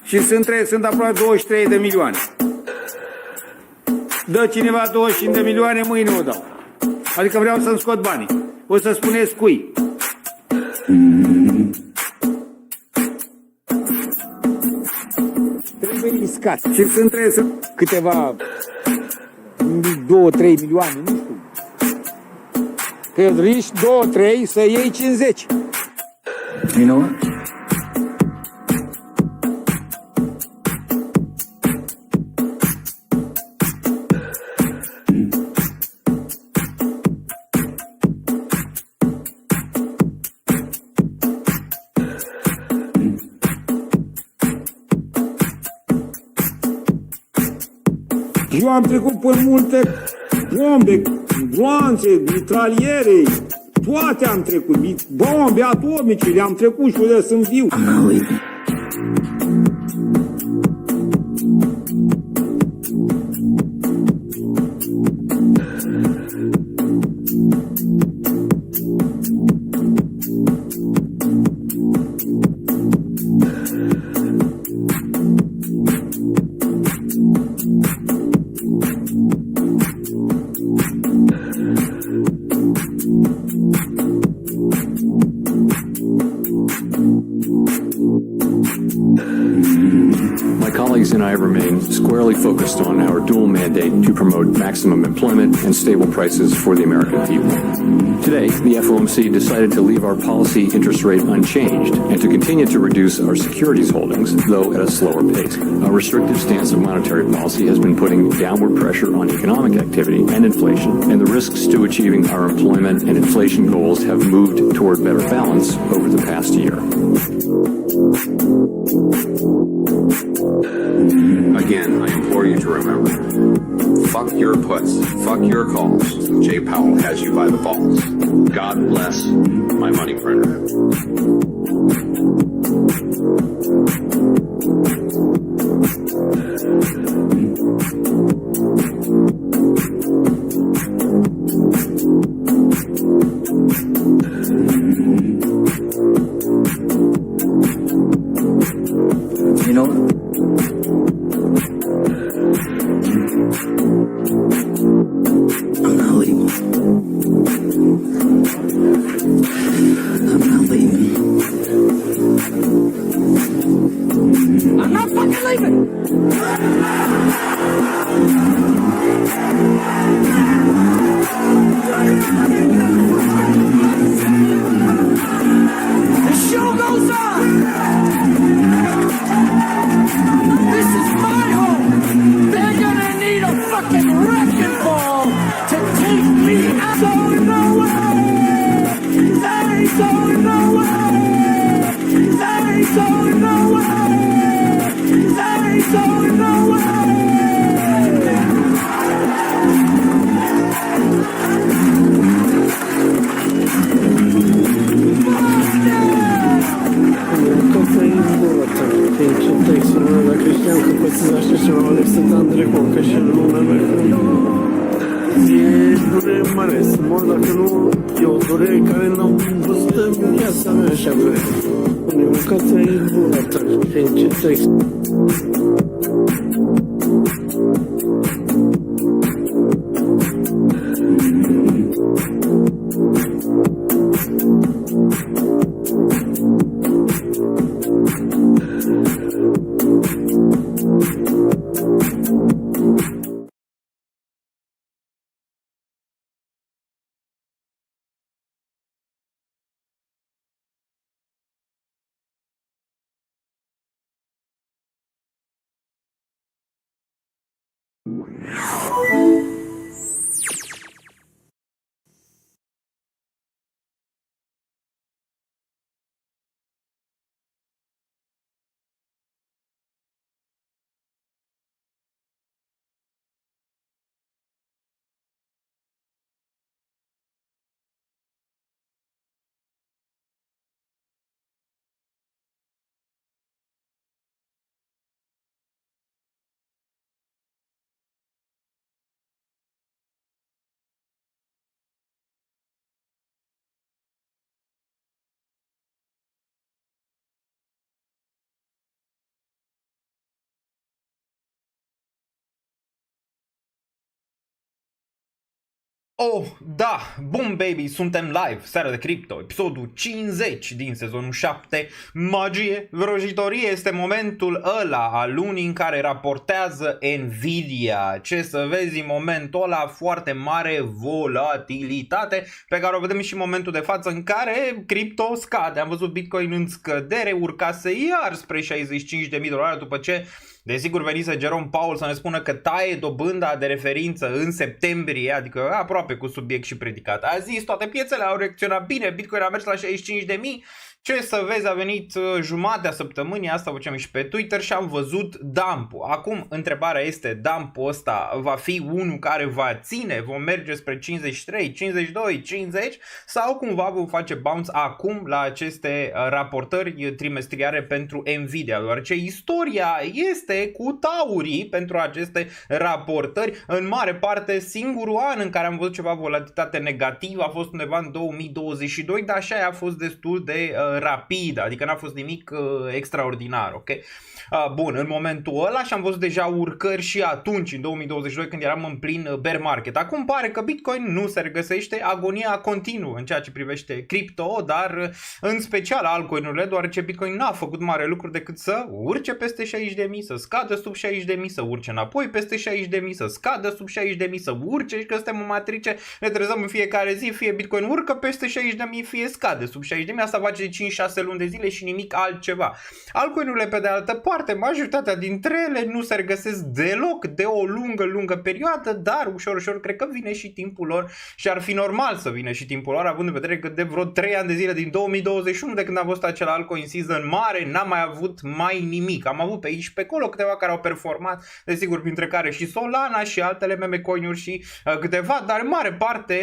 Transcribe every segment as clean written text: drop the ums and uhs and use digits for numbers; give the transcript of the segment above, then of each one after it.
Și sunt aproape 23 de milioane. Dă cineva 25 de milioane, mâine o dau. Adică vreau să-mi scot banii. O să spuneți cui. Trebuie riscat. Și trebuie câteva 2-3 milioane, nu știu. Că riști 2-3 să iei 50. You know what? Eu am trecut pe multe bombe, gloanțe, mitraliere, toate am trecut, bombe atomice, le-am trecut și unde sunt viu. And I remain squarely focused on our dual mandate to promote maximum employment and stable prices for the American people. Today, the FOMC decided to leave our policy interest rate unchanged and to continue to reduce our securities holdings, though at a slower pace. Our restrictive stance of monetary policy has been putting downward pressure on economic activity and inflation, and the risks to achieving our employment and inflation goals have moved toward better balance over the past year. Again, I implore you to remember, fuck your puts, fuck your calls. Jay Powell has you by the balls. God bless my money printer. You know, I'm not leaving. I'm not leaving. I'm not fucking leaving. The show goes on. This is my home. They're gonna need a fucking wrecking ball to take me out. Going nowhere. They ain't going nowhere. They ain't going nowhere. They ain't going nowhere. Dacă știam că poți să așa ceva, le sunt Andrei Conca și în lumea mea. E durere mare să mor, dacă nu, e o durere care n-am văzut în viața mea așa vrea. Unde mâncat e bună ta, și ce text. Oh, da, bun baby, suntem live, seara de cripto, episodul 50 din sezonul 7, magie, vrăjitorie, este momentul ăla al lunii în care raportează Nvidia. Ce să vezi în momentul ăla, foarte mare volatilitate, pe care o vedem și în momentul de față în care cripto scade. Am văzut Bitcoin în scădere, urcase iar spre $65.000 după ce desigur venise Jerome Powell să ne spună că taie dobânda de referință în septembrie, adică aproape cu subiect și predicat. A zis, toate piețele au reacționat bine, Bitcoin a mers la 65.000. Ce să vezi, a venit jumatea săptămânii, asta făceam și pe Twitter și am văzut dump-ul. Acum, întrebarea este, dump-ul ăsta va fi unul care va ține, vom merge spre 53, 52, 50 sau cumva vom face bounce acum la aceste raportări trimestriare pentru Nvidia, deoarece istoria este cu taurii pentru aceste raportări. În mare parte, singurul an în care am văzut ceva volatilitate negativă a fost undeva în 2022, dar așa a fost destul de rapid, adică n-a fost nimic extraordinar, ok? Bun, în momentul ăla și am văzut deja urcări și atunci, în 2022, când eram în plin bear market. Acum pare că Bitcoin nu se regăsește, agonia continuă în ceea ce privește cripto, dar în special altcoin-urile, deoarece Bitcoin n-a făcut mare lucru decât să urce peste 60.000, să scadă sub 60.000, să urce înapoi peste 60.000, să scadă sub 60.000, să urce, și că suntem în matrice, ne trezăm în fiecare zi, fie Bitcoin urcă peste 60.000, fie scade sub 60.000, asta face de 5-6 luni de zile și nimic altceva. Altcoin-urile, pe de altă parte, majoritatea dintre ele nu se regăsesc deloc de o lungă perioadă, dar ușor cred că vine și timpul lor și ar fi normal să vină și timpul lor, având în vedere că de vreo 3 ani de zile din 2021, de când a fost acel altcoin season mare, n-am mai avut mai nimic. Am avut pe aici și pe acolo câteva care au performat, desigur, printre care și Solana și altele meme coin-uri și câteva, dar în mare parte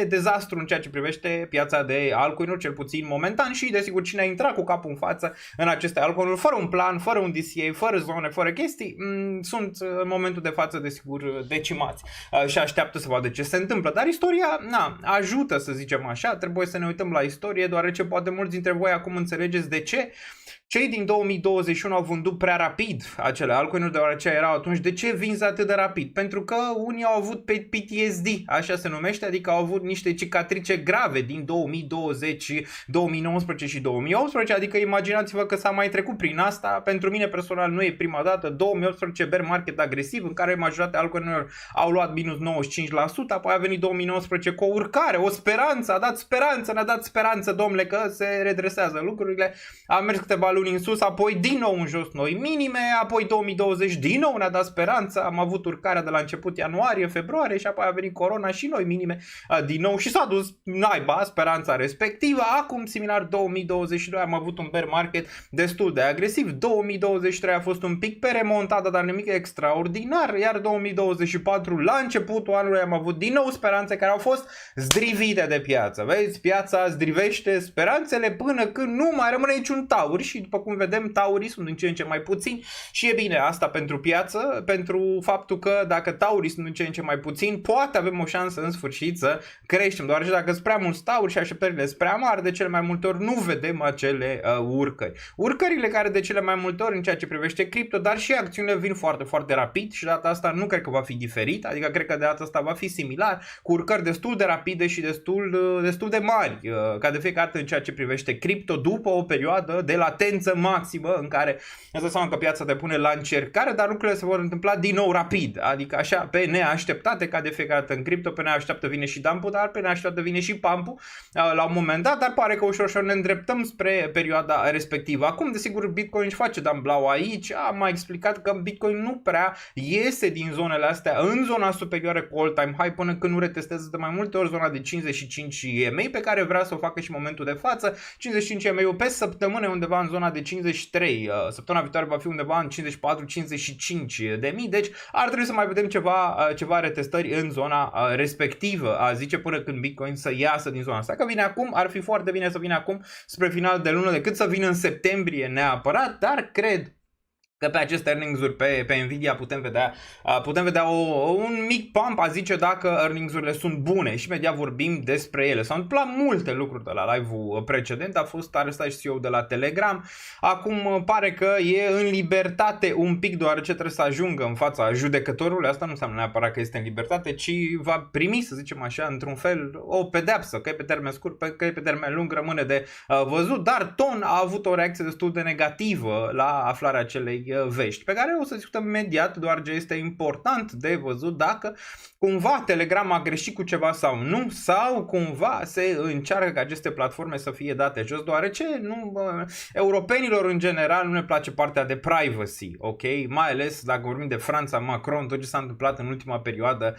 e dezastru în ceea ce privește piața de altcoin-uri, cel puțin momentan, și desigur cine a intrat cu capul în față în aceste altcoin-uri, fără un plan, fără un DCA, fără zone, fără chestii, sunt în momentul de față desigur decimați și așteaptă să vadă ce se întâmplă. Dar istoria, ajută, să zicem așa, trebuie să ne uităm la istorie, deoarece poate mulți dintre voi acum înțelegeți de ce cei din 2021 au vândut prea rapid acele altcoin-uri, deoarece erau atunci. De ce vinzi atât de rapid? Pentru că unii au avut PTSD, așa se numește, adică au avut niște cicatrice grave din 2020, 2019 și 2018, adică imaginați-vă că s-a mai trecut prin asta. Pentru mine personal nu e prima dată. 2018 bear market agresiv în care majoritatea altcoin-urilor au luat minus 95%, apoi a venit 2019 cu o urcare, o speranță, ne-a dat speranță, domnule, că se redresează lucrurile. A mers câteva luni în sus, apoi din nou în jos noi minime, apoi 2020 din nou ne-a dat speranță, am avut urcarea de la început ianuarie, februarie și apoi a venit corona și noi minime din nou și s-a dus naiba speranța respectivă. Acum, similar, 2022 am avut un bear market destul de agresiv, 2023 a fost un pic pe remontadă, dar nimic extraordinar, iar 2024 la începutul anului am avut din nou speranțe care au fost zdrivite de piață. Vezi, piața zdrivește speranțele până când nu mai rămâne niciun taur și după cum vedem, taurii sunt din ce în ce mai puțini și e bine asta pentru piață, pentru faptul că dacă taurii sunt din ce în ce mai puțini, poate avem o șansă în sfârșit să creștem, deoarece dacă sunt prea mulți tauri și așteptările sunt prea mari, de cele mai multe ori nu vedem acele urcări. Urcările care de cele mai multe ori în ceea ce privește cripto, dar și acțiunile vin foarte rapid și data asta nu cred că va fi diferit, adică cred că de data asta va fi similar, cu urcări destul de rapide și destul de mari, ca de fiecare dată în ceea ce privește cripto, după o perioadă de latență maximă în care îți dă seama că piața te pune la încercare, dar lucrurile se vor întâmpla din nou rapid, adică așa pe neașteptate, ca de fiecare dată în cripto, pe neașteptate vine și dump-ul, dar pe neașteptate vine și pump-ul la un moment dat, dar pare că ușor ne îndreptăm spre perioada respectivă. Acum, desigur, Bitcoin își face dump blau aici, am mai explicat că Bitcoin nu prea iese din zonele astea în zona superioară cu all-time high până când nu retestează de mai multe ori zona de 55 EMA pe care vrea să o facă și în momentul de față. 55 EMA pe săptămână undeva în zona de 53, săptămâna viitoare va fi undeva în 54-55 de mii, deci ar trebui să mai vedem ceva retestări în zona respectivă, a zice, până când Bitcoin să iasă din zona asta. Că vine acum, ar fi foarte bine să vină acum spre final de lună decât să vină în septembrie neapărat, dar cred că pe aceste earnings-uri pe Nvidia putem vedea un mic pump, a zice, dacă earnings-urile sunt bune și imediat vorbim despre ele. S-au întâmplat multe lucruri de la live-ul precedent, a fost arestat și CEO de la Telegram, acum pare că e în libertate un pic deoarece trebuie să ajungă în fața judecătorului, asta nu înseamnă neapărat că este în libertate, ci va primi, să zicem așa, într-un fel o pedeapsă, că e pe termen scurt, că e pe termen lung, rămâne de văzut, dar Ton a avut o reacție destul de negativă la aflarea acelei vești, pe care o să discutăm imediat, deoarece este important de văzut dacă cumva Telegram a greșit cu ceva sau nu, sau cumva se încearcă ca aceste platforme să fie date jos, deoarece europenilor în general nu ne place partea de privacy, ok? Mai ales dacă vorbim de Franța, Macron, tot ce s-a întâmplat în ultima perioadă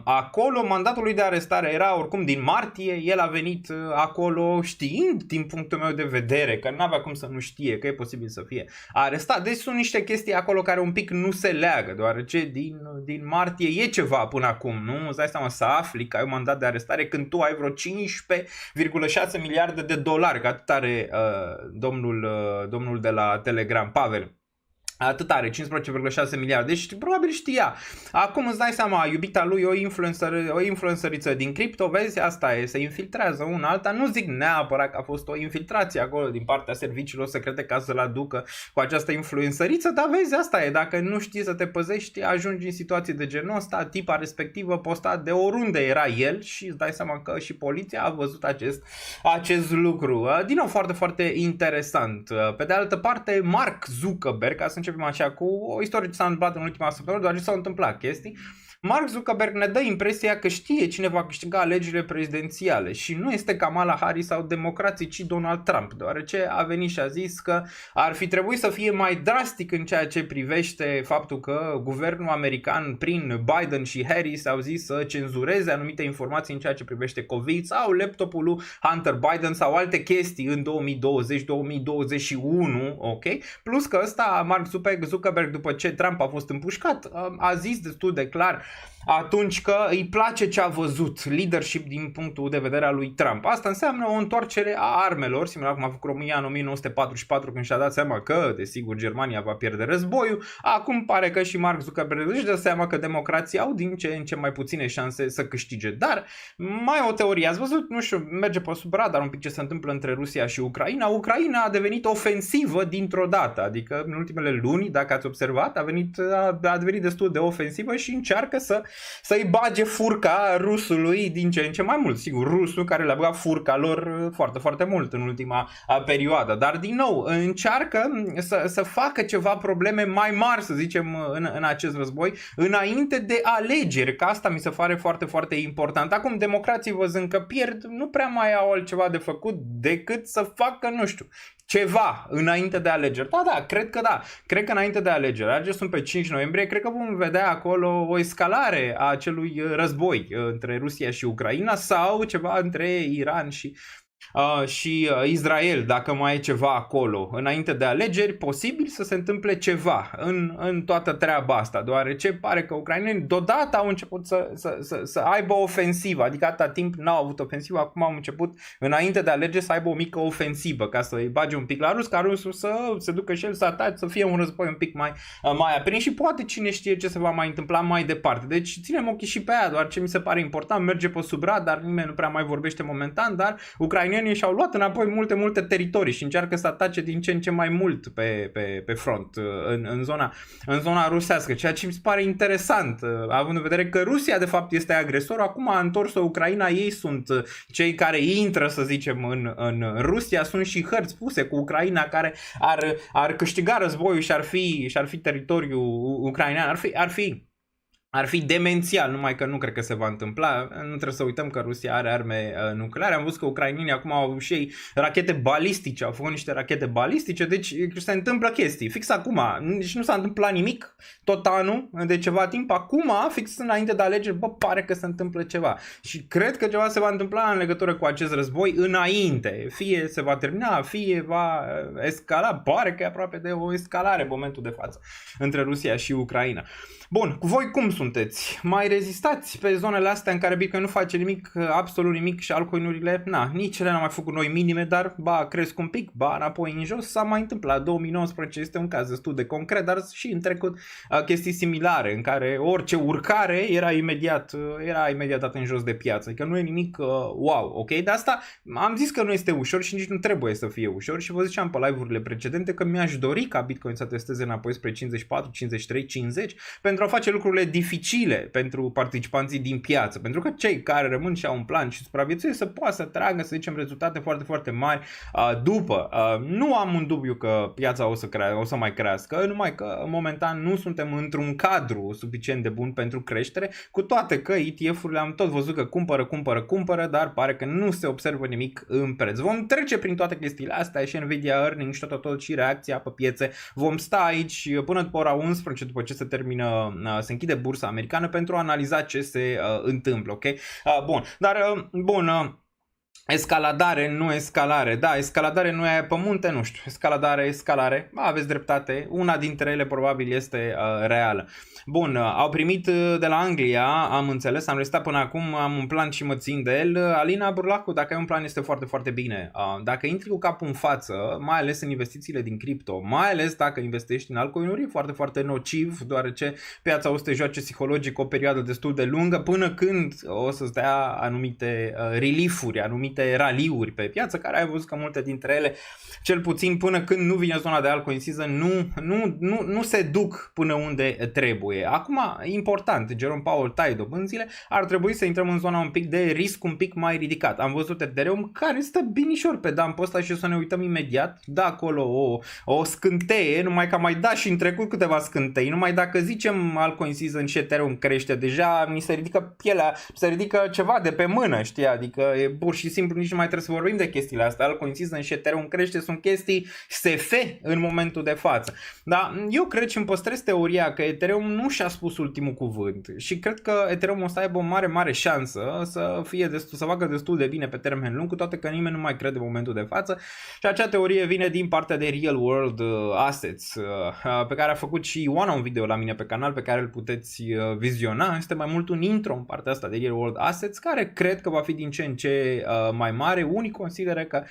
acolo, mandatul lui de arestare era oricum din martie, el a venit acolo știind din punctul meu de vedere că n-avea cum să nu știe că e posibil să fie arestat, deci sunt niște chestii acolo care un pic nu se leagă, deoarece din martie e ceva până acum, nu? Îți dai seama să afli că ai un mandat de arestare când tu ai vreo 15,6 miliarde de dolari, că atât are domnul de la Telegram, Pavel. Atât are, 15,6 miliarde, deci probabil știa. Acum îți dai seama, iubita lui o influenceriță din cripto, vezi, asta e, se infiltrează una alta, nu zic neapărat că a fost o infiltrație acolo din partea serviciilor secrete ca să-l aducă cu această influenceriță, dar vezi, asta e, dacă nu știi să te păzești, ajungi în situații de genul ăsta, tipa respectivă posta de oriunde era el și îți dai seama că și poliția a văzut acest lucru. Din nou, foarte, foarte interesant. Pe de altă parte, Mark Zuckerberg, ca să începem așa cu o istorie ce s-a întâmplat în ultima săptămână, doar ce s-au întâmplat chestii. Mark Zuckerberg ne dă impresia că știe cine va câștiga alegerile prezidențiale și nu este Kamala Harris sau democrații, ci Donald Trump, deoarece a venit și a zis că ar fi trebuit să fie mai drastic în ceea ce privește faptul că guvernul american prin Biden și Harris au zis să cenzureze anumite informații în ceea ce privește COVID sau laptopul lui Hunter Biden sau alte chestii în 2020-2021, ok? Plus că ăsta, Mark Zuckerberg, după ce Trump a fost împușcat, a zis destul de clar atunci că îi place ce a văzut, leadership din punctul de vedere al lui Trump. Asta înseamnă o întoarcere a armelor, similar cum a făcut România în 1944 când și-a dat seama că, desigur, Germania va pierde războiul. Acum pare că și Mark Zuckerberg își dă seama că democrații au din ce în ce mai puține șanse să câștige. Dar mai o teorie, ați văzut, nu știu, merge pe sub radar un pic ce se întâmplă între Rusia și Ucraina. Ucraina a devenit ofensivă dintr-o dată, adică în ultimele luni, dacă ați observat, a devenit destul de ofensivă și încearcă să-i bage furca rusului din ce în ce mai mult. Sigur, rusul care le-a băgat furca lor foarte, foarte mult în ultima perioadă. Dar, din nou, încearcă să facă ceva probleme mai mari, să zicem, în acest război, înainte de alegeri, că asta mi se pare foarte, foarte important. Acum, democrații văzând că pierd, nu prea mai au altceva de făcut decât să facă, nu știu, ceva înainte de alegeri. Da, cred că da. Cred că înainte de alegeri. Alegerile sunt pe 5 noiembrie. Cred că vom vedea acolo o escalare a acelui război între Rusia și Ucraina sau ceva între Iran și Israel, dacă mai e ceva acolo. Înainte de alegeri, posibil să se întâmple ceva în toată treaba asta, deoarece pare că ucrainenii deodată au început să aibă ofensivă, adică atâta timp n-au avut ofensivă, acum au început înainte de alegeri să aibă o mică ofensivă, ca să-i bage un pic la rus, ca rusul să se ducă și el să atace, să fie un război un pic mai aprins și poate cine știe ce se va mai întâmpla mai departe. Deci ținem ochii și pe aia, doar ce mi se pare important, merge pe sub radar, nimeni nu prea mai vorbește momentan, dar ucrainenii și-au luat înapoi multe teritorii și încearcă să atace din ce în ce mai mult pe front în zona rusească, ceea ce mi se pare interesant, având în vedere că Rusia de fapt este agresor, acum a întors-o Ucraina, ei sunt cei care intră, să zicem, în Rusia, sunt și hărți puse cu Ucraina care ar câștiga războiul și ar fi teritoriul ucrainean, ar fi demențial, numai că nu cred că se va întâmpla. Nu trebuie să uităm că Rusia are arme nucleare. Am văzut că ucrainenii acum au și ei rachete balistice, au făcut niște rachete balistice, deci se întâmplă chestii. Fix acum, deci nu s-a întâmplat nimic tot anul, de ceva timp. Acum, fix înainte de alegeri, pare că se întâmplă ceva. Și cred că ceva se va întâmpla în legătură cu acest război înainte. Fie se va termina, fie va escala. Pare că e aproape de o escalare în momentul de față între Rusia și Ucraina. Bun, cu voi cum sunteți? sunteți? Mai rezistați pe zonele astea în care Bitcoin nu face nimic, absolut nimic și altcoinurile, nici ele n-au mai făcut noi minime, dar ba cresc un pic, ba înapoi în jos, s-a mai întâmplat. 2019 este un caz destul de concret, dar și în trecut chestii similare în care orice urcare era imediat dat în jos de piață, că nu e nimic wow, ok? De asta am zis că nu este ușor și nici nu trebuie să fie ușor și vă ziceam pe live-urile precedente că mi-aș dori ca Bitcoin să testeze înapoi spre 54, 53, 50 pentru a face lucrurile dificile pentru participanții din piață, pentru că cei care rămân și au un plan și supraviețuiesc să poată să tragă, să zicem, rezultate foarte, foarte mari după. Nu am un dubiu că piața o să mai crească, numai că momentan nu suntem într-un cadru suficient de bun pentru creștere, cu toate că ETF-urile am tot văzut că cumpără, dar pare că nu se observă nimic în preț. Vom trece prin toate chestiile astea și Nvidia earnings și tot și reacția pe piețe. Vom sta aici până după ora 11 după ce se închide bursa americană pentru a analiza ce se întâmplă, ok? Escaladare, nu escalare. Da, escaladare nu e pe munte, nu știu. Escalare. Aveți dreptate. Una dintre ele probabil este reală. Bun, au primit de la Anglia, am înțeles, am restat până acum, am un plan și mă țin de el. Alina Burlacu, dacă ai un plan este foarte, foarte bine. Dacă intri cu capul în față, mai ales în investițiile din cripto, mai ales dacă investești în altcoinuri, e foarte, foarte nociv, deoarece piața o să te joace psihologic o perioadă destul de lungă până când o să-ți dea anumite reliefuri, anumite raliuri pe piață, care ai văzut că multe dintre ele, cel puțin până când nu vine zona de altcoin season, nu se duc până unde trebuie. Acum, important, Jerome Powell taie dobânzile, ar trebui să intrăm în zona un pic de risc un pic mai ridicat. Am văzut Ethereum care stă binișor pe dumpul ăsta și o să ne uităm imediat, da acolo o scânteie, numai că am mai dat și în trecut câteva scântei, numai dacă zicem altcoin season și Ethereum crește, deja mi se ridică pielea, se ridică ceva de pe mână, știi, adică e pur și simplu nici nu mai trebuie să vorbim de chestiile astea. Altcoin season și Ethereum crește sunt chestii SF în momentul de față. Dar eu cred și îmi păstrez teoria că Ethereum nu și-a spus ultimul cuvânt și cred că Ethereum o să aibă o mare, mare șansă să facă destul de bine pe termen lung, cu toate că nimeni nu mai crede în momentul de față și acea teorie vine din partea de Real World Assets pe care a făcut și Ioana un video la mine pe canal pe care îl puteți viziona. Este mai mult un intro în partea asta de Real World Assets care cred că va fi din ce în ce mai mare. Unii consideră că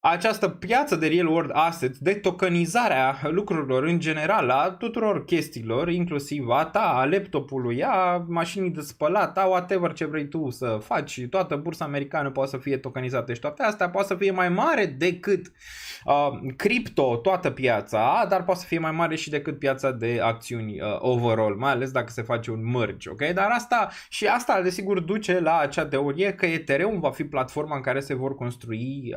această piață de real world assets, de tokenizarea lucrurilor în general, a tuturor chestiilor, inclusiv a ta, a laptopului, a mașinii de spălat, a whatever ce vrei tu să faci, toată bursa americană poate să fie tokenizată și toate astea poate să fie mai mare decât cripto, toată piața, dar poate să fie mai mare și decât piața de acțiuni overall, mai ales dacă se face un merge, ok? Dar asta desigur duce la acea teorie că Ethereum va fi platforma în care se vor construi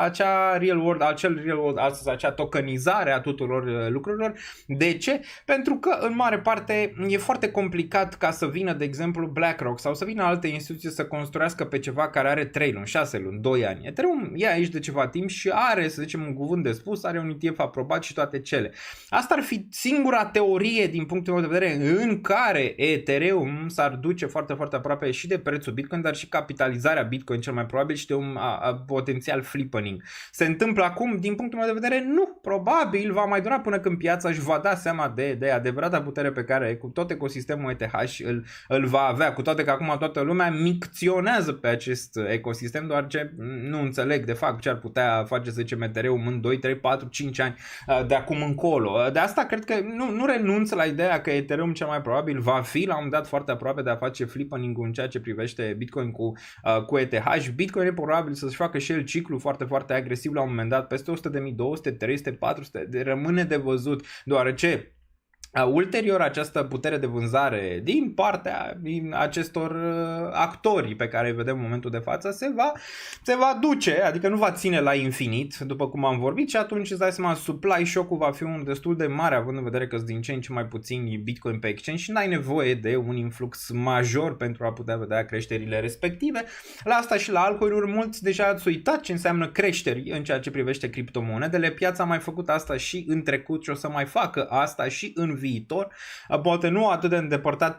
acel real world assets, acea tokenizare a tuturor lucrurilor. De ce? Pentru că în mare parte e foarte complicat ca să vină, de exemplu, BlackRock sau să vină alte instituții să construiască pe ceva care are 3 luni, 6 luni, 2 ani. Ethereum e aici de ceva timp și are, să zicem, un cuvânt de spus, are un ETF aprobat și toate cele. Asta ar fi singura teorie din punctul meu de vedere în care Ethereum s-ar duce foarte, foarte aproape și de prețul Bitcoin, dar și capitalizarea Bitcoin cel mai probabil și de un potențial flippening. Se întâmplă acum, din punctul meu de vedere, nu. Probabil va mai dura până când piața își va da seama de adevărata putere pe care cu tot ecosistemul ETH îl va avea, cu toate că acum toată lumea micționează pe acest ecosistem, doar ce nu înțeleg de fapt ce ar putea face, să zicem, Ethereum în 2, 3, 4, 5 ani de acum încolo. De asta cred că nu renunț la ideea că Ethereum cel mai probabil va fi la un moment dat foarte aproape de a face flippening în ceea ce privește Bitcoin cu ETH. Bitcoin e probabil să-și facă și el ciclu foarte, foarte agresiv la un moment dat, peste 100.000, 200, 300, 400, rămâne de văzut, deoarece ulterior această putere de vânzare din partea acestor actori pe care îi vedem în momentul de față se va duce, adică nu va ține la infinit, după cum am vorbit, și atunci îți dai seama, supply shock-ul va fi un destul de mare, având în vedere că sunt din ce în ce mai puțini Bitcoin pe exchange și n-ai nevoie de un influx major pentru a putea vedea creșterile respective. La asta și la altcoin-uri, mulți deja ați uitat ce înseamnă creșteri în ceea ce privește criptomonedele. Piața a mai făcut asta și în trecut și o să mai facă asta și în viitor, poate nu atât de îndepărtat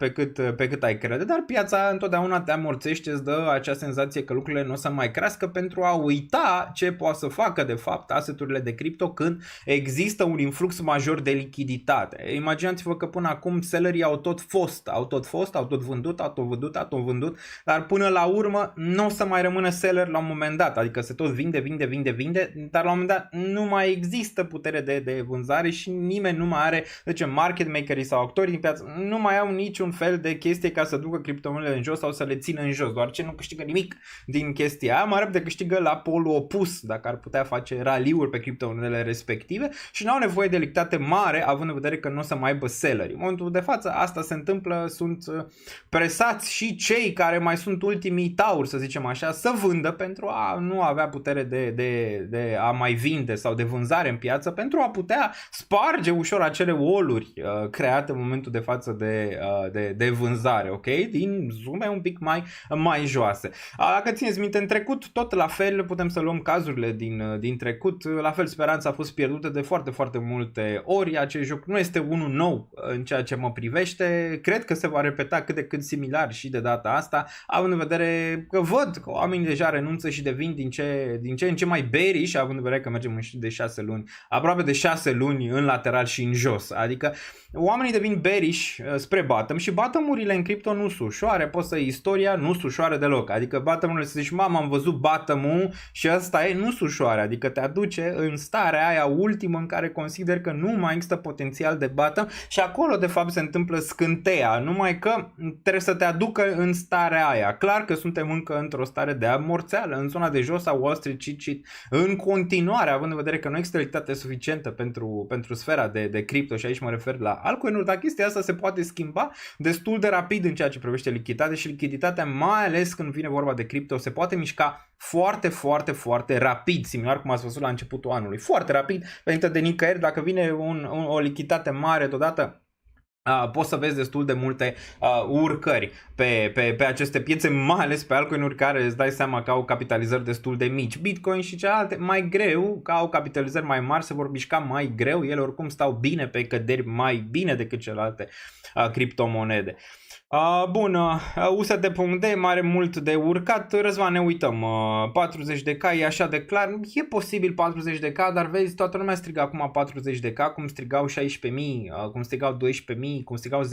pe cât ai crede, dar piața întotdeauna te amorțește, îți dă acea senzație că lucrurile nu o să mai crească pentru a uita ce poate să facă de fapt asset-urile de cripto când există un influx major de lichiditate. Imaginați-vă că până acum sellerii au tot vândut, dar până la urmă nu o să mai rămână seller la un moment dat, adică se tot vinde, dar la un moment dat nu mai există putere de vânzare și nimeni nu mai are, market makerii sau actorii din piață nu mai au niciun fel de chestie ca să ducă criptomonedele în jos sau să le țină în jos, doar ce nu câștigă nimic din chestia aia, mai repede câștigă la polul opus dacă ar putea face raliuri pe criptomonedele respective și nu au nevoie de lichiditate mare având în vedere că nu o să mai aibă sellerii. În momentul de față asta se întâmplă, sunt presați și cei care mai sunt ultimii tauri, să zicem așa, să vândă pentru a nu avea putere de a mai vinde sau de vânzare în piață, pentru a putea sparge ușor acele wall-uri create în momentul de față de vânzare, ok? Din sume un pic mai joase. Dacă țineți minte, în trecut tot la fel, putem să luăm cazurile din trecut, la fel speranța a fost pierdută de foarte, foarte multe ori. Acest joc nu este unul nou în ceea ce mă privește, cred că se va repeta cât de cât similar și de data asta, având în vedere că văd că oamenii deja renunță și devin din ce în ce mai bearish, având în vedere că mergem în de 6 luni, aproape de 6 luni în lateral și în jos, adică oamenii devin bearish spre bottom și bottom-urile în cripto nu sunt ușoare, poți să istoria nu sunt ușoare deloc, adică bottom-urile să zici, mama, am văzut bottom-ul și ăsta nu sunt ușoare, adică te aduce în starea aia ultimă în care consider că nu mai există potențial de bottom și acolo de fapt se întâmplă scânteia, numai că trebuie să te aducă în starea aia. Clar că suntem încă într-o stare de amorțeală, în zona de jos a Wall Street în continuare, având în vedere că nu există lichiditate suficientă pentru sfera de cripto și aici mă refer la altcoin-uri, dar chestia asta se poate schimba destul de rapid în ceea ce privește lichiditate și lichiditatea, mai ales când vine vorba de cripto, se poate mișca foarte, foarte, foarte rapid, similar cum ați văzut la începutul anului. Foarte rapid, venită de nicăieri, dacă vine o lichiditate mare deodată, poți să vezi destul de multe urcări pe aceste piețe, mai ales pe altcoin-uri care îți dai seama că au capitalizări destul de mici. Bitcoin și celelalte mai greu, că au capitalizări mai mari, se vor mișca mai greu, ele oricum stau bine pe căderi mai bine decât celelalte criptomonede. Bun, USD.D mai are mult de urcat. Răzvan, ne uităm, 40k e așa de clar, e posibil 40k, dar vezi, toată lumea strigă acum 40k, cum strigau 16.000, cum strigau 12.000, cum strigau 10.000,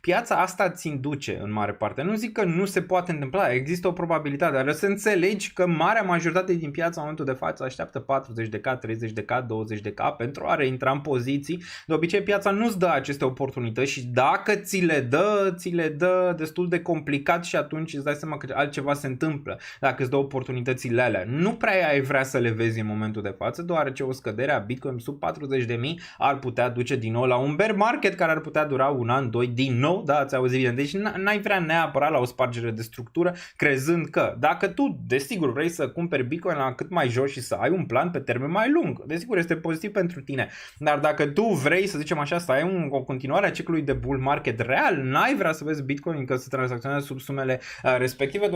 piața asta ți induce în mare parte. Nu zic că nu se poate întâmpla, există o probabilitate, dar să înțelegi că marea majoritate din piață în momentul de față așteaptă 40k, 30k, 20k pentru a reintra în poziții. De obicei piața nu-ți dă aceste oportunități și dacă ți le dă destul de complicat și atunci îți dai seama că altceva se întâmplă dacă îți dă oportunitățile alea. Nu prea ai vrea să le vezi în momentul de față, deoarece o scădere a Bitcoin sub 40.000 ar putea duce din nou la un bear market care ar putea dura un an, doi, din nou, da, ați auzit bine. Deci n-ai vrea neapărat la o spargere de structură, crezând că dacă tu, desigur, vrei să cumperi Bitcoin la cât mai jos și să ai un plan pe termen mai lung, desigur este pozitiv pentru tine, dar dacă tu vrei, să zicem așa, să ai o continuare a ciclului de bull market real, n-ai vrea să vezi Bitcoin încă să tranzacționeze sub sumele respective,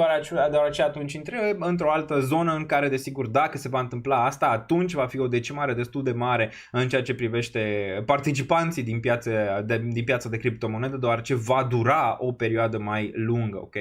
deoarece atunci intri într-o altă zonă în care, desigur, dacă se va întâmpla asta, atunci va fi o decimare destul de mare în ceea ce privește participanții din piața de criptomonede, deoarece va dura o perioadă mai lungă, ok?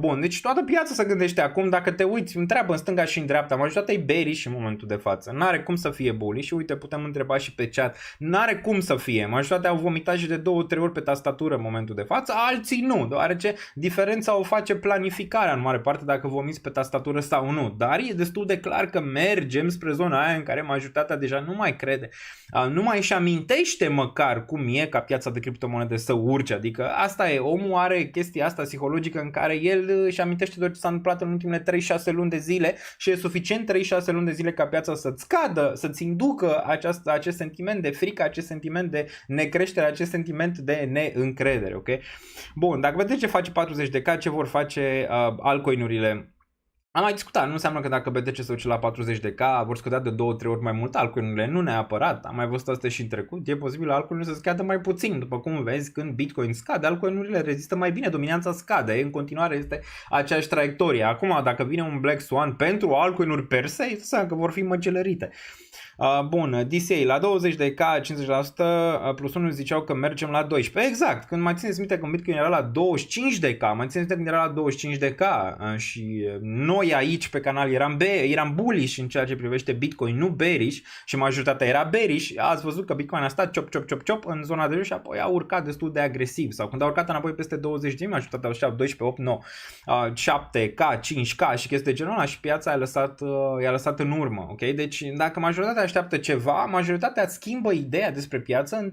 Bun, deci toată piața se gândește acum, dacă te uiți, întreabă în stânga și în dreapta, majoritatea e bearish în momentul de față, n-are cum să fie bullish și uite, putem întreba și pe chat, n-are cum să fie, majoritatea au vomitat și de 2-3 ori pe tastatură în momentul de față, alții nu, deoarece diferența o face planificarea în mare parte dacă vomiți pe tastatură sau nu, dar e destul de clar că mergem spre zona aia în care majoritatea deja nu mai crede, nu mai își amintește măcar cum e ca piața de criptomonede să urce, adică asta e, omul are chestia asta psihologică în care el își amintește doar ce s-a întâmplat în ultimele 3-6 luni de zile și e suficient 3-6 luni de zile ca piața să-ți scadă, să-ți inducă acest sentiment de frică, acest sentiment de necreștere, acest sentiment de neîncredere, ok? Bun, dacă vedeți ce face 40k, ce vor face altcoin-urile Am mai discutat, nu înseamnă că dacă BTC se duce la 40k vor scădea de 2-3 ori mai mult altcoin-urile, nu neapărat, am mai văzut asta și în trecut, e posibil altcoin-urile să scadă mai puțin, după cum vezi când Bitcoin scade, altcoin-urile rezistă mai bine, dominanța scade, în continuare este aceeași traiectorie. Acum dacă vine un Black Swan pentru altcoin-uri per se, înseamnă că vor fi măcelărite. Bun, DCA la 20k, 50%, plus 1 ziceau că mergem la 12. Exact, când mai țineți minte când Bitcoin era la 25k, mai țineți minte când era la 25k și noi aici pe canal eram bullish în ceea ce privește Bitcoin, nu bearish și majoritatea era bearish, ați văzut că Bitcoin a stat ciop în zona de jos și apoi a urcat destul de agresiv sau când a urcat înapoi peste 20 majoritatea au 12, 8, 9, 7k, 5k și chestii de genul ăla și piața i-a lăsat în urmă, ok? Deci dacă majoritatea așteaptă ceva, majoritatea schimbă ideea despre piață în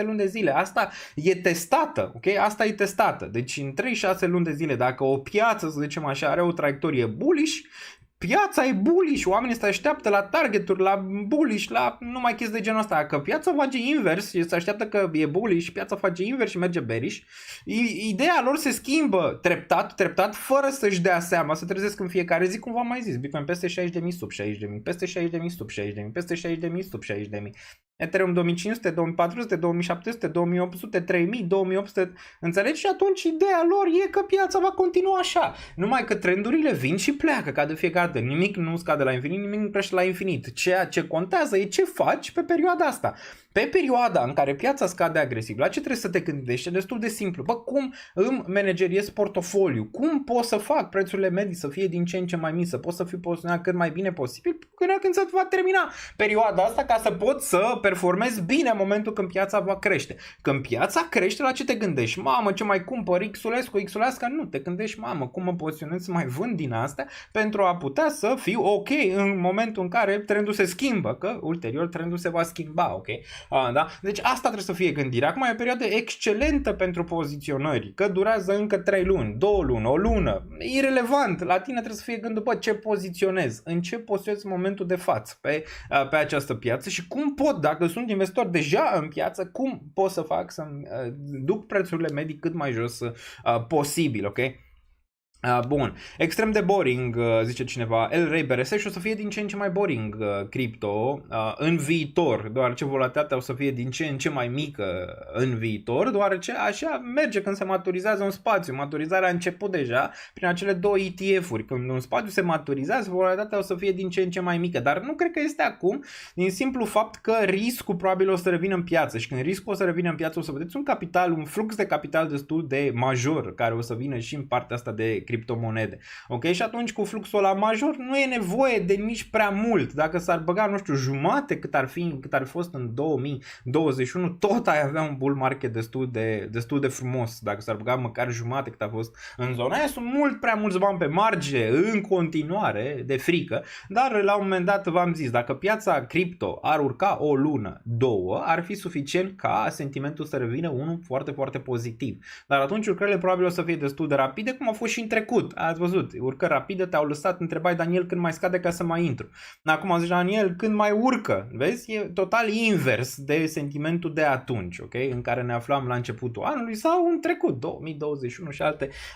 3-6 luni de zile. Asta e testată, ok? Asta e testată. Deci în 3-6 luni de zile, dacă o piață, să zicem așa, are o traiectorie bullish, piața e bullish, oamenii se așteaptă la targeturi, la bullish, la numai chestii de genul ăsta. Dacă piața face invers și se așteaptă că e bullish, piața face invers și merge bearish, ideea lor se schimbă treptat, fără să-și dea seama, să trezesc în fiecare zi, cum v-am mai zis, Bitcoin peste 60.000, sub 60.000, peste 60.000, sub 60.000, peste 60.000, sub 60.000. Ethereum 2500, 2400, 2700, 2800, 3000, 2800, înțelegi? Și atunci ideea lor e că piața va continua așa. Numai că trendurile vin și pleacă ca de fiecare dată. Nimic nu scade la infinit, nimic nu crește la infinit. Ceea ce contează e ce faci pe perioada asta. Pe perioada în care piața scade agresiv, la ce trebuie să te gândești? E destul de simplu. Bă, cum îmi manageriez portofoliu? Cum pot să fac prețurile medii să fie din ce în ce mai mici? Să pot să fiu poziționat cât mai bine posibil până când se va termina perioada asta ca să pot să performez bine în momentul când piața va crește. Când piața crește, la ce te gândești? Mamă, ce mai cumpăr X-ulescu, X-ulească? Nu, te gândești, mamă, cum mă poziționez să mai vând din astea pentru a putea să fiu ok în momentul în care trendul se schimbă, că ulterior trendul se va schimba, ok? Da? Deci asta trebuie să fie gândirea. Acum e o perioadă excelentă pentru poziționări, că durează încă 3 luni, 2 luni, o lună, irelevant. La tine trebuie să fie gândul, bă, ce poziționez, în ce poziționez în momentul de față pe această piață și cum pot, dacă sunt investitor deja în piață, cum pot să fac să duc prețurile medii cât mai jos posibil, ok? Bun, extrem de boring, zice cineva, El Ray BRS și o să fie din ce în ce mai boring cripto în viitor, deoarece volatilitatea o să fie din ce în ce mai mică în viitor, deoarece așa merge când se maturizează un spațiu. Maturizarea a început deja prin acele două ETF-uri. Când un spațiu se maturizează, volatilitatea o să fie din ce în ce mai mică, dar nu cred că este acum, din simplu fapt că riscul probabil o să revină în piață și când riscul o să revină în piață o să vedeți un flux de capital destul de major care o să vină și în partea asta de criptomonede. Ok? Și atunci cu fluxul ăla major nu e nevoie de nici prea mult. Dacă s-ar băga, nu știu, jumate cât ar fi fost în 2021, tot ai avea un bull market destul de frumos. Dacă s-ar băga măcar jumate cât a fost în zona aia, sunt mult prea mulți bani pe margine în continuare de frică, dar la un moment dat v-am zis, dacă piața cripto ar urca o lună, două, ar fi suficient ca sentimentul să revină unul foarte, foarte pozitiv. Dar atunci urcările probabil o să fie destul de rapide, cum a fost și în trecut. Ați văzut, urcări rapide, te-au lăsat, întrebai Daniel când mai scade ca să mai intru. Acum zice Daniel când mai urcă. Vezi? E total invers de sentimentul de atunci, ok? În care ne aflam la începutul anului sau în trecut, 2021 și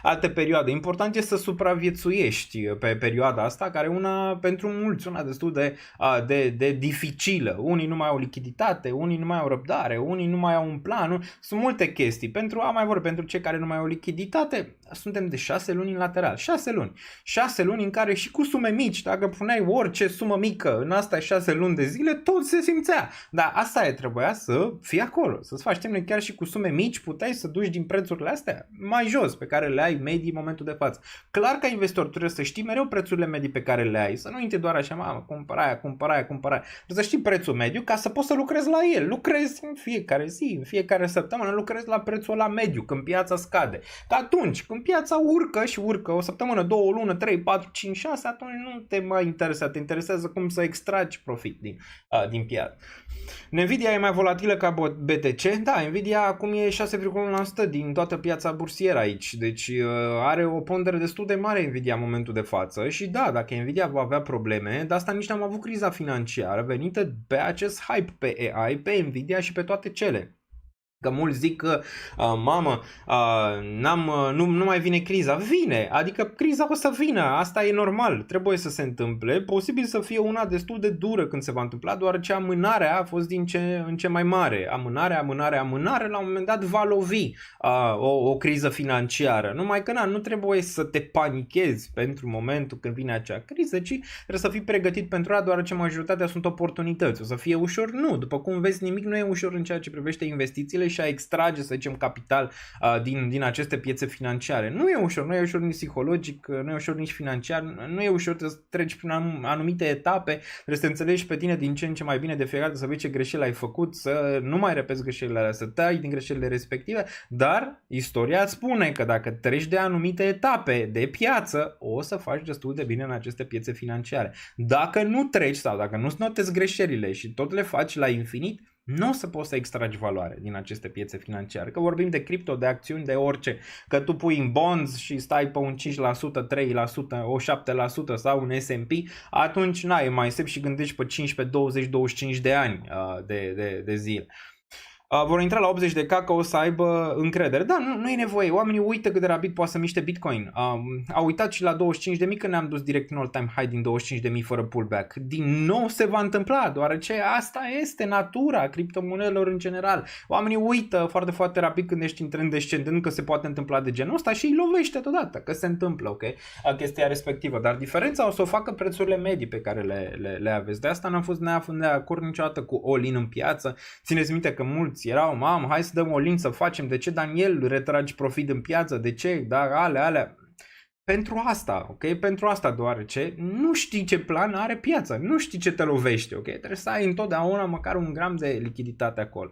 alte perioade. Important este să supraviețuiești pe perioada asta, care una pentru mulți, una destul de dificilă. Unii nu mai au lichiditate, unii nu mai au răbdare, unii nu mai au un plan. Sunt multe chestii. Pentru cei care nu mai au lichiditate, suntem de 6 luni în lateral. 6 luni. 6 luni în care și cu sume mici, dacă puneai orice sumă mică în asta 6 luni de zile, tot se simțea. Dar asta trebuia să fii acolo, să-ți faci temne chiar și cu sume mici, puteai să duci din prețurile astea mai jos, pe care le ai medii în momentul de față. Clar că investitor trebuie să știi mereu prețurile medii pe care le ai, să nu intri doar așa, mamă, cumpăra aia. Trebuie să știi prețul mediu ca să poți să lucrezi la el. Lucrezi în fiecare zi, în fiecare săptămână, lucrezi la prețul ăla mediu, când piața scade. Că atunci, când piața urcă și urcă o săptămână, 2, o lună, 3, 4, 5, 6, atunci nu te mai interesează. Te interesează cum să extragi profit din piață. Nvidia e mai volatilă ca BTC? Da, Nvidia acum e 6,1% din toată piața bursieră aici. Deci are o pondere destul de mare Nvidia în momentul de față și da, dacă Nvidia va avea probleme, de asta nici n-am avut criza financiară venită pe acest hype pe AI, pe Nvidia și pe toate cele. Că mulți zic că, mamă, nu mai vine criza. Vine, adică criza o să vină, asta e normal, trebuie să se întâmple. Posibil să fie una destul de dură când se va întâmpla, deoarece amânarea a fost din ce în ce mai mare. Amânare, la un moment dat va lovi o criză financiară. Numai că nu trebuie să te panichezi pentru momentul când vine acea criză, ci trebuie să fii pregătit pentru ea, deoarece majoritatea sunt oportunități. O să fie ușor? Nu, după cum vezi, nimic nu e ușor în ceea ce privește investițiile și a extrage, să zicem, capital din aceste piețe financiare. Nu e ușor nici psihologic, nu e ușor nici financiar, nu e ușor, să treci prin anumite etape, trebuie să te înțelegi pe tine din ce în ce mai bine de fiecare dată, să vezi ce greșeli ai făcut, să nu mai repeți greșelile alea, să tai din greșelile respective, dar istoria îți spune că dacă treci de anumite etape de piață, o să faci destul de bine în aceste piețe financiare. Dacă nu treci sau dacă nu-ți notezi greșelile și tot le faci la infinit, nu o să poți să extragi valoare din aceste piețe financiare. Că vorbim de cripto, de acțiuni, de orice. Că tu pui în bonds și stai pe un 5%, 3%, o 7% sau un S&P, atunci n-ai mai sepi și gândești pe 15, 20, 25 de ani de zile. Vor intra la 80 de K că o să aibă încredere. Da, nu e nevoie. Oamenii uită cât de rapid poate să miște Bitcoin. Au uitat și la 25.000 că ne-am dus direct în all-time high din 25.000 fără pullback. Din nou se va întâmpla, deoarece asta este natura criptomonedelor în general. Oamenii uită foarte, foarte rapid când ești în trend descendent că se poate întâmpla de genul ăsta și îi lovește totodată, că se întâmplă, ok? Chestia respectivă. Dar diferența o să o facă prețurile medii pe care le aveți. De asta n-am fost de acord niciodată cu all-in în piață. Țineți minte că mulți erau, hai să dăm all-in să facem, de ce Daniel retragi profit în piață, de ce, dar alea. Pentru asta, ok? Pentru asta, deoarece nu știi ce plan are piața, nu știi ce te lovește, ok? Trebuie să ai întotdeauna măcar 1 gram de lichiditate acolo.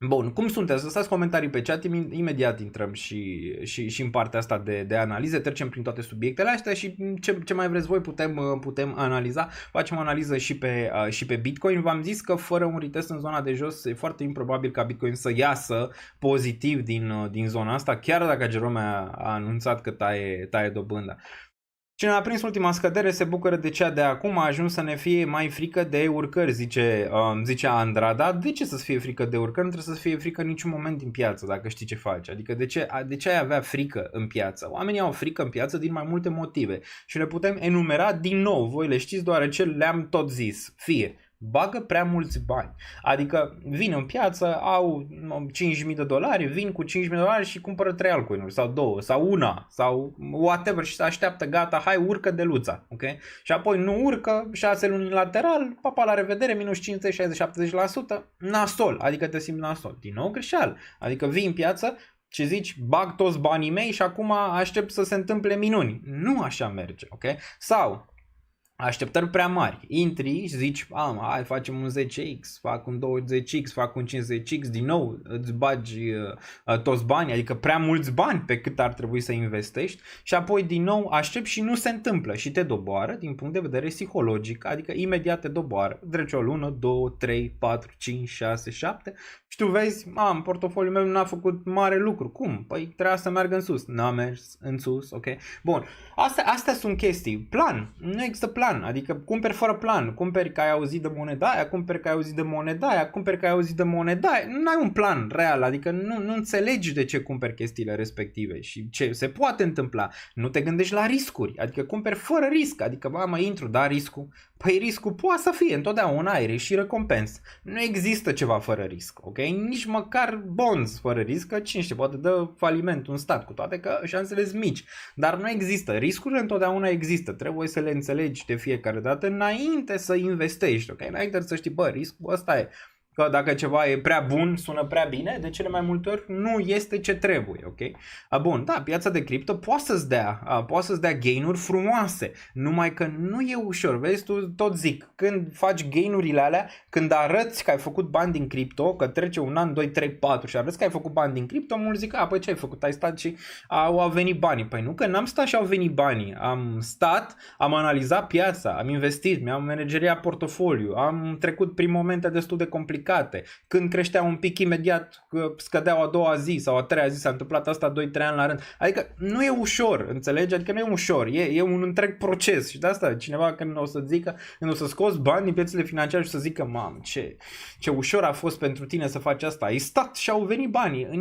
Bun, cum sunteți? Lăsați comentarii pe chat, imediat intrăm și în partea asta de analize, trecem prin toate subiectele astea și ce mai vreți voi putem analiza. Facem analiză și pe Bitcoin. V-am zis că fără un retest în zona de jos e foarte improbabil ca Bitcoin să iasă pozitiv din zona asta, chiar dacă Jerome a anunțat că taie dobânda. Cine a prins ultima scădere se bucură de cea de acum, a ajuns să ne fie mai frică de urcări, zice Andrada. De ce să-ți fie frică de urcări? Nu trebuie să-ți fie frică în niciun moment din piață, dacă știi ce faci. Adică de ce ai avea frică în piață? Oamenii au frică în piață din mai multe motive și le putem enumera din nou. Voi le știți deoarece le-am tot zis. Fie bagă prea mulți bani. Adică vin în piață, au $5.000, vin cu $5.000 și cumpără 3 altcoin-uri sau 2 sau una sau whatever și se așteaptă, gata, hai urcă de luța, ok? Și apoi nu urcă, 6 luni lateral, papa la revedere, minus 50, 60, 70%, nasol, adică te simți nasol. Din nou greșeală, adică vii în piață și zici, bag toți banii mei și acum aștept să se întâmple minuni. Nu așa merge, ok? Sau așteptări prea mari. Intri și zici, hai facem un 10x, fac un 20x, fac un 50x, din nou îți bagi toți banii, adică prea mulți bani pe cât ar trebui să investești și apoi din nou aștepți și nu se întâmplă și te doboară din punct de vedere psihologic, adică imediat te doboară. Trece o lună, 2, 3, 4, 5, 6, 7 și tu vezi, în portofoliul meu n-a făcut mare lucru. Cum? Păi trebuia să meargă în sus. N-a mers în sus, ok? Bun, astea sunt chestii. Plan. Nu există plan. Adică cumperi fără plan. Cumperi că ai auzit de moneda aia, cumperi că ai auzit de moneda aia, cumperi că ai auzit de moneda aia. Nu ai un plan real. Adică nu înțelegi de ce cumperi chestiile respective și ce se poate întâmpla. Nu te gândești la riscuri. Adică cumperi fără risc. Adică, mă intru, da, riscul. Păi riscul poate să fie, întotdeauna ai risc și recompensă. Nu există ceva fără risc, ok? Nici măcar bonds fără risc, că cine știe, poate dă faliment un stat, cu toate că șansele sunt mici. Dar nu există, riscurile întotdeauna există, trebuie să le înțelegi de fiecare dată înainte să investești, ok? Înainte să știi, riscul ăsta e. Că dacă ceva e prea bun, sună prea bine, de cele mai multe ori nu este ce trebuie, ok? Bun, da, piața de cripto poate să-ți dea gain-uri frumoase, numai că nu e ușor, vezi, tu tot zic, când faci gain-urile alea, când arăți că ai făcut bani din cripto, că trece un an, 2, 3, 4 și arăți că ai făcut bani din cripto, mulți zic, păi ce ai făcut, ai stat și au venit banii. Păi nu, că n-am stat și au venit banii, am stat, am analizat piața, am investit, mi-am manageriat portofoliu, am trecut prin momente destul de complicate, complicate. Când creștea un pic imediat, scădeau a doua zi sau a treia zi, s-a întâmplat asta 2-3 ani la rând. Adică nu e ușor, înțelegi? Adică nu e ușor, e un întreg proces și de asta cineva când o să zică, când o să scoți bani din piețele financiare și să zică, mamă, ce ușor a fost pentru tine să faci asta. Ai stat și au venit banii, în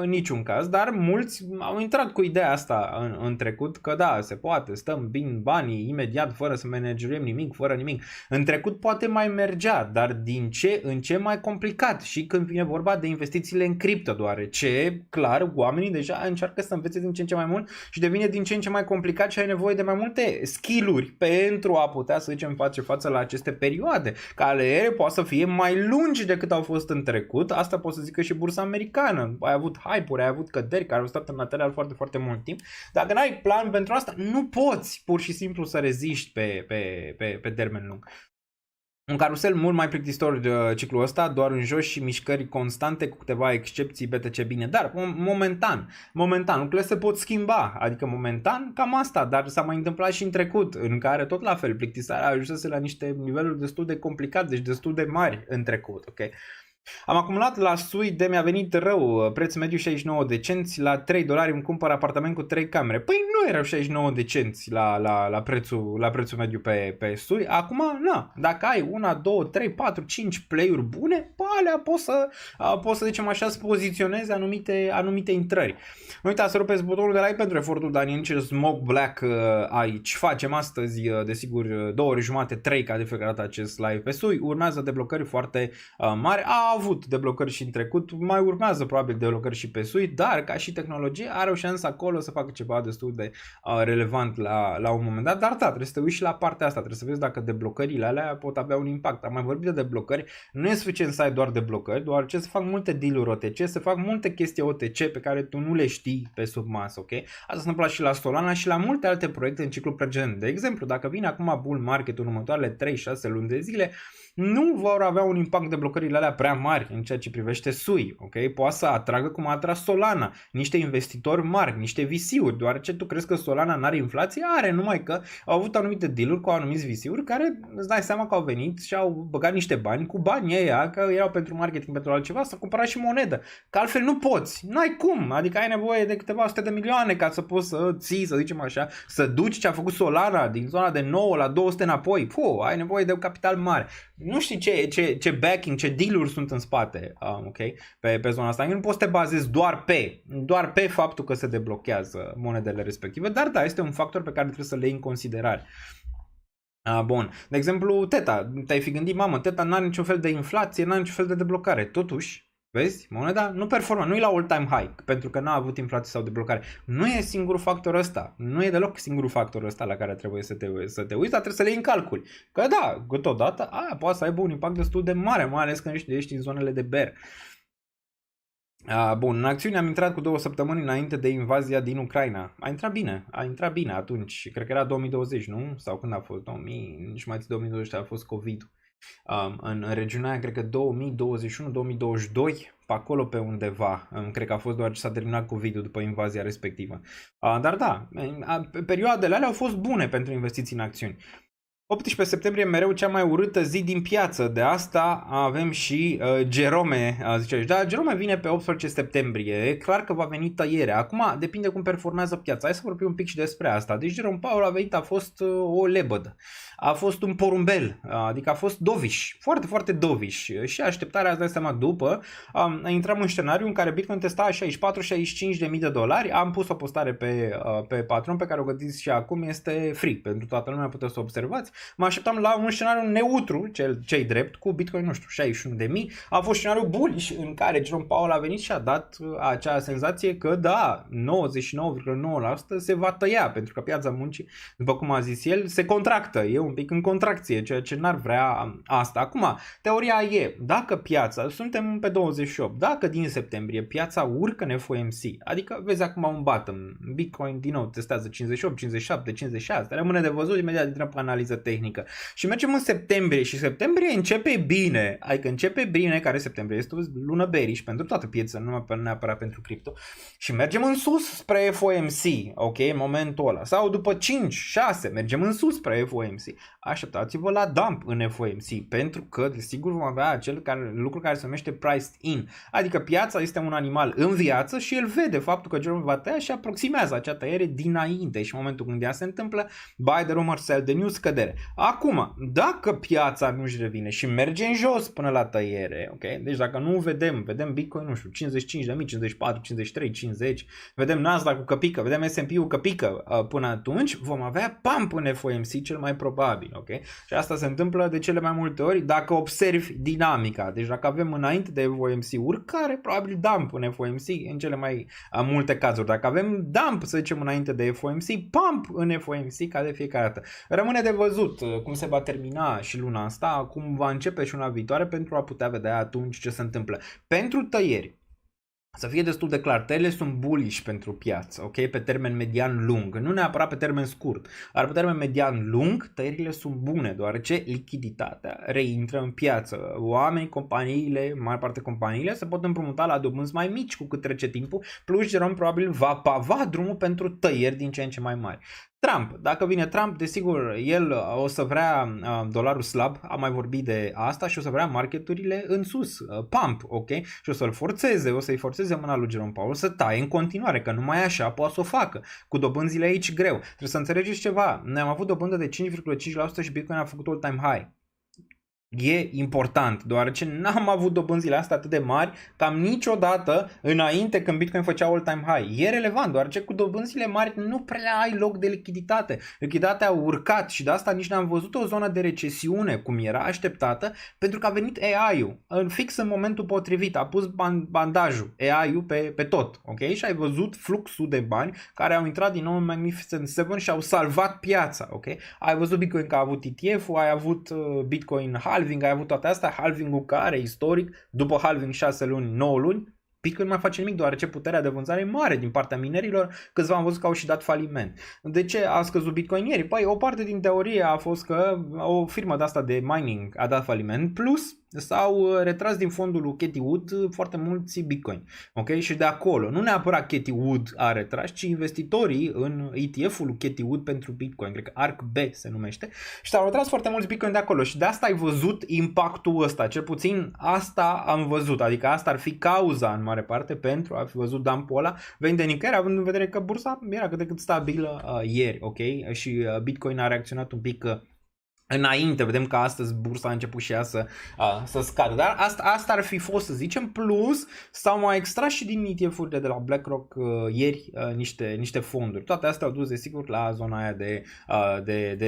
niciun caz, dar mulți au intrat cu ideea asta în trecut, că da, se poate, stăm bine banii imediat fără să managerăm nimic, fără nimic. În trecut poate mai mergea, dar din ce în ce mai complicat și când vine vorba de investițiile în cripto, deoarece, clar, oamenii deja încearcă să învețe din ce în ce mai mult și devine din ce în ce mai complicat și ai nevoie de mai multe skill-uri pentru a putea, să zicem, face față la aceste perioade, care poate să fie mai lungi decât au fost în trecut. Asta pot să zic că și bursa americană. Ai avut hype-uri, ai avut căderi care au stat în material foarte, foarte mult timp. Dacă n-ai plan pentru asta, nu poți pur și simplu să reziști pe termen lung. Un carusel mult mai plictisitor de ciclul ăsta, doar în jos și mișcări constante cu câteva excepții BTC bine, dar momentan lucrurile se pot schimba, adică momentan cam asta, dar s-a mai întâmplat și în trecut, în care tot la fel plictisarea ajunsese la niște niveluri destul de complicate, deci destul de mari în trecut, ok? Am acumulat la SUI de mi-a venit rău, preț mediu 69 de cenți, la 3 dolari îmi cumpăr apartament cu 3 camere. Păi nu erau 69 de cenți la prețul mediu pe SUI. Acum, na, dacă ai 1, 2, 3, 4, 5 play-uri bune, pe alea poți să zicem așa, să poziționezi anumite intrări. Nu uitați să rupeți butonul de like pentru efortul Daniel și Smoke Black aici. Facem astăzi, desigur, 2 ore jumate, 3 ca de fiecare dată acest live pe SUI. Urmează deblocări foarte mari. A avut deblocări și în trecut, mai urmează probabil deblocări și pe SUI, dar ca și tehnologie are o șansă acolo să facă ceva destul de relevant la un moment dat, dar da, trebuie să te uiți și la partea asta, trebuie să vezi dacă deblocările alea pot avea un impact. Am mai vorbit de deblocări, nu e suficient să ai doar deblocări, doar ce se fac multe deal-uri OTC, se fac multe chestii OTC pe care tu nu le știi pe sub masă, ok? Asta se întâmplă și la Solana și la multe alte proiecte în ciclul precedent. De exemplu, dacă vine acum bull market în următoarele 3-6 luni de zile, nu vor avea un impact de blocările alea prea mari în ceea ce privește SUI, ok? Poate să atragă cum a atras Solana, niște investitori mari, niște VC-uri, deoarece tu crezi că Solana n-are inflație? Are, numai că au avut anumite deal-uri cu anumiți VC-uri care îți dai seama că au venit și au băgat niște bani cu banii ăia, că erau pentru marketing, pentru altceva, să cumpăra și monedă, că altfel nu poți, n-ai cum, adică ai nevoie de câteva sute de milioane ca să poți să ții, să zicem așa, să duci ce a făcut Solana din zona de 9 la 200 înapoi, ai nevoie de un capital mare. Nu știi ce backing, ce deal-uri sunt în spate, ok? Pe zona asta. Nu poți să te bazezi doar pe faptul că se deblochează monedele respective, dar da, este un factor pe care trebuie să le iei în considerare. Bun. De exemplu, Theta. Te-ai fi gândit, mamă, Theta n-are niciun fel de inflație, n-are niciun fel de deblocare. Totuși, vezi, moneda nu performă, nu e la all-time high, pentru că n-a avut inflație sau deblocare. Nu e singurul factor ăsta, nu e deloc singurul factor ăsta la care trebuie să te uiți, dar trebuie să le iei în calcul. Că da, câteodată, poate să aibă un impact destul de mare, mai ales când ești în zonele de bear. Bun, în acțiune am intrat cu 2 săptămâni înainte de invazia din Ucraina. A intrat bine atunci, cred că era 2020, nu? Sau când a fost? 2000, nici mai 2020 a fost COVID-ul. În regiunea aia, cred că 2021-2022, pe acolo pe undeva, cred că a fost doar ce s-a terminat COVID-ul după invazia respectivă. Dar da, perioadele alea au fost bune pentru investiții în acțiuni. 18 septembrie mereu cea mai urâtă zi din piață, de asta avem și Jerome, zice aici. Da, Jerome vine pe 18 septembrie, e clar că va veni tăierea. Acum depinde cum performează piața, hai să vorbim un pic și despre asta. Deci Jerome Powell a venit, a fost o lebădă, a fost un porumbel, adică a fost dovish, foarte, foarte dovish. Și așteptarea, îți dai seama, după, intram în scenariu în care Bitcoin testa 64-65 de mii de dolari, am pus o postare pe Patreon pe care o găsiți și acum, este free, pentru toată lumea puteți să observați. Mă așteptam la un scenariu neutru, cei drept, cu Bitcoin, nu știu, 61.000. A fost scenariu bullish în care Jerome Powell a venit și a dat acea senzație că da, 99,9% se va tăia, pentru că piața muncii, după cum a zis el, se contractă, e un pic în contracție, ceea ce n-ar vrea asta. Acum, teoria e, dacă piața, suntem pe 28, dacă din septembrie piața urcă în FOMC, adică vezi acum un bottom, Bitcoin din nou testează 58, 57, 56, rămâne de văzut, imediat intrăm pe analiză tehnică. tehnică. Și mergem în septembrie și septembrie începe bine, adică începe bine, care septembrie este o lună bearish pentru toată piața, nu neapărat pentru cripto. Și mergem în sus spre FOMC, ok, în momentul ăla. Sau după 5, 6, mergem în sus spre FOMC. Așteptați-vă la dump în FOMC, pentru că, desigur, vom avea acel lucru care se numește priced in. Adică piața este un animal în viață și el vede faptul că Jerome va tăia și aproximează acea tăiere dinainte. Și în momentul când ea se întâmplă, buy the rumor, sell the news, scădere. Acum, dacă piața nu-și revine și merge în jos până la tăiere, ok? Deci dacă nu vedem Bitcoin, nu știu, 55.000, 54, 53, 50, vedem Nasdaq-ul că pică, vedem S&P-ul că pică, până atunci vom avea pump în FOMC cel mai probabil, ok? Și asta se întâmplă de cele mai multe ori dacă observi dinamica. Deci dacă avem înainte de FOMC urcare, probabil dump în FOMC în cele mai multe cazuri. Dacă avem dump, să zicem, înainte de FOMC, pump în FOMC ca de fiecare dată. Rămâne de văzut cum se va termina și luna asta, cum va începe și luna viitoare pentru a putea vedea atunci ce se întâmplă. Pentru tăieri, să fie destul de clar, tăierile sunt bullish pentru piață, ok? Pe termen median lung, nu neapărat pe termen scurt, dar pe termen median lung, tăierile sunt bune, deoarece lichiditatea reintră în piață. Oamenii, companiile, mare parte companiile, se pot împrumuta la dobânzi mai mici cu cât trece timpul, plus Jerome probabil va pava drumul pentru tăieri din ce în ce mai mari. Trump, dacă vine Trump, desigur, el o să vrea dolarul slab, am mai vorbit de asta, și o să vrea marketurile în sus, pump, ok? Și o să-l forțeze, o să-i forțeze mâna lui Jerome Powell să taie în continuare, că numai așa poate să o facă. Cu dobânzile aici greu. Trebuie să înțelegeți ceva, noi am avut dobândă de 5,5% și Bitcoin a făcut all-time high. E important, deoarece n-am avut dobânzile astea atât de mari cam niciodată înainte când Bitcoin făcea all-time high. E relevant, deoarece cu dobânzile mari nu prea ai loc de lichiditate. Lichiditatea a urcat și de asta nici n-am văzut o zonă de recesiune cum era așteptată, pentru că a venit AI-ul fix în momentul potrivit, a pus bandajul AI-ul pe tot, ok? Și ai văzut fluxul de bani care au intrat din nou în Magnificent 7 și au salvat piața, ok? Ai văzut Bitcoin că a avut ETF-ul, ai avut Bitcoin halving, ai avut toate astea, halving-ul care istoric, după halving 6 luni, 9 luni, Bitcoin nu mai face nimic, deoarece puterea de vânzare e mare din partea minerilor, câțiva am văzut că au și dat faliment. De ce a scăzut Bitcoin ieri? Păi o parte din teorie a fost că o firmă de asta de mining a dat faliment, plus s-au retras din fondul lui Cathie Wood foarte mulți Bitcoin. Ok? Și de acolo, nu neapărat Cathie Wood a retras, ci investitorii în ETF-ul lui Cathie Wood pentru Bitcoin, cred că ARK-B se numește, și s-au retras foarte mulți Bitcoin de acolo și de asta ai văzut impactul ăsta, cel puțin asta am văzut, adică asta ar fi cauza în mare parte pentru a fi văzut dump-ul ăla, veni de nicăieri, având în vedere că bursa era cât de cât stabilă ieri, ok? Și Bitcoin a reacționat un pic înainte, vedem că astăzi bursa a început și ea să scadă, dar asta ar fi fost, să zicem, plus s-au mai extras și din ETF-urile de la BlackRock ieri niște fonduri. Toate astea au dus, desigur, la zona aia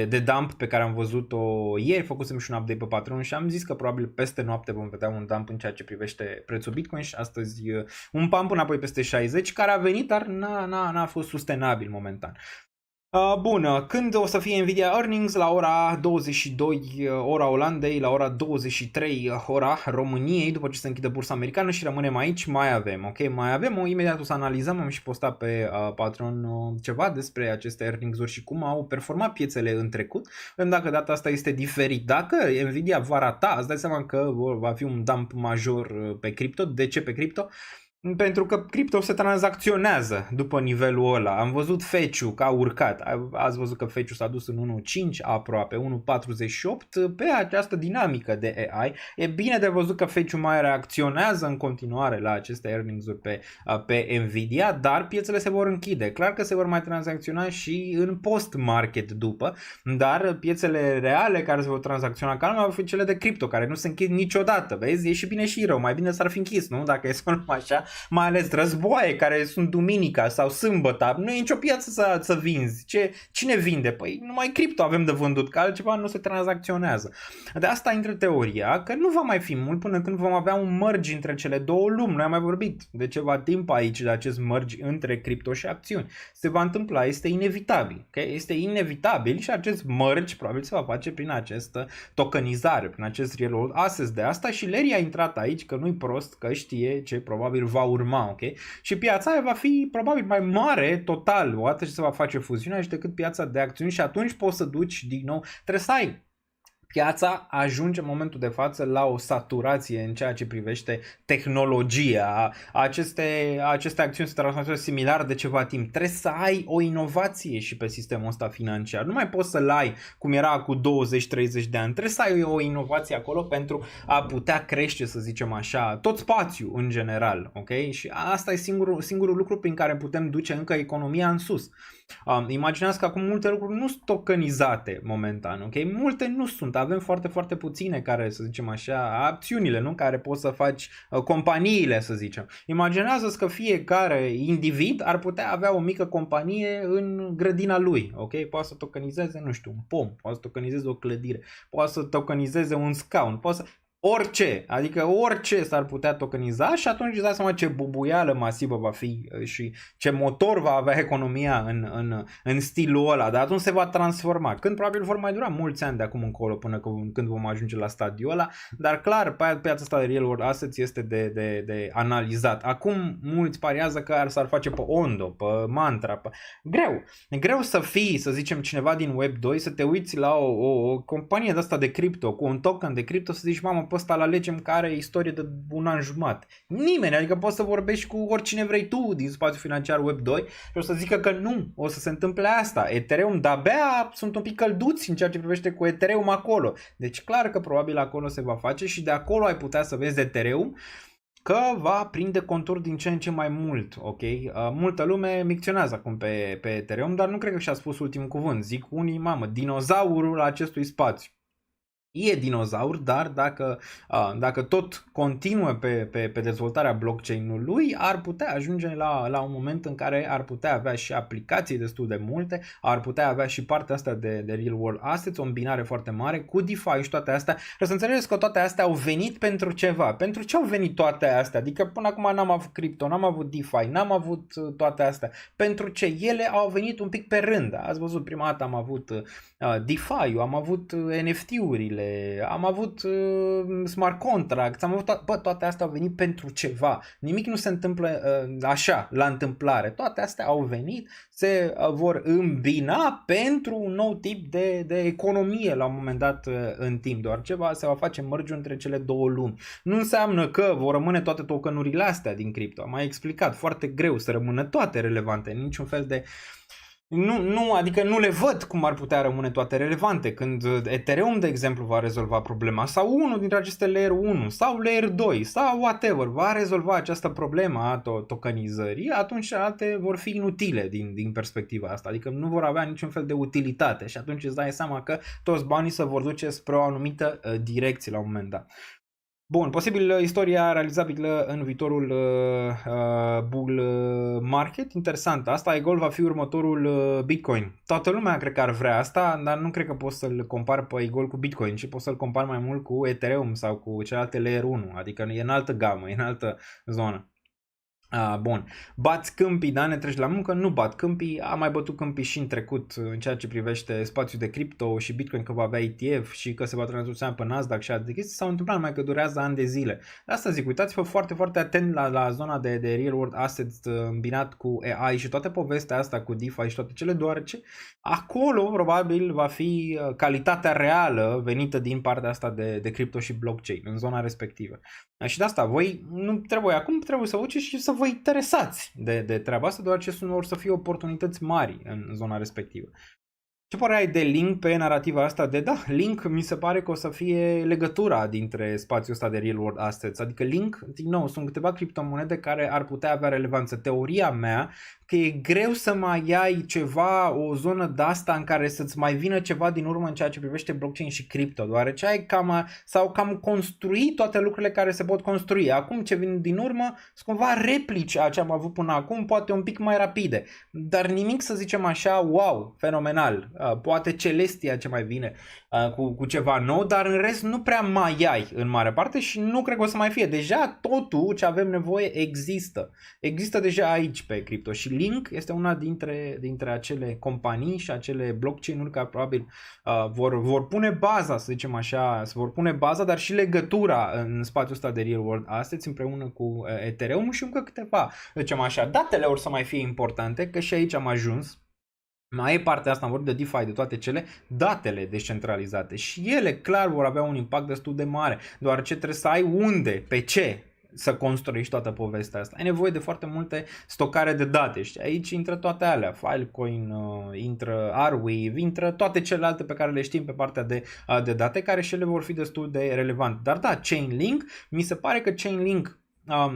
de dump pe care am văzut-o ieri, făcusem și un update pe Patreon și am zis că probabil peste noapte vom vedea un dump în ceea ce privește prețul Bitcoin și astăzi un pump înapoi peste 60 care a venit, dar n-a fost sustenabil momentan. Bun, când o să fie Nvidia Earnings? La ora 22 ora Olandei, la ora 23 ora României, după ce se închide bursa americană și rămânem aici, mai avem, ok? Mai avem, imediat o să analizăm, am și postat pe Patreon ceva despre aceste earnings-uri și cum au performat piețele în trecut. Vedem dacă data asta este diferit. Dacă Nvidia va rata, îți dai seama că va fi un dump major pe cripto. De ce pe cripto? Pentru că cripto se tranzacționează după nivelul ăla. Am văzut Fetch-ul că a urcat. Ați văzut că Fetch-ul s-a dus în 1.5 aproape, 1.48 pe această dinamică de AI. E bine de văzut că Fetch-ul mai reacționează în continuare la aceste earnings-uri pe Nvidia, dar piețele se vor închide. Clar că se vor mai tranzacționa și în post-market după, dar piețele reale care se vor tranzacționa calm vor fi cele de cripto, care nu se închid niciodată. Vezi? E și bine și rău. Mai bine s-ar fi închis, nu? Dacă e să numai așa. Mai ales războaie care sunt duminica sau sâmbătă, nu e nicio piață să vinzi. Cine vinde? Păi numai cripto avem de vândut, că altceva nu se tranzacționează. De asta intră teoria că nu va mai fi mult până când vom avea un merge între cele două lumi. Noi am mai vorbit de ceva timp aici de acest merge între cripto și acțiuni. Se va întâmpla, este inevitabil. Okay? Este inevitabil și acest merge probabil se va face prin această tokenizare, prin acest real world assets de asta și Larry a intrat aici că nu-i prost, că știe ce probabil va va urma, ok? Și piața aia va fi probabil mai mare total, odată ce se va face fuziunea, și decât piața de acțiuni și atunci poți să duci din nou, trebuie să ai. Piața ajunge în momentul de față la o saturație în ceea ce privește tehnologia. Aceste acțiuni se transformă similar de ceva timp. Trebuie să ai o inovație și pe sistemul ăsta financiar. Nu mai poți să-l ai cum era cu 20-30 de ani. Trebuie să ai o inovație acolo pentru a putea crește, să zicem așa, tot spațiul în general. Okay? Și asta e singurul lucru prin care putem duce încă economia în sus. Imaginați că acum multe lucruri nu sunt tokenizate momentan, ok? Multe nu sunt, avem foarte, foarte puține care, să zicem așa, acțiunile, nu? Care poți să faci, companiile, să zicem. Imaginează-ți că fiecare individ ar putea avea o mică companie în grădina lui, ok? Poate să tokenizeze, nu știu, un pom, poate să tokenizeze o clădire, poate să tokenizeze un scaun, poate să... Orice, adică orice s-ar putea tokeniza și atunci îți dai seama ce bubuială masivă va fi și ce motor va avea economia în stilul ăla, dar atunci se va transforma. Când probabil vor mai dura mulți ani de acum încolo până când vom ajunge la stadiul ăla, dar clar piața asta de real world assets este de analizat. Acum mulți pariază că s-ar face pe Ondo, pe Mantra, pe... Greu să fii, să zicem, cineva din Web 2, să te uiți la o companie de asta de cripto, cu un token de cripto, să zici, mamă, pe ăsta l-alegem că are istorie de un an jumătate. Nimeni, adică poți să vorbești cu oricine vrei tu din spațiul financiar Web 2 și o să zică că nu, o să se întâmple asta. Ethereum, de-abia sunt un pic călduți în ceea ce privește cu Ethereum acolo. Deci clar că probabil acolo se va face și de acolo ai putea să vezi Ethereum că va prinde contur din ce în ce mai mult, ok? Multă lume micționează acum pe Ethereum, dar nu cred că și-a spus ultimul cuvânt. Zic unii, mamă, dinozaurul acestui spațiu. E dinozaur, dar dacă tot continuă pe dezvoltarea blockchain-ului, ar putea ajunge la un moment în care ar putea avea și aplicații destul de multe, ar putea avea și partea asta de real world assets, o îmbinare foarte mare cu DeFi și toate astea. Trebuie să înțelegeți că toate astea au venit pentru ceva. Pentru ce au venit toate astea? Adică până acum n-am avut crypto, n-am avut DeFi, n-am avut toate astea. Pentru ce? Ele au venit un pic pe rând. Ați văzut, prima dată am avut DeFi-ul, am avut NFT-urile, am avut smart contracts, am avut toate astea au venit pentru ceva. Nimic nu se întâmplă așa, la întâmplare. Toate astea au venit, se vor îmbina pentru un nou tip de economie la un moment dat în timp. Doar ceva se va face merge între cele două lumi. Nu înseamnă că vor rămâne toate tokenurile astea din cripto. Am mai explicat, foarte greu să rămână toate relevante, niciun fel de... Adică nu le văd cum ar putea rămâne toate relevante. Când Ethereum, de exemplu, va rezolva problema, sau unul dintre aceste layer 1 sau layer 2 sau whatever va rezolva această problemă a tokenizării, atunci alte vor fi inutile din perspectiva asta. Adică nu vor avea niciun fel de utilitate și atunci îți dai seama că toți banii se vor duce spre o anumită direcție la un moment dat. Bun, posibil istoria realizabilă în viitorul bull market. Interesant. Asta egal va fi următorul Bitcoin. Toată lumea cred că ar vrea asta, dar nu cred că poți să-l compari pe egal cu Bitcoin, ci poți să-l compari mai mult cu Ethereum sau cu celelalte layer 1. Adică e în altă gamă, e în altă zonă. Bun, bați câmpii, da, ne treci la muncă, nu bat câmpii, am mai bătut câmpii și în trecut în ceea ce privește spațiul de cripto și Bitcoin, că va avea ETF și că se va tranzacționa pe Nasdaq și alte chestii, s-au întâmplat numai că durează ani de zile. De asta zic, uitați-vă foarte, foarte atent la zona de real world assets îmbinat cu AI și toată povestea asta cu DeFi și toate cele, deoarece acolo probabil va fi calitatea reală venită din partea asta de cripto și blockchain, în zona respectivă. Și de asta, voi nu trebuie acum, trebuie să vă duceți și să vă interesați de treaba asta, deoarece vor să fie oportunități mari în zona respectivă. Ce părere ai de Link pe narativa asta Link mi se pare că o să fie legătura dintre spațiul ăsta de real world assets, adică Link, din nou, sunt câteva criptomonede care ar putea avea relevanță. Teoria mea că e greu să mai ai ceva, o zonă de asta în care să-ți mai vină ceva din urmă în ceea ce privește blockchain și cripto, deoarece ai cam construit toate lucrurile care se pot construi. Acum ce vin din urmă sunt cumva replici a ce am avut până acum, poate un pic mai rapide, dar nimic să zicem așa, wow, fenomenal. poate Celestia ce mai vine cu ceva nou, dar în rest nu prea mai ai în mare parte și nu cred că o să mai fie. Deja totul ce avem nevoie există. Există deja aici pe cripto și Link este una dintre acele companii și acele blockchain-uri care probabil vor pune baza, să zicem așa, se vor pune baza, dar și legătura în spațiul ăsta de real world assets împreună cu Ethereum și încă câteva, să zicem așa. Datele or să mai fie importante, că și aici am ajuns. Mai e partea asta, am vorbit de DeFi, de toate cele, datele descentralizate și ele clar vor avea un impact destul de mare, deoarece trebuie să ai unde, pe ce să construiești toată povestea asta. Ai nevoie de foarte multe stocare de date și aici intră toate alea, Filecoin, intră Arweave, intră toate celelalte pe care le știm pe partea de date, care și ele vor fi destul de relevante. Dar da, Chainlink, mi se pare că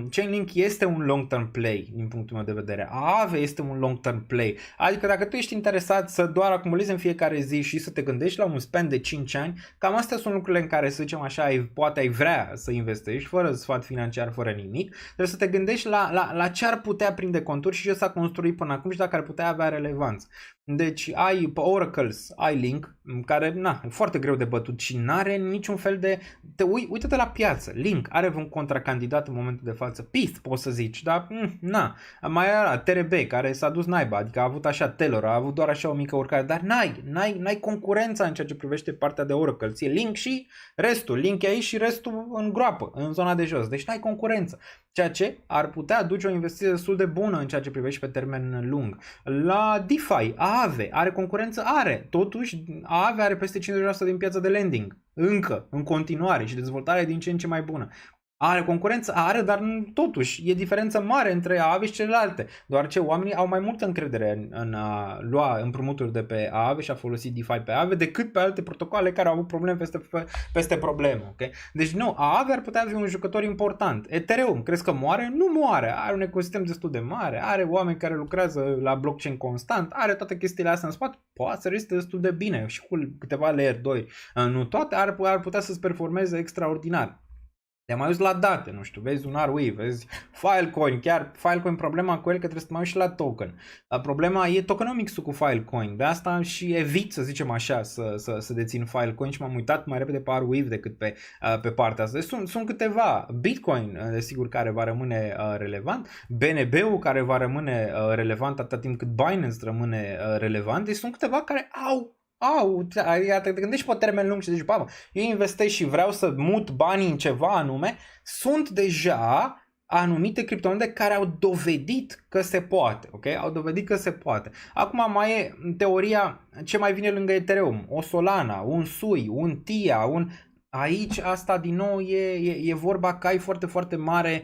Chainlink este un long-term play din punctul meu de vedere. Aave este un long-term play. Adică dacă tu ești interesat să doar acumulezi în fiecare zi și să te gândești la un spend de 5 ani, cam astea sunt lucrurile în care, să zicem așa, poate ai vrea să investești fără sfat financiar, fără nimic. Trebuie să te gândești la ce ar putea prinde conturi și ce s-a construit până acum și dacă ar putea avea relevanță. Deci ai pe Oracles, ai Link, care e foarte greu de bătut și n-are niciun fel de... Uită-te la piață, Link are un contracandidat în momentul de față, PIF poți să zici, dar mai era TRB care s-a dus naiba, adică a avut așa Taylor, a avut doar așa o mică urcare, dar n-ai concurența în ceea ce privește partea de Oracles, e Link și restul, Link e aici și restul în groapă, în zona de jos, deci n-ai concurență. Ceea ce ar putea aduce o investiție destul de bună în ceea ce privește pe termen lung. La DeFi, Aave are concurență? Are. Totuși, Aave are peste 50% din piața de lending. Încă, în continuare și dezvoltarea din ce în ce mai bună. Are concurență? Are, dar totuși e diferență mare între Aave și celelalte. Doar ce oamenii au mai multă încredere în a lua împrumuturi de pe Aave și a folosi DeFi pe Aave decât pe alte protocoale care au avut probleme peste probleme. Okay? Deci nu, Aave ar putea fi un jucător important. Ethereum, crezi că moare? Nu moare. Are un ecosistem destul de mare, are oameni care lucrează la blockchain constant, are toate chestiile astea în spate, poate să reziste destul de bine și cu câteva layer 2. Nu toate ar putea să-ți performeze extraordinar. Te-am mai dus la date, nu știu, vezi un Arweave, vezi Filecoin, chiar Filecoin, problema cu el că trebuie să te mai uiți și la token. Problema e tokenomics-ul cu Filecoin, de asta și evit, să zicem așa, să dețin Filecoin și m-am uitat mai repede pe Arweave decât pe partea asta. Deci sunt câteva, Bitcoin, desigur, care va rămâne relevant, BNB-ul care va rămâne relevant atât timp cât Binance rămâne relevant, deci sunt câteva care te gândești pe termen lung și zici, eu investesc și vreau să mut banii în ceva anume, sunt deja anumite criptomonede care au dovedit că se poate, ok? Au dovedit că se poate. Acum mai e teoria ce mai vine lângă Ethereum, o Solana, un Sui, un TIA, Aici asta din nou e vorba că ai foarte, foarte mare,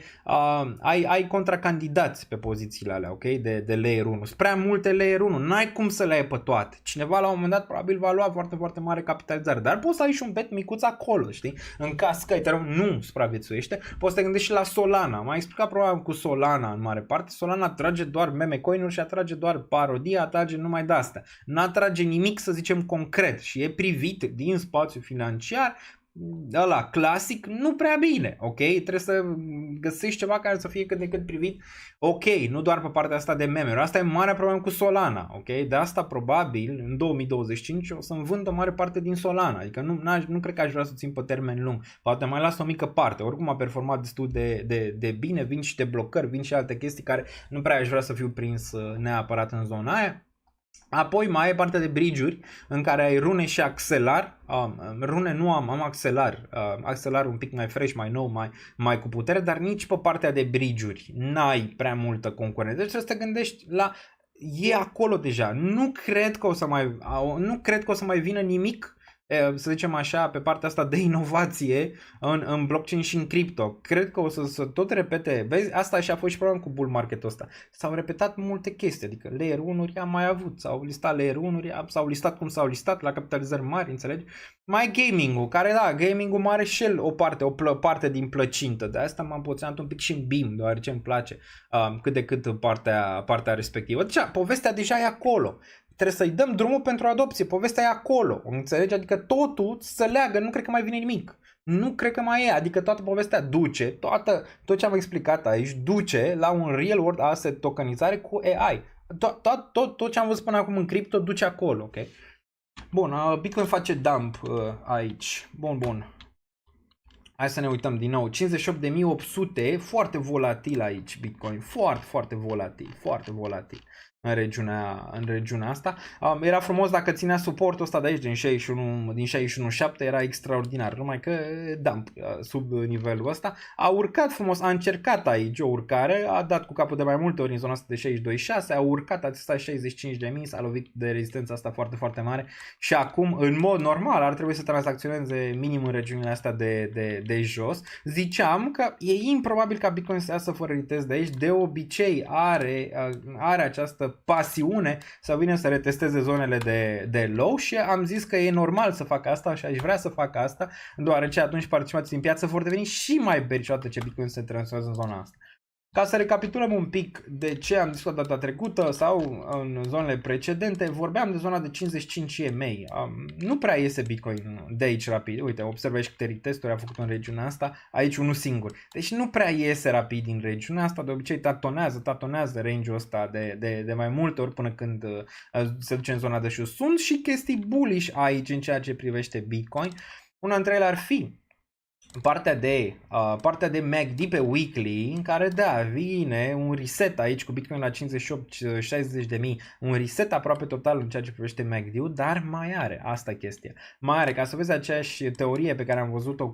ai contracandidați pe pozițiile alea, ok? De layer 1. Sunt prea multe layer 1, n-ai cum să le ai pe toate. Cineva la un moment dat probabil va lua foarte, foarte mare capitalizare, dar poți să ai și un bet micuț acolo, știi? În caz că Ethereum nu supraviețuiește, poți să te gândești și la Solana. M-am explicat probabil cu Solana în mare parte. Solana atrage doar meme coin-uri și atrage doar parodie, atrage numai de astea. N-atrage nimic, să zicem, concret și e privit din spațiu financiar ăla clasic, nu prea bine, ok? Trebuie să găsești ceva care să fie cât de cât privit, ok, nu doar pe partea asta de meme-uri. Asta e marea problemă cu Solana, ok? De asta probabil în 2025 o să-mi vând o mare parte din Solana, adică nu cred că aș vrea să țin pe termen lung, poate mai las o mică parte, oricum a performat destul de bine, vin și de blocări, vin și alte chestii care nu prea aș vrea să fiu prins neapărat în zona aia. Apoi mai e partea de bridge-uri în care ai Rune și Axelar. Rune nu am Axelar. Axelar un pic mai fresh, mai nou, mai cu putere, dar nici pe partea de bridge-uri n-ai prea multă concurență. Deci trebuie să te gândești e acolo deja. Nu cred că o să mai vină nimic, să zicem așa, pe partea asta de inovație în blockchain și în crypto. Cred că o să tot repete. Vezi, asta și a fost și problema cu bull marketul ăsta. S-au repetat multe chestii, adică layer 1-uri am mai avut, s-au listat layer 1-uri, s-au listat cum s-au listat, la capitalizări mari, înțelegi? Mai gaming-ul, care gaming-ul mai are și el o parte din plăcintă. De asta m-am poziționat un pic și în BIM, deoarece îmi place cât de cât partea respectivă. Deci, povestea deja e acolo. Trebuie să-i dăm drumul pentru adopție. Povestea e acolo. Înțelegi? Adică totul se leagă. Nu cred că mai vine nimic. Nu cred că mai e. Adică toată povestea duce, tot ce am explicat aici, duce la un real world asset tokenizare cu AI. Tot ce am văzut până acum în cripto duce acolo. Ok? Bun, Bitcoin face dump aici. Bun. Hai să ne uităm din nou. 58.800, foarte volatil aici Bitcoin. Foarte volatil în regiunea asta. Era frumos dacă ținea suportul ăsta de aici din 61.7, era extraordinar. Numai că dump sub nivelul ăsta. A urcat frumos, a încercat aici o urcare, a dat cu capul de mai multe ori în zona asta de 62.6, a urcat, a testat 65.000, s-a lovit de rezistența asta foarte mare și acum, în mod normal, ar trebui să tranzacționeze minim în regiunile astea de jos. Ziceam că e improbabil ca Bitcoin să iasă fără retest de aici, de obicei are această pasiune să vină să retesteze zonele de low și am zis că e normal să facă asta și aș vrea să facă asta, deoarece atunci participații din piață vor deveni și mai berici odată ce Bitcoin se transformează în zona asta. Ca să recapitulăm un pic de ce am discutat data trecută sau în zonele precedente, vorbeam de zona de 55 EMA. Nu prea iese Bitcoin de aici rapid. Uite, observă aici câte retesturi a făcut în regiunea asta, aici unul singur. Deci nu prea iese rapid din regiunea asta, de obicei tatonează range-ul ăsta de mai multe ori până când se duce în zona de sus. Sunt și chestii bullish aici în ceea ce privește Bitcoin. Una dintre ele ar fi partea de MACD pe weekly, în care vine un reset aici cu Bitcoin la 58-60 de mii, un reset aproape total în ceea ce privește MACD-ul, dar mai are asta chestia. Mai are, ca să vezi aceeași teorie pe care am văzut-o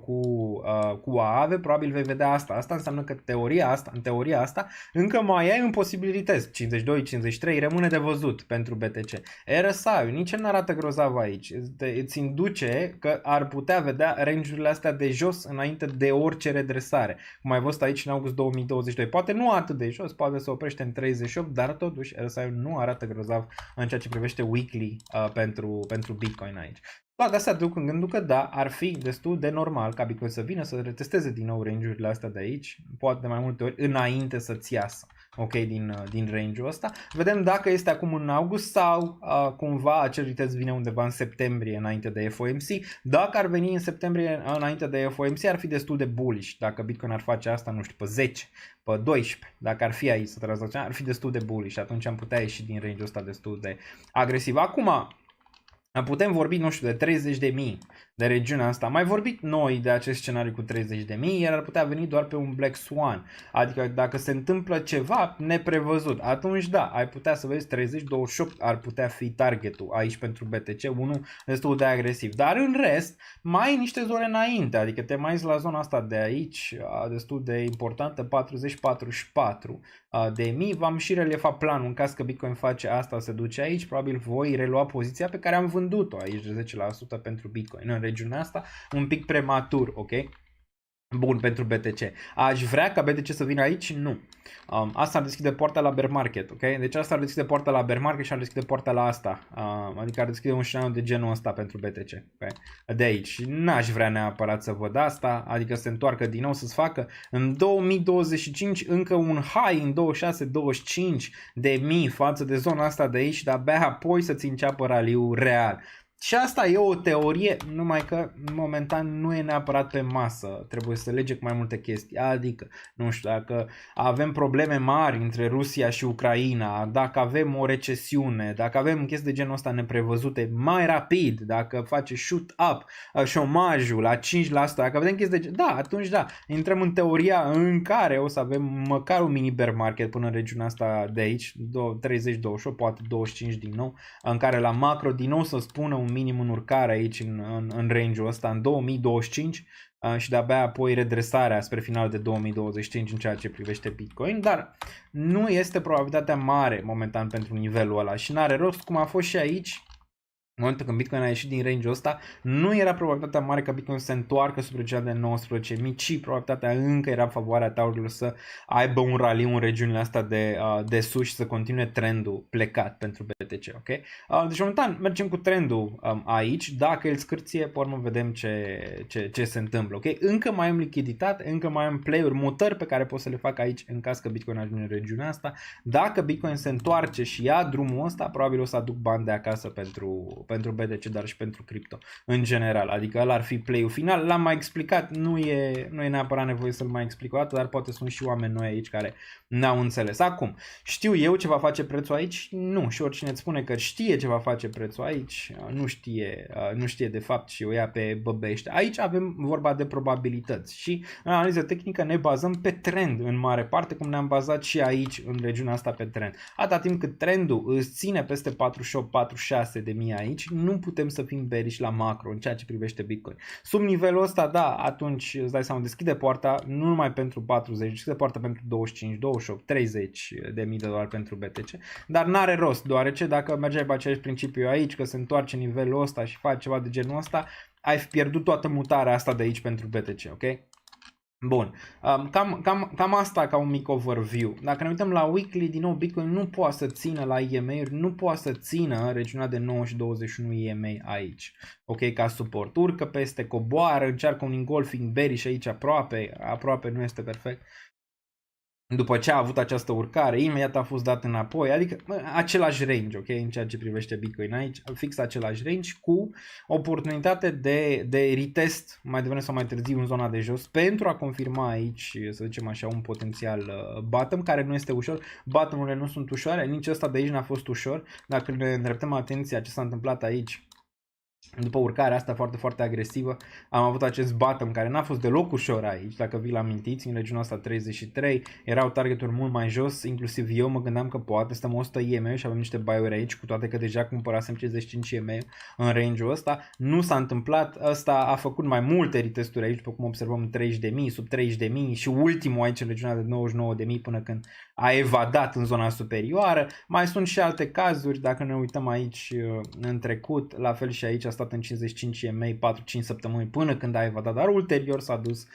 cu AAVE, probabil vei vedea asta. Asta înseamnă că în teoria asta încă mai ai un posibilități. 52-53 rămâne de văzut pentru BTC. RSI-ul nici nu arată grozav aici. Îți induce că ar putea vedea range-urile astea de jos înainte de orice redresare. Cum ai văzut aici în august 2022. Poate nu atât de jos, poate se oprește în 38, dar totuși RSI-ul nu arată grozav în ceea ce privește weekly pentru Bitcoin aici. Toate astea duc în gândul că ar fi destul de normal ca Bitcoin să vină să retesteze din nou range-urile astea de aici, poate de mai multe ori, înainte să-ți iasă. Ok, din range-ul ăsta. Vedem dacă este acum în august sau cumva acel retest vine undeva în septembrie înainte de FOMC. Dacă ar veni în septembrie înainte de FOMC ar fi destul de bullish. Dacă Bitcoin ar face asta, nu știu, pe 10, pe 12, dacă ar fi aici să tranzacționa, ar fi destul de bullish. Atunci am putea ieși din range-ul ăsta destul de agresiv. Acum putem vorbi, nu știu, de 30.000 de regiunea asta. Am mai vorbit noi de acest scenariu cu 30.000, el ar putea veni doar pe un Black Swan. Adică dacă se întâmplă ceva neprevăzut, atunci ai putea să vezi 30-28 ar putea fi targetul aici pentru BTC, unul destul de agresiv. Dar în rest, mai ai niște zone înainte, adică te mai la zona asta de aici, destul de importantă, 40-44 de mii. V-am și reliefat planul în caz că Bitcoin face asta, se duce aici, probabil voi relua poziția pe care am vândut-o aici de 10% pentru Bitcoin în regiunea asta, un pic prematur, ok? Bun pentru BTC. Aș vrea ca BTC să vină aici? Nu. Asta ar deschide poarta la bear market, ok? Deci asta ar deschide poarta la bear market și ar deschide poarta la asta. Adică ar deschide un scenariu de genul ăsta pentru BTC, okay? De aici. N-aș vrea neapărat să văd asta, adică să se întoarcă din nou să-ți facă în 2025 încă un high în 26-25 de mii față de zona asta de aici, dar abia apoi să-ți înceapă raliul real. Și asta e o teorie, numai că momentan nu e neapărat pe masă, trebuie să lege cu mai multe chestii, adică, nu știu, dacă avem probleme mari între Rusia și Ucraina, dacă avem o recesiune, dacă avem chestii de genul ăsta neprevăzute mai rapid, dacă face shoot up șomajul la 5%, dacă vedem chestii de genul, atunci intrăm în teoria în care o să avem măcar un mini bear market până în regiunea asta de aici, 30-28, poate 25 din nou, în care la macro din nou să spună un minim în urcare aici în range-ul ăsta în 2025 și de-abia apoi redresarea spre final de 2025 în ceea ce privește Bitcoin, dar nu este probabilitatea mare momentan pentru nivelul ăla și n-are rost cum a fost și aici. În momentul când Bitcoin a ieșit din range-ul ăsta, nu era probabilitatea mare ca Bitcoin să se întoarcă sub regiunea de 19.000, ci probabilitatea încă era în favoarea taurilor să aibă un raliu în regiunile astea de sus și să continue trendul plecat pentru BTC, ok? Deci momentan mergem cu trendul aici, dacă el scârție, pe urmă vedem ce se întâmplă, ok? Încă mai am lichiditate, încă mai am play-uri, mutări pe care pot să le fac aici în caz că Bitcoin ajunge în regiunea asta. Dacă Bitcoin se întoarce și ia drumul ăsta, probabil o să aduc bani de acasă pentru BTC, dar și pentru cripto în general, adică ăla ar fi play-ul final. L-am mai explicat, nu e neapărat nevoie să-l mai explic o dată, dar poate sunt și oameni noi aici care n-au înțeles. Acum, știu eu ce va face prețul aici? Nu, și oricine îți spune că știe ce va face prețul aici, nu știe de fapt și o ia pe băbește. Aici avem vorba de probabilități și în analiză tehnică ne bazăm pe trend în mare parte, cum ne-am bazat și aici în regiunea asta pe trend. Atâta timp cât trendul îți ține peste 48-46 de mii aici, nu putem să fim bearish la macro în ceea ce privește Bitcoin. Sub nivelul ăsta, da, atunci îți dai seama, deschide poarta nu numai pentru 40, deschide poarta pentru 25, 28, 30 de mii de dolari pentru BTC, dar n-are rost, deoarece dacă mergeai pe același principiu aici, că se întoarce nivelul ăsta și faci ceva de genul ăsta, ai pierdut toată mutarea asta de aici pentru BTC, ok? Bun, cam asta ca un mic overview. Dacă ne uităm la weekly, din nou Bitcoin nu poate să țină la EMA-uri, nu poate să țină în regiunea de 9 și 21 EMA aici, ok, ca suport. Urcă peste, coboară, încearcă un engulfing bearish aici aproape nu este perfect. După ce a avut această urcare, imediat a fost dat înapoi, adică același range, ok, în ceea ce privește Bitcoin aici, fix același range cu oportunitate de retest mai devreme sau mai târziu în zona de jos pentru a confirma aici, să zicem așa, un potențial bottom care nu este ușor. Bottom-urile nu sunt ușoare, nici ăsta de aici n-a fost ușor. Dacă ne îndreptăm atenția ce s-a întâmplat aici, după urcarea asta foarte, foarte agresivă, am avut acest bottom care n-a fost deloc ușor aici, dacă vi-l amintiți, în regiunea asta 33, erau targeturi mult mai jos, inclusiv eu mă gândeam că poate stăm 100 EMA și avem niște buy-uri aici, cu toate că deja cumpărasem 55 EMA în range-ul ăsta, nu s-a întâmplat, ăsta a făcut mai multe retesturi aici, după cum observăm 30.000, sub 30.000 și ultimul aici în regiunea de 99.000 până când a evadat în zona superioară. Mai sunt și alte cazuri, dacă ne uităm aici în trecut, la fel și aici a stat în 55 EMA 4-5 săptămâni până când a evadat, dar ulterior s-a dus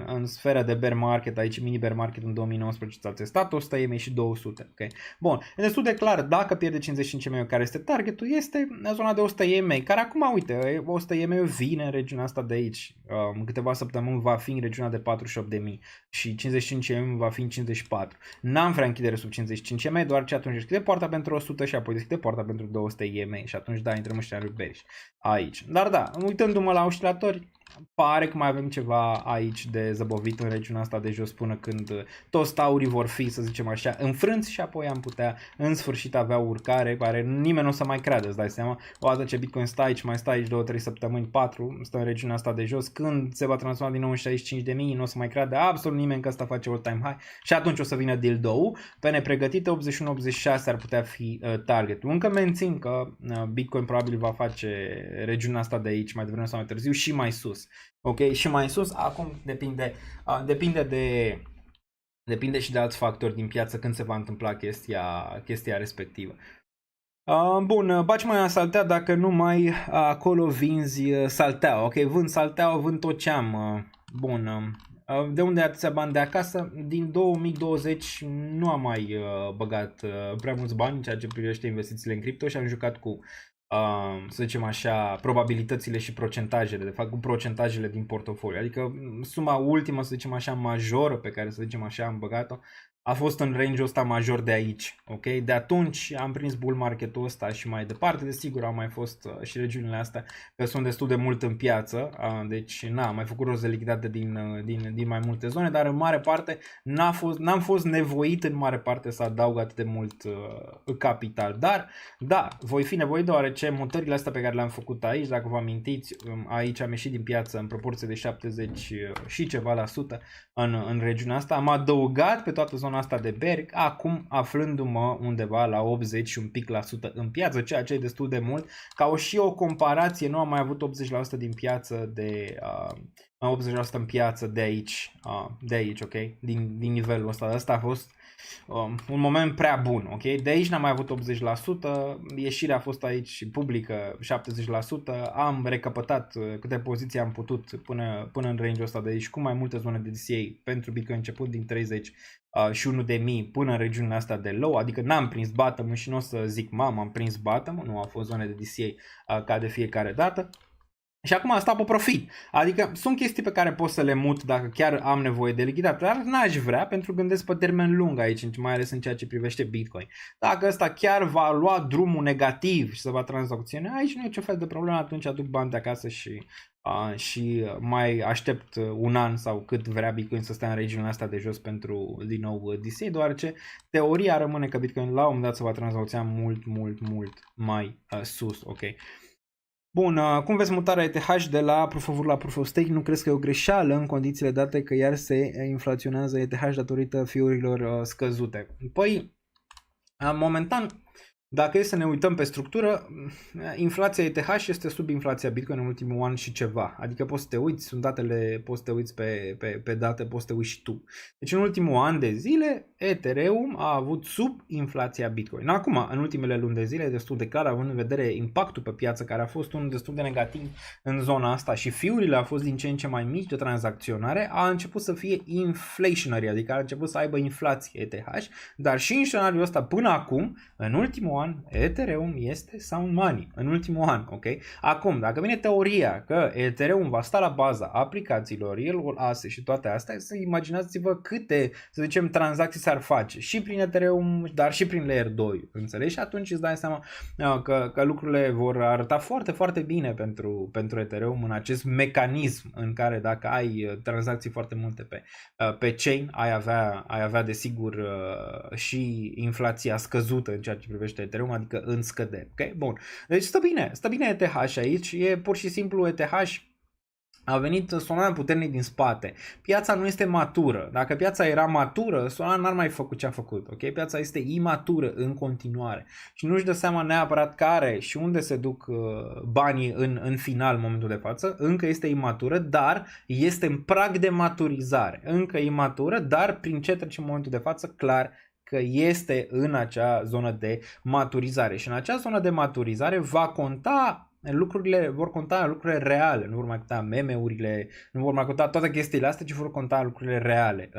în sfera de bear market, aici mini bear market în 2019 s-a testat 100 EMA și 200, ok? Bun, e destul de clar, dacă pierde 55 EMA care este targetul, este în zona de 100 EMA, care acum, uite, 100 EMA vine în regiunea asta de aici, în câteva săptămâni va fi în regiunea de 48.000 și 55 EMA va fi în 54. N-am vrea închidere sub 55 EMA, doar ce atunci deschide poarta pentru 100 și apoi deschide poarta pentru 200 EMA și atunci da, intrăm în scenariul bearish aici. Dar da, uitându-mă la oscilatori, pare că mai avem ceva aici de zăbovit în regiunea asta de jos până când toți taurii vor fi, să zicem așa, înfrânți și apoi am putea în sfârșit avea urcare, care nimeni nu o să mai creadă, îți dai seama. O dată ce Bitcoin stă aici, mai stă aici 2-3 săptămâni, 4, stă în regiunea asta de jos, când se va transforma din nou în 65.000, nu o să mai creadă absolut nimeni că asta face all-time high și atunci o să vină dildo-ul. Pe nepregătite 81-86 ar putea fi targetul. Încă mențin că Bitcoin probabil va face regiunea asta de aici mai devreme sau mai târziu și mai sus. Ok, și mai sus, acum depinde și de alți factori din piață când se va întâmpla chestia respectivă. Bun, baci mai saltea dacă nu mai acolo vinzi saltea, ok, vând saltea, vând tot ce am, bun. De unde atâția bani de acasă? Din 2020 nu am mai băgat prea mulți bani în ceea ce privește investițiile în cripto și am jucat cu să zicem așa, probabilitățile și procentajele, de fapt cu procentajele din portofoliu. Adică suma ultimă, să zicem așa, majoră pe care, să zicem așa, am băgat-o a fost în range-ul ăsta major de aici, ok? De atunci am prins bull market-ul ăsta și mai departe, desigur au mai fost și regiunile astea, că sunt destul de mult în piață, deci n-am mai făcut rost de lichiditate din mai multe zone, dar în mare parte n-am fost nevoit în mare parte să adaug atât de mult capital, dar da, voi fi nevoit deoarece mutările astea pe care le-am făcut aici, dacă vă amintiți, aici am ieșit din piață în proporție de 70 și ceva la sută în regiunea asta, am adăugat pe toată zona asta de berg, acum aflându-mă undeva la 80 și un pic la sută în piață, ceea ce e destul de mult. Ca și o comparație, nu am mai avut 80% din piață 80% în piață de aici, ok? Din nivelul ăsta. Asta a fost un moment prea bun, ok? De aici n-am mai avut 80%, ieșirea a fost aici publică 70%, am recapătat câte poziții am putut până în range-ul ăsta de aici cu mai multe zone de DCA pentru Bitcoin început din 30 și 1.000 până în regiunile astea de low, adică n-am prins bottom și nu o să zic am prins bottom, nu au fost zone de DCA ca de fiecare dată. Și acum asta pe profit. Adică sunt chestii pe care pot să le mut dacă chiar am nevoie de lichiditate, dar n-aș vrea pentru că gândesc pe termen lung aici, mai ales în ceea ce privește Bitcoin. Dacă ăsta chiar va lua drumul negativ și se va tranzacționa, aici nu e ce fel de problemă, atunci aduc bani de acasă și mai aștept un an sau cât vrea Bitcoin să stea în regiunea asta de jos pentru din nou DCA, deoarece teoria rămâne că Bitcoin la un moment dat se va tranzacționa mult mai sus, ok? Bun, cum vezi mutarea ETH de la Proof of Work la Proof of Stake? Nu crezi că e o greșeală în condițiile date că iar se inflaționează ETH datorită fee-urilor scăzute? Păi, momentan, dacă e să ne uităm pe structură, inflația ETH este sub inflația Bitcoin în ultimul an și ceva. Adică poți să te uiți, sunt datele, poți să te uiți pe date, poți să te uiți și tu. Deci în ultimul an de zile, Ethereum a avut sub inflația Bitcoin. Acum, în ultimele luni de zile, destul de clar, având în vedere impactul pe piață, care a fost unul destul de negativ în zona asta și fee-urile au fost din ce în ce mai mici de tranzacționare, a început să fie inflationary, adică a început să aibă inflație ETH, dar și în scenariul ăsta până acum, în ultimul an, Ethereum este sound money. În ultimul an, ok? Acum, dacă vine teoria că Ethereum va sta la baza aplicațiilor, real-world assets și toate astea, să imaginați-vă câte, să zicem, tranzacții s-ar face și prin Ethereum, dar și prin Layer 2, înțelegi? Și atunci îți dai seama că lucrurile vor arăta foarte bine pentru Ethereum în acest mecanism în care dacă ai tranzacții foarte multe pe chain, ai avea desigur și inflația scăzută în ceea ce privește Ethereum, adică în scădere. Okay? Bun. Deci stă bine ETH aici, e pur și simplu ETH a venit Solana puternic din spate. Piața nu este matură. Dacă piața era matură, Solana n-ar mai făcut ce a făcut. Okay? Piața este imatură în continuare și nu-și dă seama neapărat care și unde se duc banii în final în momentul de față. Încă este imatură, dar este în prag de maturizare. Încă imatură, dar prin ce trece în momentul de față, clar că este în acea zonă de maturizare. Și în acea zonă de maturizare vor conta lucrurile reale, nu vor mai conta meme-urile, nu vor mai conta toate chestiile astea, ci vor conta lucrurile reale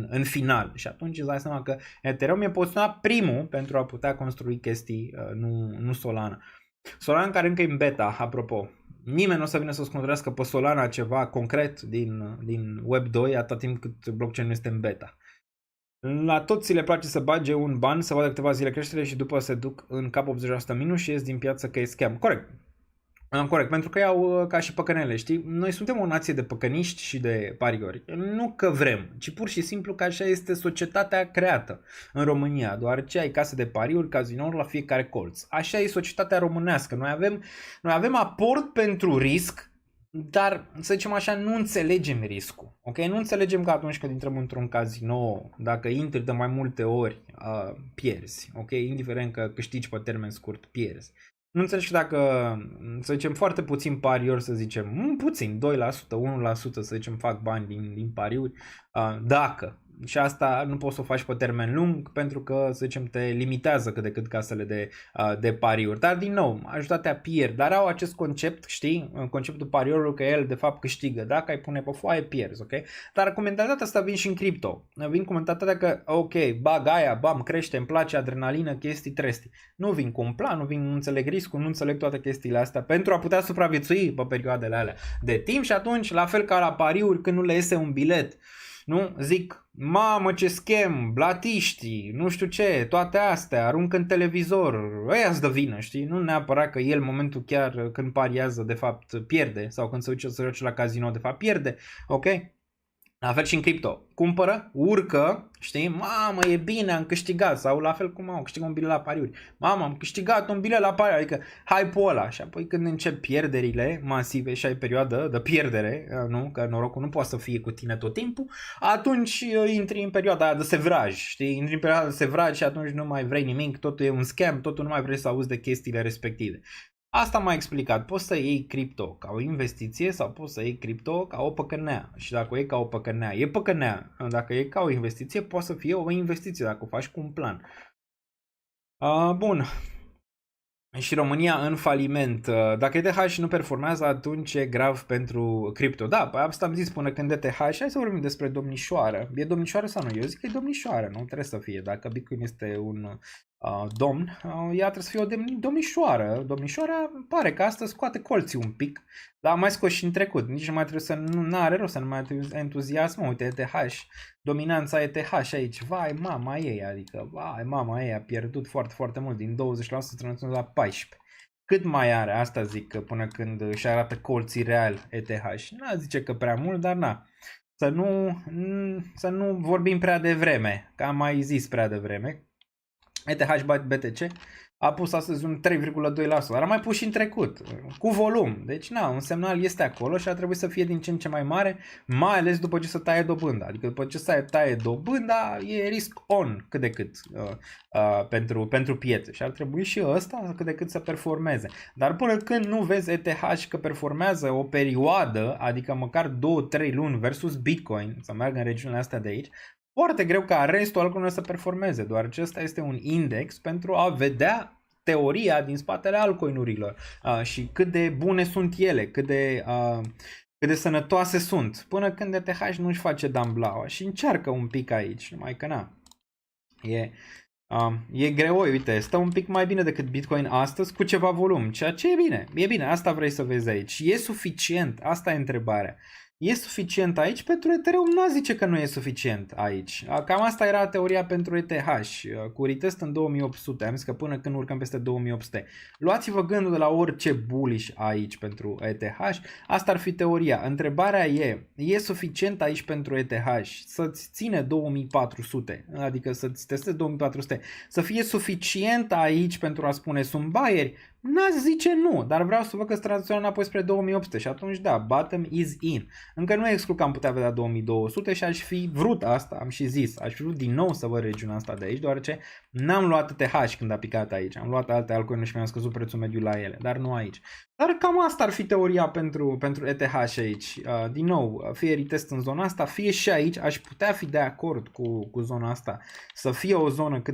în final. Și atunci îți dai seama că Ethereum e poziționat primul pentru a putea construi chestii, nu Solana. Solana care încă e în beta, apropo. Nimeni nu o să vină să-ți construiască pe Solana ceva concret din Web 2 atât timp cât blockchain nu este în beta. La toți le place să bage un ban, să vadă câteva zile creștere și după se duc în cap 80% minus și ies din piață că e scam. Corect, pentru că iau ca și păcănele, știi? Noi suntem o nație de păcăniști și de pariori. Nu că vrem, ci pur și simplu că așa este societatea creată în România, deoarece ai case de pariuri, cazinouri la fiecare colț. Așa e societatea românească. Noi avem aport pentru risc, dar, să zicem așa, nu înțelegem riscul. Ok? Nu înțelegem că atunci când intrăm într-un casino, dacă intri de mai multe ori, pierzi. Ok? Indiferent că câștigi pe termen scurt, pierzi. Nu înțelegi că dacă, să zicem, foarte puțin pariuri, să zicem, puțin, 2%, 1%, să zicem, fac bani din pariuri, dacă. Și asta nu poți să o faci pe termen lung pentru că, să zicem, te limitează cât de cât casele de pariuri. Dar, din nou, majoritatea pierd. Dar au acest concept, știi, conceptul pariorului că el, de fapt, câștigă. Dacă ai pune pe foaie, pierzi, ok? Dar cu mentalitatea asta vin și în cripto. Vin cu mentalitatea că, ok, bag aia, bam, crește, îmi place, adrenalină, chestii, trestii. Nu vin cu un plan, nu înțeleg riscul, nu înțeleg toate chestiile astea pentru a putea supraviețui pe perioadele alea de timp și atunci, la fel ca la pariuri, când nu le iese un bilet, nu? Zic, mamă ce schem, blatiștii, nu știu ce, toate astea, aruncă în televizor, ăia-ți dă vină, știi? Nu neapărat că el, în momentul chiar când pariază, de fapt, pierde, sau când se duce la casino, de fapt, pierde, ok? La fel și în cripto. Cumpără, urcă, știi? Mamă, e bine, am câștigat. Sau la fel cum câștigă un bilet la pariuri. Mamă, am câștigat un bilet la pariuri. Adică hype-ul ăla. Și apoi când încep pierderile masive și ai perioadă de pierdere, nu? Că norocul nu poate să fie cu tine tot timpul, atunci intri în perioada aia de sevraj, știi? Intri în perioada de sevraj și atunci nu mai vrei nimic, totul e un scam, totul nu mai vrei să auzi de chestiile respective. Asta m-a explicat. Poți să iei cripto ca o investiție sau poți să iei cripto ca o păcănea. Și dacă o iei ca o păcănea, e păcănea. Dacă e ca o investiție, poate să fie o investiție dacă o faci cu un plan. Bun. Și România în faliment. Dacă ETH nu performează, atunci e grav pentru cripto. Da, asta am zis până când ETH. Hai să vorbim despre domnișoară. E domnișoară sau nu? Eu zic că e domnișoară, nu trebuie să fie. Dacă Bitcoin este un domn, ea trebuie să fie o domnișoară. Domnișoara pare că astăzi scoate colții un pic, dar a mai scos și în trecut. Nici nu mai trebuie să, nu are rost să nu mai entuziasmă. Uite, ETH, dominanța ETH aici, vai mama ei, adică, vai mama ei, a pierdut foarte, foarte mult, din 20% la 14%. Cât mai are, asta zic, până când își arată colții real ETH. N-a zice că prea mult, dar na. Să nu vorbim prea devreme, că am mai zis prea devreme. ETH BTC a pus astăzi un 3,2%, dar a mai pus și în trecut, cu volum. Deci, na, un semnal este acolo și ar trebui să fie din ce în ce mai mare, mai ales după ce se taie dobânda. Adică după ce se taie dobânda, e risk on cât de cât pentru piețe și ar trebui și ăsta cât de cât să performeze. Dar până când nu vezi ETH că performează o perioadă, adică măcar 2-3 luni versus Bitcoin, să meargă în regiunile astea de aici, foarte greu ca restul altcoinilor să performeze, doar acesta este un index pentru a vedea teoria din spatele altcoinurilor și cât de bune sunt ele, cât de sănătoase sunt, până când ETH nu își face damblaua și încearcă un pic aici, numai că na, e greu, uite, stă un pic mai bine decât Bitcoin astăzi cu ceva volum, ceea ce e bine, asta vrei să vezi aici, e suficient, asta e întrebarea. E suficient aici? Pentru Ethereum n-a zice că nu e suficient aici. Cam asta era teoria pentru ETH. Cu retest în 2800. Am zis că până când urcăm peste 2800. Luați-vă gândul de la orice bullish aici pentru ETH. Asta ar fi teoria. Întrebarea e suficient aici pentru ETH să-ți ține 2400? Adică să-ți testezi 2400. Să fie suficient aici pentru a spune sunt buyeri? N-aș zice nu, dar vreau să văd că se tranzacționează înapoi spre 2800 și atunci da, bottom is in. Încă nu exclu că am putea vedea 2200 și aș fi vrut asta, am și zis, aș fi vrut din nou să văd regiunea asta de aici, deoarece n-am luat ETH când a picat aici, am luat alte altcoin-uri și mi-am scăzut prețul mediu la ele, dar nu aici. Dar cam asta ar fi teoria pentru ETH aici. Din nou, fie retest în zona asta, fie și aici aș putea fi de acord cu zona asta. Să fie o zonă cât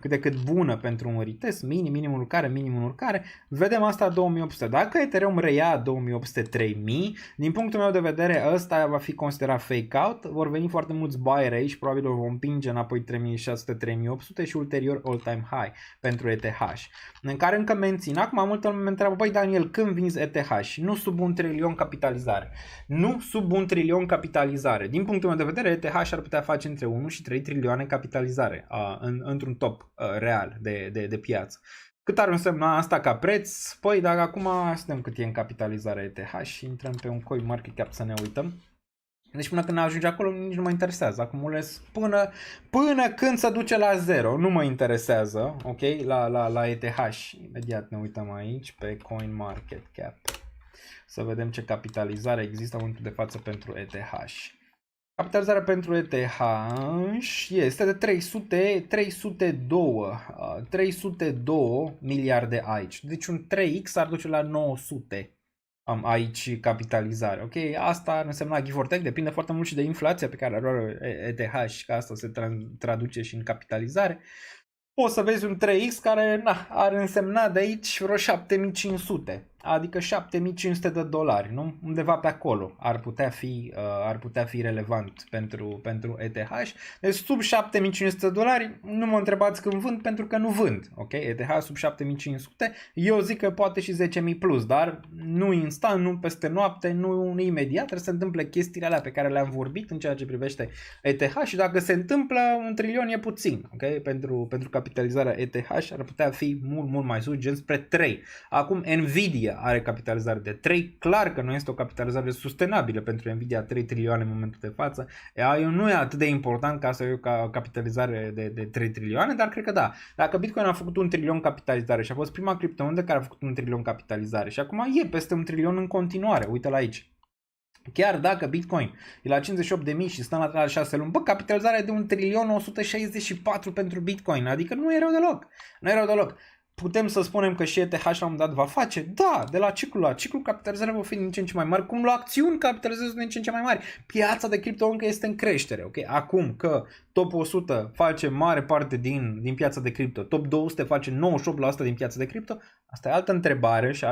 de cât bună pentru un retest, minimul urcare. Vedem asta 2800. Dacă Ethereum reia 2800-3000, din punctul meu de vedere, ăsta va fi considerat fake out. Vor veni foarte mulți buyeri aici, probabil o vom împinge înapoi 3600-3800 și ulterior all-time high pentru ETH. În care încă mențin. Acum multă lume mă întreabă, băi Daniel, când vinzi ETH? Nu sub 1 trilion capitalizare. Nu sub 1 trilion capitalizare. Din punctul meu de vedere, ETH ar putea face între 1 și 3 trilioane capitalizare într-un top real de piață. Cât ar însemna asta ca preț? Păi dacă acum suntem cât e în capitalizarea ETH și intrăm pe un CoinMarketCap să ne uităm. Deci până când ajunge acolo nici nu mă interesează, acumulez până când se duce la 0, nu mă interesează, ok, la ETH. Imediat ne uităm aici pe CoinMarketCap să vedem ce capitalizare există în momentul de față pentru ETH. Capitalizarea pentru ETH este de 302 miliarde aici, deci un 3x ar duce la 900. Am aici capitalizare, ok? Asta ar însemna give or take, depinde foarte mult și de inflația pe care are ETH și că asta se traduce și în capitalizare. Poți să vezi un 3x care ar însemna de aici vreo 7500, adică 7500 de dolari, nu? Undeva pe acolo ar putea fi relevant pentru ETH. Deci sub 7500 de dolari nu mă întrebați când vând, pentru că nu vând, ok? ETH sub 7500, eu zic că poate și 10.000 plus, dar nu instant, nu peste noapte, nu imediat, trebuie să se întâmple chestiile alea pe care le-am vorbit în ceea ce privește ETH și dacă se întâmplă, 1 trilion e puțin, ok? Pentru capitalizarea ETH ar putea fi mult mai sus, gen spre 3. Acum Nvidia are capitalizare de 3, clar că nu este o capitalizare sustenabilă pentru Nvidia 3 trilioane în momentul de față. Nu e atât de important ca să ai o capitalizare de 3 trilioane, dar cred că da. Dacă Bitcoin a făcut 1 trilion capitalizare și a fost prima criptomonedă care a făcut 1 trilion capitalizare și acum e peste 1 trilion în continuare, uite-l aici. Chiar dacă Bitcoin e la 58.000 și stă la 6 luni, capitalizarea e de 1.164 pentru Bitcoin, adică nu e rău deloc. Nu e rău deloc. Putem să spunem că și ETH la un moment dat va face? Da, de la ciclu la ciclu capitalizarea va fi din ce în ce mai mari, cum la acțiuni capitalizează din ce în ce mai mari. Piața de cripto încă este în creștere, ok? Acum că top 100 face mare parte din piața de cripto, top 200 face 98% din piața de cripto, asta e altă întrebare și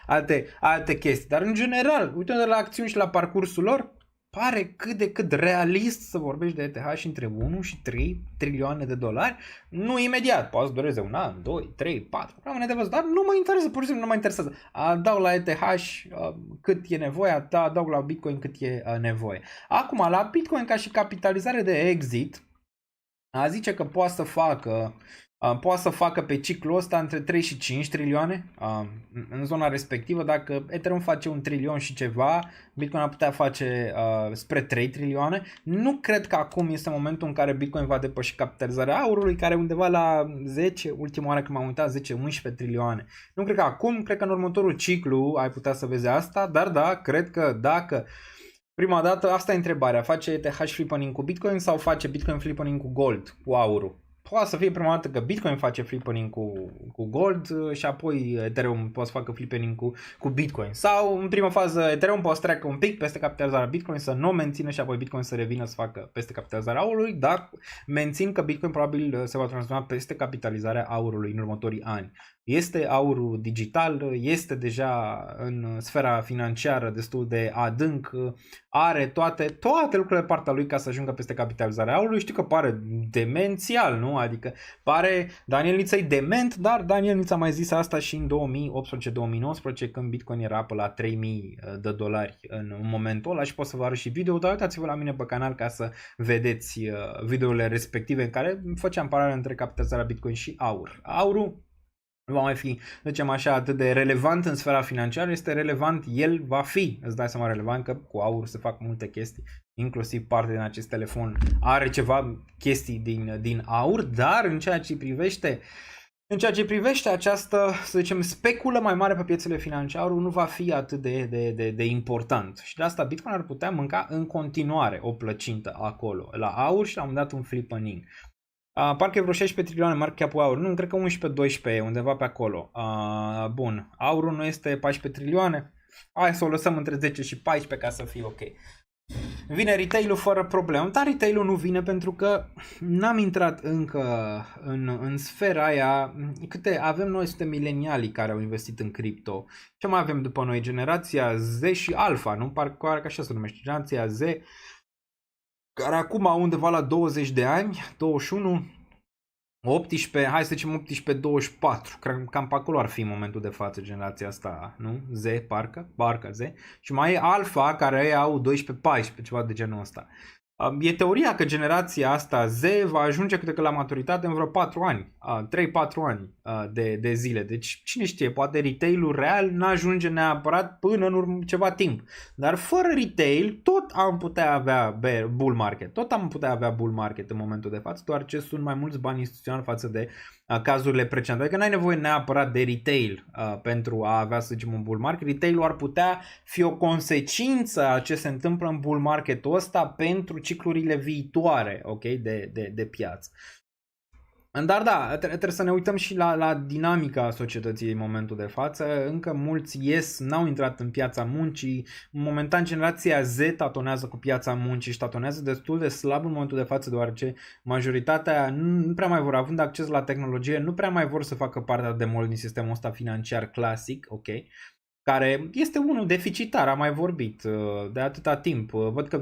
alte chestii. Dar în general, uitând de la acțiuni și la parcursul lor, pare cât de cât realist să vorbești de ETH între 1 și 3 trilioane de dolari. Nu imediat, poate să dureze un an, 2, 3, 4, rămâne de văzut, dar nu mă interesează, pur și simplu nu mă interesează. Adaug la ETH cât e nevoie, adaug la Bitcoin cât e nevoie. Acum, la Bitcoin ca și capitalizare de exit, zice că poate să facă pe ciclul ăsta între 3 și 5 trilioane în zona respectivă. Dacă Ethereum face 1 trilion și ceva, Bitcoin ar putea face spre 3 trilioane. Nu cred că acum este momentul în care Bitcoin va depăși capitalizarea aurului, care undeva la 10, ultima oară când m-am uitat, 10-11 trilioane. Nu cred că acum, cred că în următorul ciclu ai putea să vezi asta, dar da, cred că dacă prima dată, asta e întrebarea, face ETH flippening cu Bitcoin sau face Bitcoin flippening cu Gold, cu aurul? Poate să fie prima dată că Bitcoin face flippening cu Gold și apoi Ethereum poate să facă flippening cu Bitcoin. Sau în prima fază Ethereum poate să treacă un pic peste capitalizarea Bitcoin, să nu o mențină și apoi Bitcoin să revină să facă peste capitalizarea aurului, dar mențin că Bitcoin probabil se va transforma peste capitalizarea aurului în următorii ani. Este aurul digital, este deja în sfera financiară destul de adânc, are toate lucrurile de partea lui ca să ajungă peste capitalizarea aurului. Știu că pare demențial, nu? Adică pare Daniel Niță e dement, dar Daniel Niță a mai zis asta și în 2018-2019 când Bitcoin era pe la 3000 de dolari în momentul ăla și pot să vă arăt și video, dar uitați-vă la mine pe canal ca să vedeți videourile respective în care făceam paralel între capitalizarea Bitcoin și aur. Aurul nu va mai fi, zicem așa, atât de relevant în sfera financiară, este relevant, el va fi, îți dai seama, relevant că cu aur se fac multe chestii, inclusiv parte din acest telefon are ceva chestii din aur, dar în ceea ce privește această, să zicem, speculă mai mare pe piețele financiare, aurul nu va fi atât de important. Și de asta Bitcoin ar putea mânca în continuare o plăcintă acolo, la aur și la un dat un flippening. Parcă e vreo 16 trilioane market cap-ul aur. Nu, cred că 11-12, undeva pe acolo. Bun, aurul nu este 14 trilioane. Hai să o lăsăm între 10 și 14 ca să fie ok. Vine retail-ul fără problemă, dar retail-ul nu vine pentru că n-am intrat încă în sfera aia. Câte avem noi, suntem milenialii care au investit în cripto. Ce mai avem după noi? Generația Z și Alpha, nu? Parcă așa se numește, generația Z, care acum au undeva la 20 de ani, 21, 18, hai să zicem 18-24, cam pe acolo ar fi în momentul de față generația asta, nu? Z, parcă Z. Și mai e Alpha, care au 12-14, ceva de genul ăsta. E teoria că generația asta Z va ajunge cât de cât la maturitate în vreo 4 ani, 3-4 ani de zile. Deci cine știe, poate retail-ul real n-ajunge neapărat până în urmă ceva timp. Dar fără retail tot am putea avea bull market. Tot am putea avea bull market în momentul de față, doar ce sunt mai mulți bani instituționali față de cazurile precedente. Adică n-ai nevoie neapărat de retail pentru a avea, să zicem, un bull market. Retail-ul ar putea fi o consecință a ce se întâmplă în bull market-ul ăsta pentru ciclurile viitoare, ok, de piață. Dar da, trebuie să ne uităm și la dinamica societății în momentul de față. Încă mulți n-au intrat în piața muncii. Momentan generația Z tatonează cu piața muncii și tatonează destul de slab în momentul de față, deoarece majoritatea nu prea mai vor, având acces la tehnologie, nu prea mai vor să facă parte de mult din sistemul ăsta financiar clasic, ok? Care este unul deficitar, am mai vorbit de atâta timp. Văd că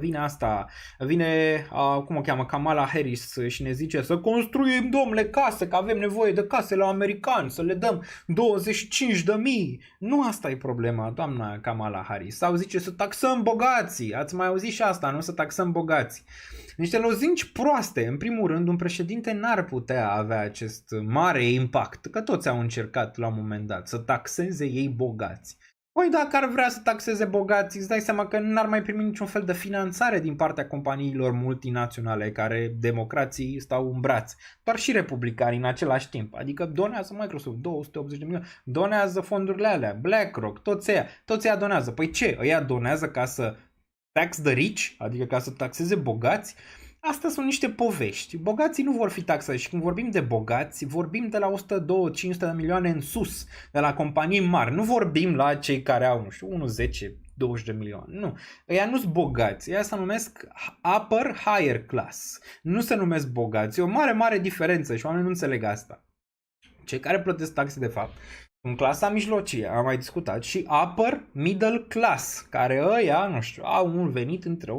vine, cum o cheamă, Kamala Harris și ne zice să construim, domnule, case, că avem nevoie de case la americani, să le dăm 25.000. Nu asta e problema, doamna Kamala Harris. Sau zice să taxăm bogații, ați mai auzit și asta, nu? Să taxăm bogații. Niște lozinci proaste. În primul rând, un președinte n-ar putea avea acest mare impact, că toți au încercat la un moment dat să taxeze ei bogați. Păi dacă ar vrea să taxeze bogații, îți dai seama că n-ar mai primi niciun fel de finanțare din partea companiilor multinaționale care democrații stau în braț. Doar și republicanii în același timp. Adică donează Microsoft 280 de milioane, donează fondurile alea, BlackRock, toți ăia donează. Păi ce? Ăia donează ca să tax the rich, adică ca să taxeze bogați? Astea sunt niște povești. Bogații nu vor fi taxați și când vorbim de bogați, vorbim de la 100, 200, 500 de milioane în sus, de la companii mari. Nu vorbim la cei care au, nu știu, 1, 10, 20 de milioane. Nu. Ăia nu sunt bogați. Ăia se numesc upper higher class. Nu se numesc bogați. E o mare diferență și oamenii nu înțeleg asta. Cei care plătesc taxe, de fapt, în clasa mijlocie, am mai discutat, și upper middle class, care ăia, nu știu, au un venit între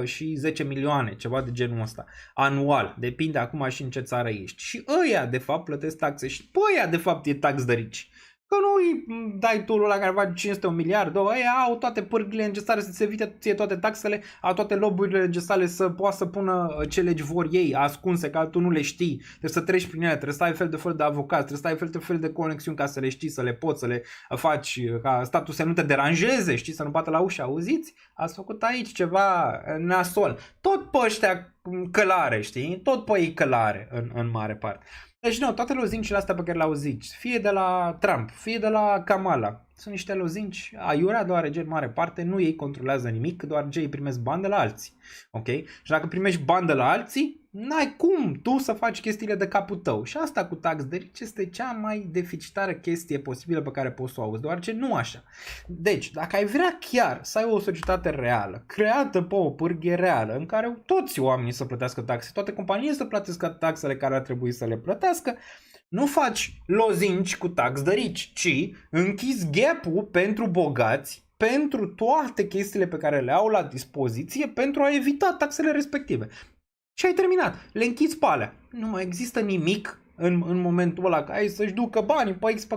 100.000 și 10 milioane, ceva de genul ăsta, anual, depinde acum și în ce țară ești. Și ăia, de fapt, plătesc taxe și pe ăia, de fapt, e tax de rici. Că nu îi dai tu la care face 500 1 miliard, ăia au toate pârghile necesare să-ți evite ție toate taxele, au toate lobby-urile necesare să poată să pună ce legi vor ei, ascunse, ca tu nu le știi, trebuie să treci prin ele, trebuie să ai fel de fel de avocat, trebuie să ai fel de fel de conexiuni ca să le știi, să le poți, să le faci, ca statul să nu te deranjeze, știi, să nu bată la ușă, auziți? Ați făcut aici ceva nasol. Tot pe ăștia călare, știi? Tot pe ei călare, în mare parte. Deci nu, toate lozincile astea pe care le auziți, fie de la Trump, fie de la Kamala, sunt niște lozinci aiurea, deoarece în mare parte nu ei controlează nimic, deoarece ei primesc bani de la alții. Ok? Și dacă primești bani de la alții, n-ai cum tu să faci chestiile de capul tău. Și asta cu tax de rici este cea mai deficitară chestie posibilă pe care poți să o auzi, deoarece nu așa. Deci, dacă ai vrea chiar să ai o societate reală, creată pe o pârghie reală, în care toți oamenii să plătească taxe, toate companiile să plătească taxele care ar trebui să le plătească, nu faci lozinci cu tax de rici, ci închizi gap-ul pentru bogați, pentru toate chestiile pe care le au la dispoziție pentru a evita taxele respective. Și ai terminat. Le închizi pe alea. Nu mai există nimic în momentul ăla, că ai să-și ducă banii pe X pe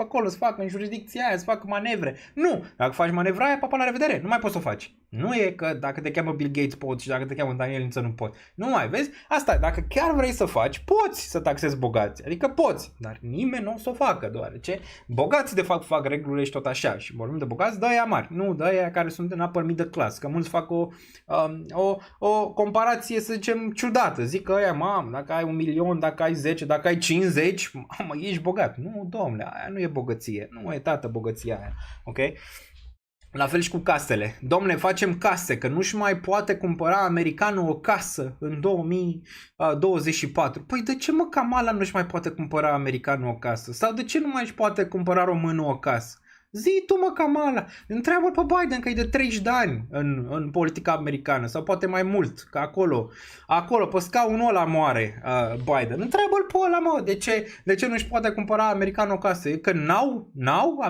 acolo, să facă în jurisdicția aia, să facă manevre. Nu! Dacă faci manevra aia, papa, la revedere. Nu mai poți să o faci. Nu e că dacă te cheamă Bill Gates poți și dacă te cheamă Daniel Lință nu poți. Nu mai, vezi? Asta e. Dacă chiar vrei să faci, poți să taxezi bogații. Adică poți. Dar nimeni nu o să o facă, deoarece bogații de fapt fac regulile și tot așa. Și vorbim de bogați, de aia mari. Nu de aia care sunt în upper middle class. Că mulți fac o comparație, să zicem, ciudată. Zic că aia, mamă, dacă ai 1 milion, dacă ai 10, dacă ai 50, mamă, ești bogat. Nu, domnule, aia nu e bogăție. Nu e, tată, bogăția aia. Ok? La fel și cu casele. Dom'le, facem case, că nu-și mai poate cumpăra americanul o casă în 2024. Păi de ce, mă, Kamala nu-și mai poate cumpăra americanul o casă? Sau de ce nu mai își poate cumpăra românul o casă? Zi tu, mă, Kamala, întreabă-l pe Biden, că e de 30 de ani în politica americană, sau poate mai mult, că acolo pe scaunul ăla moare Biden. Întreabă-l pe ăla, mă, de ce nu-și poate cumpăra americanul o casă? E că n-au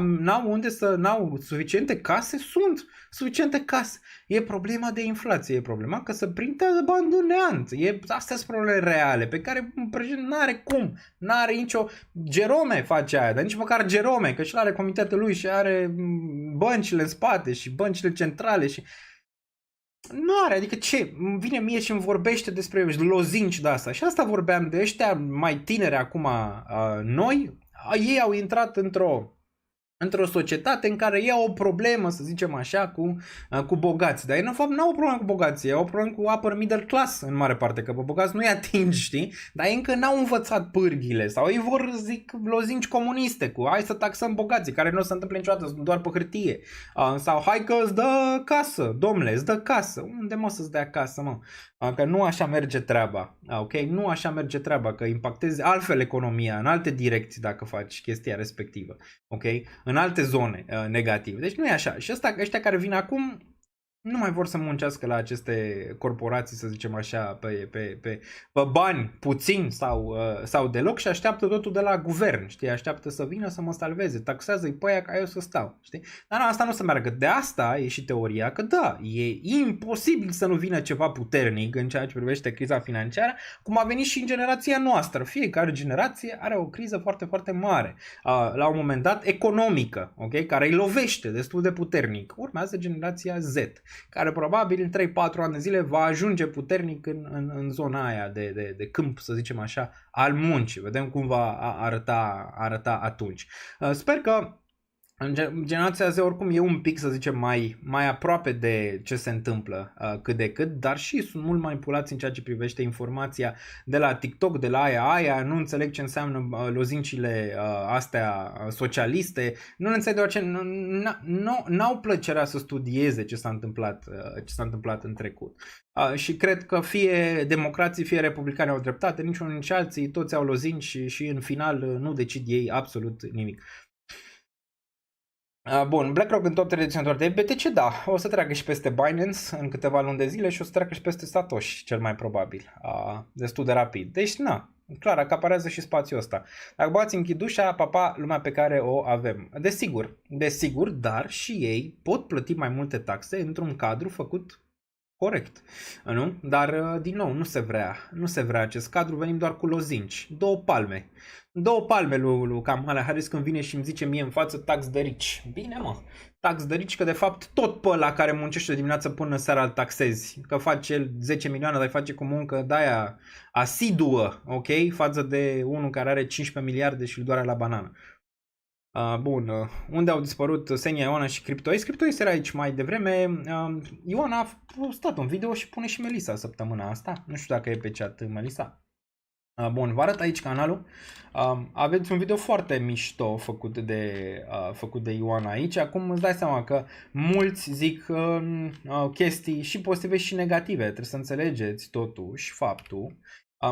suficiente case? Sunt suficiente case. E problema de inflație, e problema că se printează bani de neant. Astea sunt probleme reale, pe care președinte n-are cum, n-are nicio... Jerome face aia, dar nici măcar Jerome, că și are comitetul lui și are băncile în spate și băncile centrale și... Nu are, adică ce? Vine mie și îmi vorbește despre lozinci de asta. Și asta vorbeam de ăștia mai tineri acum noi. Ei au intrat într-o societate în care ei au o problemă, să zicem așa, cu bogați. Dar ei, în fapt, nu au o problemă cu bogații, au o problemă cu upper middle class, în mare parte, că pe bogați nu-i atingi, știi? Dar ei încă n-au învățat pârghile, sau ei vor, zic, lozinci comuniste, cu hai să taxăm bogații, care nu o să întâmple niciodată, sunt doar pe hârtie. Sau hai că îți dă casă, domnule, îți dă casă. Unde, mă, să-ți dea casă, mă? Că nu așa merge treaba, ok? Nu așa merge treaba, că impactezi altfel economia, în alte direcții dacă faci chestia respectivă, ok? În alte zone negative. Deci nu e așa. Și ăștia care vin acum nu mai vor să muncească la aceste corporații, să zicem așa, pe bani puțini sau deloc și așteaptă totul de la guvern, știi? Așteaptă să vină să mă salveze, taxează-i pe aia ca eu să stau, știi? Dar asta nu o să meargă. De asta e și teoria că da, e imposibil să nu vină ceva puternic în ceea ce privește criza financiară, cum a venit și în generația noastră. Fiecare generație are o criză foarte, foarte mare, la un moment dat economică, ok? Care îi lovește destul de puternic. Urmează generația Z, care probabil în 3-4 ani de zile va ajunge puternic în zona aia de câmp, să zicem așa, al muncii. Vedem cum va arăta atunci. Sper că generația Z oricum e un pic, să zicem, mai aproape de ce se întâmplă cât de cât, dar și sunt mult manipulați în ceea ce privește informația de la TikTok, de la aia, nu înțeleg ce înseamnă lozincile astea socialiste, nu înțeleg deoarece n-au plăcerea să studieze ce s-a întâmplat în trecut. Și cred că fie democrații, fie republicani au dreptate, niciunul nici alții, toți au lozinci și în final nu decid ei absolut nimic. Bun, BlackRock în top 3 deținători de BTC, da, o să treacă și peste Binance în câteva luni de zile și o să treacă și peste Satoshi, cel mai probabil, destul de rapid. Deci, na, Clar, acaparează și spațiul ăsta. Dacă băgați închid ușa, papa, lumea pe care o avem. Desigur, dar și ei pot plăti mai multe taxe într-un cadru făcut corect, nu? Dar, din nou, nu se vrea acest cadru, venim doar cu lozinci, două palme lui Kamala Harris când vine și îmi zice mie în față tax de rici. Bine, mă, tax de rici, că de fapt tot pe ăla care muncește de dimineață până seara îl taxezi, că face el 10 milioane, dar face cu muncă de-aia asiduă, ok, față de unul care are 15 miliarde și îl doare la banană. Bun, unde au dispărut Xenia, Ioana și CryptoAce? CryptoAce era aici mai devreme. Ioana a postat un video și pune și Melissa săptămâna asta. Nu știu dacă e pe chat Melissa. Bun, vă arăt aici canalul. Aveți un video foarte mișto făcut de Ioana aici. Acum îți dai seama că mulți zic chestii și pozitive și negative. Trebuie să înțelegeți totuși faptul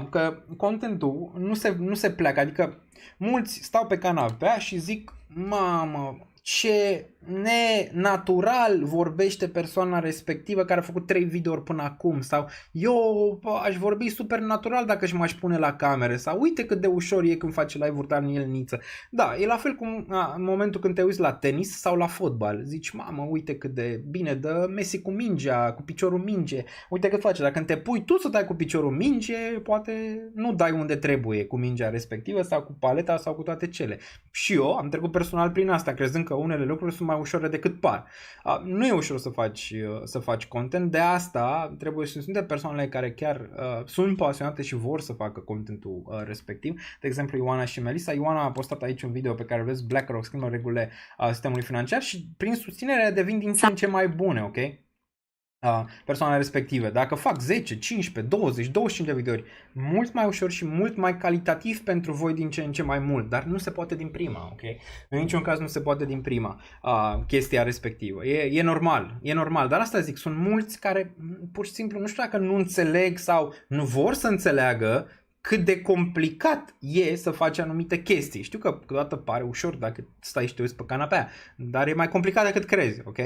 că contentul nu se pleacă. Adică mulți stau pe canapea și zic, mamă, ce nenatural vorbește persoana respectivă care a făcut 3 videouri până acum, sau eu aș vorbi super natural dacă își m-aș pune la camere, sau uite cât de ușor e când face live-uri Daniel Niță. Da, e la fel cum în momentul când te uiți la tenis sau la fotbal, zici, mamă, uite cât de bine dă Messi cu mingea, cu piciorul minge, uite cât face. Dacă când te pui tu să dai cu piciorul minge, poate nu dai unde trebuie cu mingea respectivă sau cu paleta sau cu toate cele. Și eu am trecut personal prin asta, crezând că unele lucruri sunt mai ușoare decât par. Nu e ușor să faci content, de asta trebuie să sunt de persoanele care chiar sunt pasionate și vor să facă contentul respectiv. De exemplu, Ioana și Melissa. Ioana a postat aici un video pe care vezi BlackRock schimbă regulile sistemului financiar și prin susținere devin din ce în ce mai bune, ok? Persoanele respective. Dacă fac 10, 15, 20, 25 de videouri, mult mai ușor și mult mai calitativ pentru voi din ce în ce mai mult, dar nu se poate din prima, ok? În niciun caz nu se poate din prima chestia respectivă. E normal, dar asta zic, sunt mulți care pur și simplu nu știu dacă nu înțeleg sau nu vor să înțeleagă cât de complicat e să faci anumite chestii. Știu că câteodată pare ușor dacă stai și te uiți pe canapea, dar e mai complicat decât crezi, ok?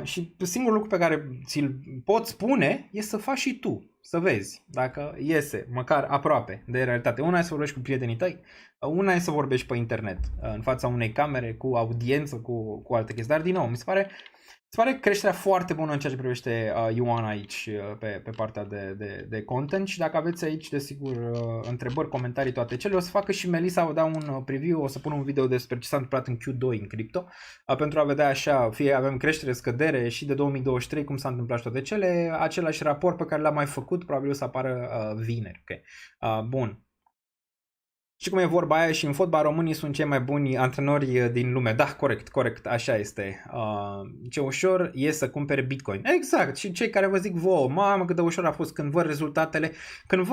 Și singurul lucru pe care ți-l pot spune e să faci și tu, să vezi dacă iese măcar aproape de realitate. Una e să vorbești cu prietenii tăi, una e să vorbești pe internet, în fața unei camere, cu audiență, cu alte chestii. Dar din nou, mi se pare creșterea foarte bună în ceea ce privește Ioana aici pe partea de content și dacă aveți aici desigur întrebări, comentarii, toate cele, o să facă și Melissa, o dau un preview, o să pun un video despre ce s-a întâmplat în Q2 în cripto pentru a vedea așa, fie avem creștere, scădere și de 2023 cum s-a întâmplat și toate cele, același raport pe care l-am mai făcut, probabil o să apară vineri, ok? Bun. Și cum e vorba aia, și în fotbal românii sunt cei mai buni antrenori din lume. Da, corect, așa este. Ce ușor e să cumpere Bitcoin. Exact, și cei care vă zic vouă, mamă cât de ușor a fost când văd rezultatele, când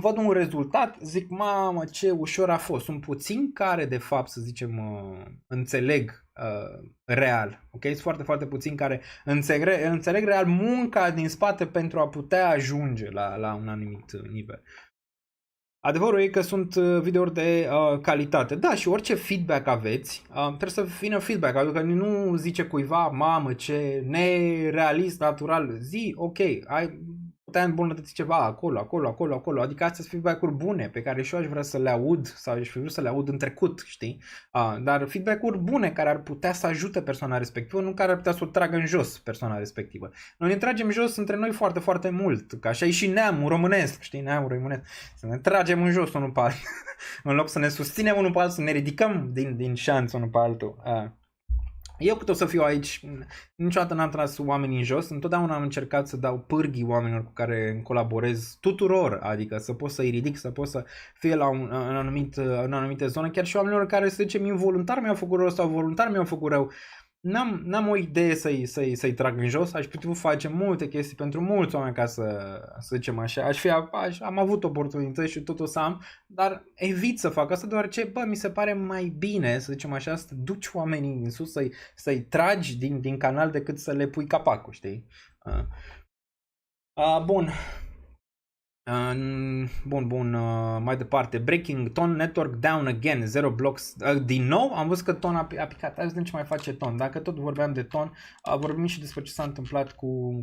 văd un rezultat, zic mamă ce ușor a fost. Sunt puțini care de fapt, să zicem, înțeleg real, ok? Sunt foarte, foarte puțini care înțeleg real munca din spate pentru a putea ajunge la un anumit nivel. Adevărul e că sunt videouri de calitate. Da, și orice feedback aveți, trebuie să vină feedback. Adică nu zice cuiva, mamă, ce nerealist, natural. Zi, ok, putea îmbunătăți ceva acolo. Adică astea sunt feedback-uri bune pe care și eu aș vrea să le aud sau aș fi vrut să le aud în trecut, știi? Dar feedback-uri bune care ar putea să ajute persoana respectivă, nu care ar putea să o tragă în jos persoana respectivă. Noi ne tragem jos între noi foarte, foarte mult, că așa e și neamul românesc, știi? Neamul românesc. Să ne tragem în jos unul pe altul. În loc să ne susținem unul pe altul, să ne ridicăm din șanț unul pe altul. Eu cât o să fiu aici, niciodată n-am tras oamenii în jos, întotdeauna am încercat să dau pârghii oamenilor cu care colaborez tuturor, adică să pot să-i ridic, să pot să fie în anumite zone, chiar și oamenilor care, să zicem, involuntar mi-au făcut rău sau voluntar mi-au făcut rău. N-am o idee să-i trag în jos, aș putea face multe chestii pentru mulți oameni ca să zicem așa, am avut oportunități și tot o să am, dar evit să fac asta deoarece, mi se pare mai bine, să zicem așa, să duci oamenii în sus, să-i tragi din canal decât să le pui capacul, știi? Bun. Bun, mai departe. Breaking Ton Network down again, 0 blocks. Din nou am văzut că Ton a picat. Hai să vedem ce mai face Ton. Dacă tot vorbeam de Ton, vorbim și despre ce s-a întâmplat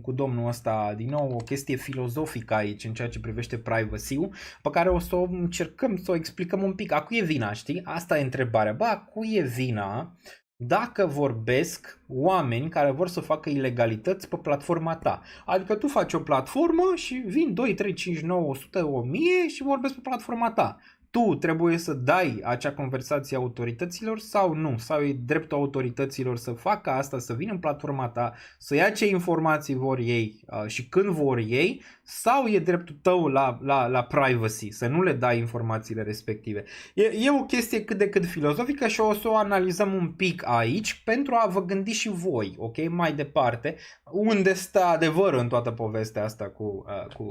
cu domnul ăsta. Din nou o chestie filozofică aici în ceea ce privește privacy-ul, pe care o să o încercăm să o explicăm un pic. A cui e vina, știi? Asta e întrebarea. Bă, a cui e vina dacă vorbesc oameni care vor să facă ilegalități pe platforma ta? Adică tu faci o platformă și vin 2, 3, 5, 9, 100, 1000 și vorbesc pe platforma ta. Tu trebuie să dai acea conversație autorităților sau nu? Sau e dreptul autorităților să facă asta, să vină în platforma ta, să ia ce informații vor ei și când vor ei? Sau e dreptul tău la privacy, să nu le dai informațiile respective? E o chestie cât de cât filozofică și o să o analizăm un pic aici pentru a vă gândi și voi, ok? Mai departe, unde stă adevărul în toată povestea asta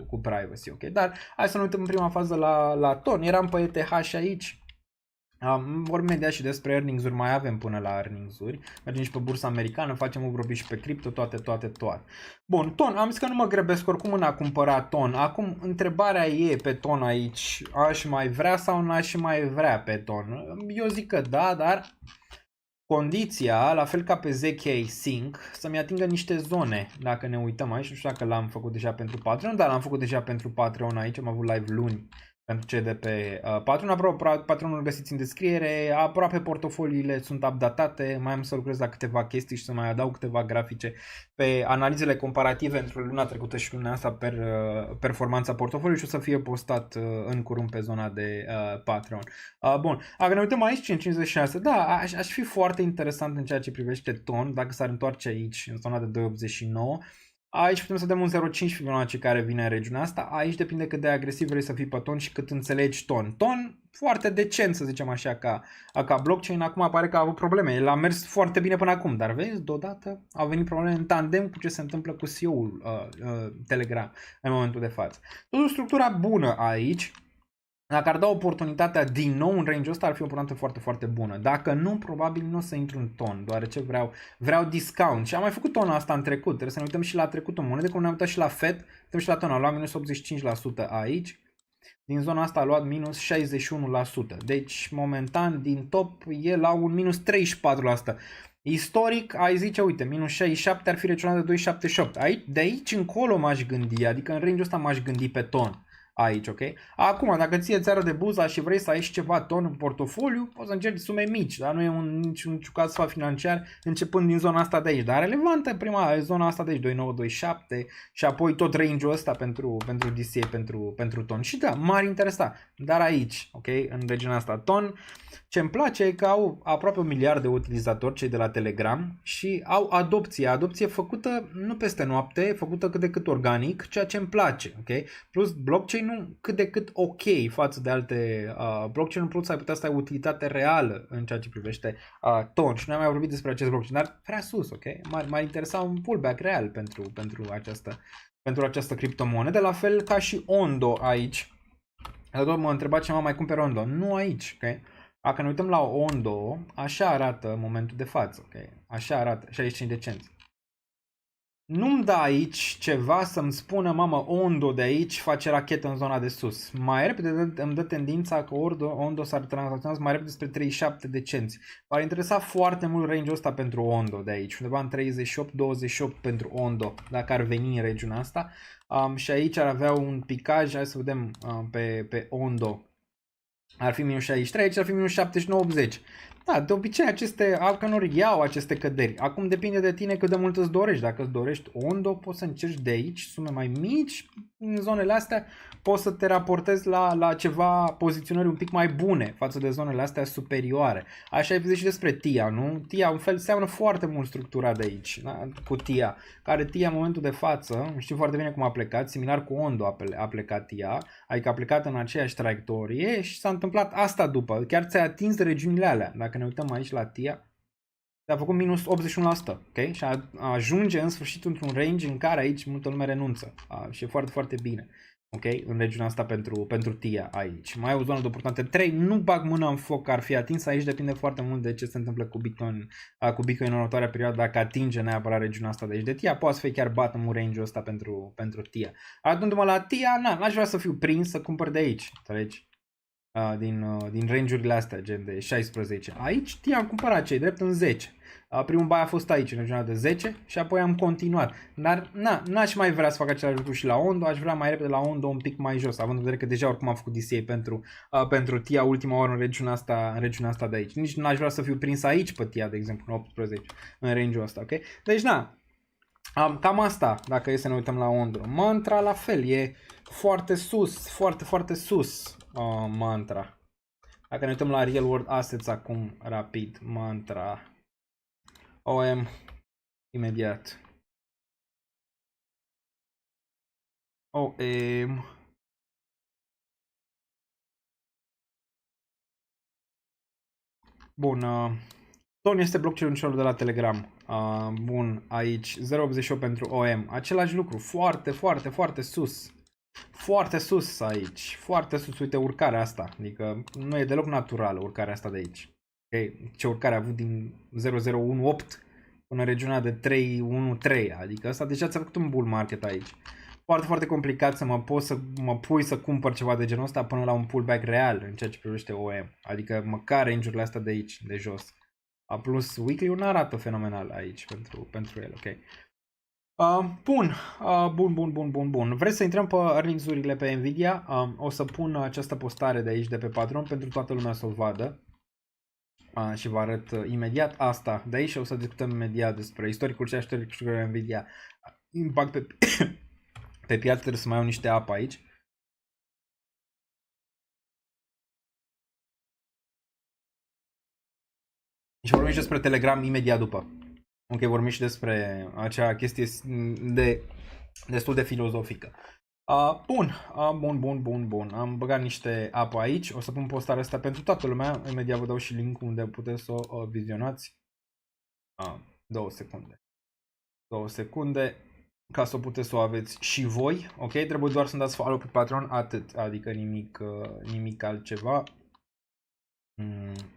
cu privacy, ok? Dar hai să ne uităm în prima fază la Ton. Eram pe ETH aici. Vorbim imediat și despre earnings-uri, mai avem până la earnings-uri. Mergem și pe bursa americană, facem vorbim și pe cripto, toate. Bun, Ton, am zis că nu mă grăbesc oricum în a cumpăra Ton. Acum, întrebarea e pe Ton aici, aș mai vrea sau n-aș mai vrea pe Ton? Eu zic că da, dar condiția, la fel ca pe ZK Sync, să-mi atingă niște zone. Dacă ne uităm aici, nu știu dacă l-am făcut deja pentru Patreon, dar l-am făcut deja pentru Patreon aici, am avut live luni pentru cei de pe Patreon. Aproape Patreonul îl găsiți în descriere, aproape portofoliile sunt updatate, mai am să lucrez la câteva chestii și să mai adaug câteva grafice pe analizele comparative între luna trecută și luna asta per performanța portofoliului și o să fie postat în curând pe zona de Patreon. Bun, dacă ne uităm aici, 556, da, aș fi foarte interesant în ceea ce privește Ton, dacă s-ar întoarce aici, în zona de 289. Aici putem să dăm un 0,5 Fibonacci care vine în regiunea asta. Aici depinde cât de agresiv vrei să fii pe Ton și cât înțelegi Ton. Ton foarte decent, să zicem așa, ca blockchain. Acum pare că a avut probleme. El a mers foarte bine până acum, dar vezi, deodată au venit probleme în tandem cu ce se întâmplă cu CEO-ul Telegram în momentul de față. Totuși, structura bună aici. Dacă ar da oportunitatea din nou în range-ul ăsta, ar fi o oportunitate foarte, foarte bună. Dacă nu, probabil nu o să intru în Ton, deoarece vreau discount. Și am mai făcut Ton asta în trecut. Trebuie să ne uităm și la trecutul monede, cum ne-am uitat și la FED. Uităm și la Ton, a luat minus 85% aici. Din zona asta a luat minus 61%. Deci, momentan, din top, e la un minus 34%. Istoric, ai zice, uite, minus 67 ar fi reționat de 2,78. De aici încolo m-aș gândi, adică în range-ul ăsta m-aș gândi pe Ton. Aici, ok? Acum, dacă ție țară de buza și vrei să ai și ceva Ton în portofoliu, poți să încerci sume mici, dar nu e niciun caz financiar începând din zona asta de aici. Dar relevantă prima zona asta de aici, 2927 și apoi tot range-ul ăsta pentru DCA, pentru Ton. Și da, m-ar interesa, dar aici, ok? În regiunea asta Ton, ce-mi place e că au aproape 1 miliard de utilizatori, cei de la Telegram, și au adopție făcută nu peste noapte, făcută cât de cât organic, ceea ce îmi place, ok? Plus blockchain-ul cât de cât ok față de alte blockchain-ul, plus ai putea să ai utilitate reală în ceea ce privește Ton. Și noi am mai vorbit despre acest blockchain, dar prea sus, ok? M-ar interesa un pullback real pentru această criptomonedă, la fel ca și Ondo aici. Tot mă întreba ce mai cumpere Ondo. Nu aici, ok? Dacă ne uităm la Ondo, așa arată în momentul de față, ok? Așa arată, 65 de cenți. Nu-mi da aici ceva să-mi spună, mamă, Ondo de aici face rachetă în zona de sus. Mai repede îmi dă tendința că Ondo s-ar tranzacționa mai repede spre 37 de cenți. M-ar interesa foarte mult range-ul ăsta pentru Ondo de aici, undeva în 38-28 pentru Ondo, dacă ar veni în regiunea asta. Și aici ar avea un picaj, hai să vedem pe Ondo. Ar fi minus 63, aici ar fi minus 79-80. Da, de obicei aceste alcanori iau aceste căderi. Acum depinde de tine cât de mult îți dorești. Dacă îți dorești Ondo, poți să încerci de aici sume mai mici. În zonele astea poți să te raportezi la ceva poziționări un pic mai bune față de zonele astea superioare. Așa ai văzut și despre TIA, nu? TIA un fel seamănă foarte mult structura de aici, da? Cu TIA. Care TIA în momentul de față, știu foarte bine cum a plecat, similar cu Ondo a plecat TIA, adică a plecat în aceeași traiectorie și s-a întâmplat asta după. Chiar ți-a atins regiunile alea. Dacă ne uităm aici la TIA, a făcut minus 81%, ok? Și ajunge în sfârșit într-un range în care aici multă lume renunță. Și e foarte, foarte bine. ok, în regiunea asta pentru TIA aici. Mai e o zonă de oportunitate 3, nu bag mâna în foc că ar fi atins, aici depinde foarte mult de ce se întâmplă cu Bitcoin în următoarea perioadă, dacă atinge neapărat regiunea asta de aici de TIA, poate să fie chiar bottom range-ul ăsta pentru TIA. Adundu-mă la TIA, n-aș vrea să fiu prins să cumpăr de aici, înțelegi? Din range-urile astea, gen de 16. Aici TIA am cumpărat cei drept în 10. Primul buy a fost aici, în regiunea de 10 și apoi am continuat. Dar n-aș mai vrea să fac același lucru și la Ondo, aș vrea mai repede la Ondo un pic mai jos, având în vedere că deja oricum am făcut DCA pentru TIA ultima oară în regiunea asta de aici. Nici n-aș vrea să fiu prins aici pe TIA, de exemplu, în 18, în range-ul ăsta, ok? Deci cam asta, dacă e să ne uităm la Ondo. Mantra la fel, e foarte sus, foarte, foarte sus Mantra. Dacă ne uităm la Real World Assets acum, rapid, Mantra, OM, imediat. OM. Bun, Ton este blockchain celor de la Telegram. Bun, aici 0.88 pentru OM. Același lucru, foarte, foarte, foarte sus. Foarte sus aici, foarte sus, uite urcarea asta, adică nu e deloc naturală urcarea asta de aici. Okay? Ce urcare a avut din 0.018 până în regiunea de 3.13, adică asta deja ți-a făcut un bull market aici. Foarte, foarte complicat să mă pui să cumpăr ceva de genul ăsta până la un pullback real în ceea ce privește OM, adică măcar range-urile astea de aici, de jos. Plus weekly-ul nu arată fenomenal aici pentru el, ok? Bun. Vreți să intrăm pe earnings-urile pe Nvidia? O să pun această postare de aici, de pe Patreon, pentru toată lumea să o vadă. Și vă arăt imediat asta de aici și o să discutăm imediat despre istoricul și istoricul Nvidia. Impact pe piață, trebuie să mai iau niște apă aici. Și vorbim și despre Telegram imediat după. Ok, vorbim și despre acea chestie destul de filozofică. Bun. Am băgat niște apă aici. O să pun postarea asta pentru toată lumea. Imediat vă dau și link-ul unde puteți să o vizionați. 2 secunde. Ca să o puteți să o aveți și voi. Ok, trebuie doar să-mi dați follow pe Patreon. Atât, adică nimic altceva.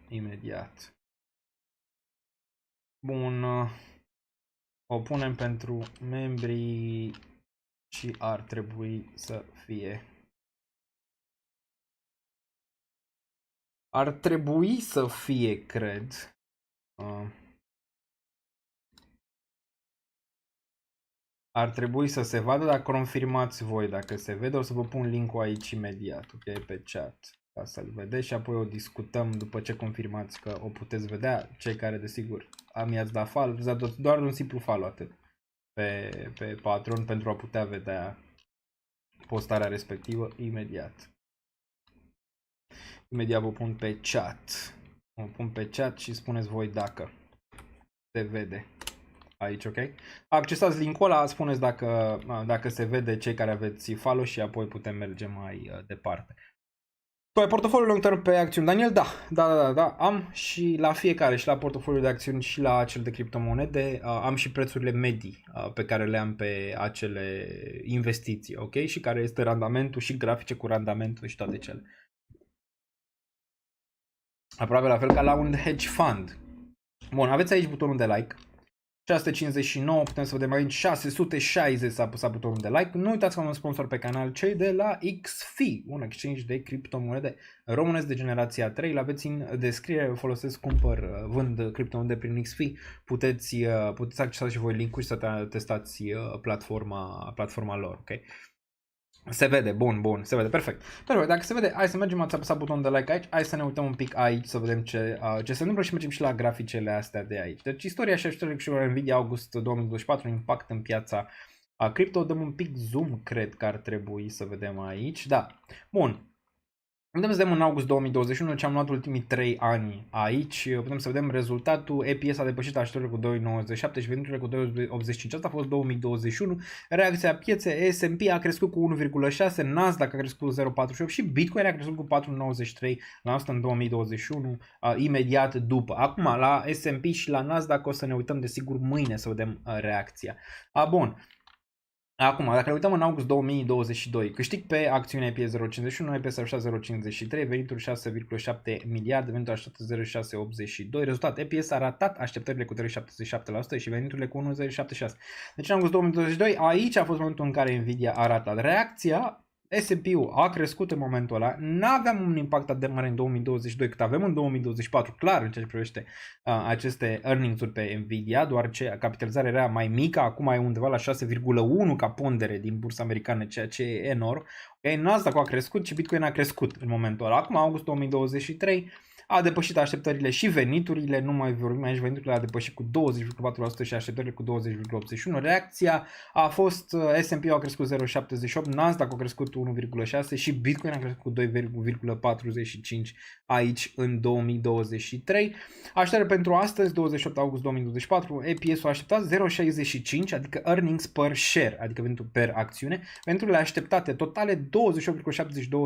Imediat. Bun. O punem pentru membrii și ar trebui să fie. Ar trebui să fie, cred. Ar trebui să se vadă, dacă confirmați voi dacă se vede. O să vă pun link-ul aici imediat, ok, pe chat, ca să-l vedeți și apoi o discutăm după ce confirmați că o puteți vedea. Cei care, desigur, i-ați dat follow, doar un simplu follow atât pe Patreon pentru a putea vedea postarea respectivă imediat. Imediat vă pun pe chat. Vă pun pe chat și spuneți voi dacă se vede aici, ok? Accesați link-ul ăla, spuneți dacă se vede, cei care aveți follow și apoi putem merge mai departe. Tu ai portofoliul long term pe acțiuni, Daniel? Da. Am și la fiecare, și la portofoliul de acțiuni și la cel de criptomonede, am și prețurile medii pe care le am pe acele investiții, ok? Și care este randamentul și grafice cu randamentul și toate cele. Aproape la fel ca la un hedge fund. Bun, aveți aici butonul de like. 659, putem să vedem aici 660 s-a apăsat butonul de like. Nu uitați că am un sponsor pe canal, cei de la XFI, un exchange de criptomonede românesc de generația 3. L-aveți în descriere, folosesc, vând criptomonede prin XFI. Puteți accesa și voi link-ul și să testați platforma lor, ok? Se vede, bun, se vede, perfect. Dacă se vede, hai să mergem, ați apăsat butonul de like aici, hai să ne uităm un pic aici să vedem ce se întâmplă și mergem și la graficele astea de aici. Deci istoria și istoricul Nvidia august 2024, impact în piața cripto, dăm un pic zoom, cred că ar trebui să vedem aici, da, bun. Putem să vedem în august 2021 ce am luat ultimii 3 ani aici, putem să vedem rezultatul, EPS a depășit așteptările cu 2,97 și veniturile cu 2,85, asta a fost 2021, reacția pieței, S&P a crescut cu 1,6, Nasdaq a crescut cu 0,48 și Bitcoin a crescut cu 4,93% în 2021, imediat după. Acum la S&P și la Nasdaq o să ne uităm desigur mâine să vedem reacția. Bun. Acum, dacă ne uităm în august 2022, câștig pe acțiune EPS 0,51, EPS 0,53, venituri 6,7 miliarde, venituri așteptate 0,682, rezultat EPS a ratat așteptările cu 3,77% și veniturile cu 1,076. Deci în august 2022, aici a fost momentul în care Nvidia a ratat. Reacția, S&P-ul a crescut în momentul ăla, n-aveam un impact atât de mare în 2022 cât avem în 2024, clar, în ceea ce privește aceste earnings-uri pe Nvidia, doar ce capitalizarea era mai mică, acum e undeva la 6,1 ca pondere din bursa americană, ceea ce e enorm. Okay? Nasdaq a crescut și Bitcoin a crescut în momentul ăla. Acum, august 2023, a depășit așteptările și veniturile, nu mai vorbim aici, veniturile a depășit cu 20,4% și așteptările cu 20,81%. Reacția a fost S&P a crescut 0,78%, Nasdaq a crescut 1,6% și Bitcoin a crescut cu 2,45% aici în 2023. Așteptările pentru astăzi, 28 august 2024, EPS-ul a așteptat 0,65, adică earnings per share, adică venituri per acțiune. Veniturile așteptate totale 28,72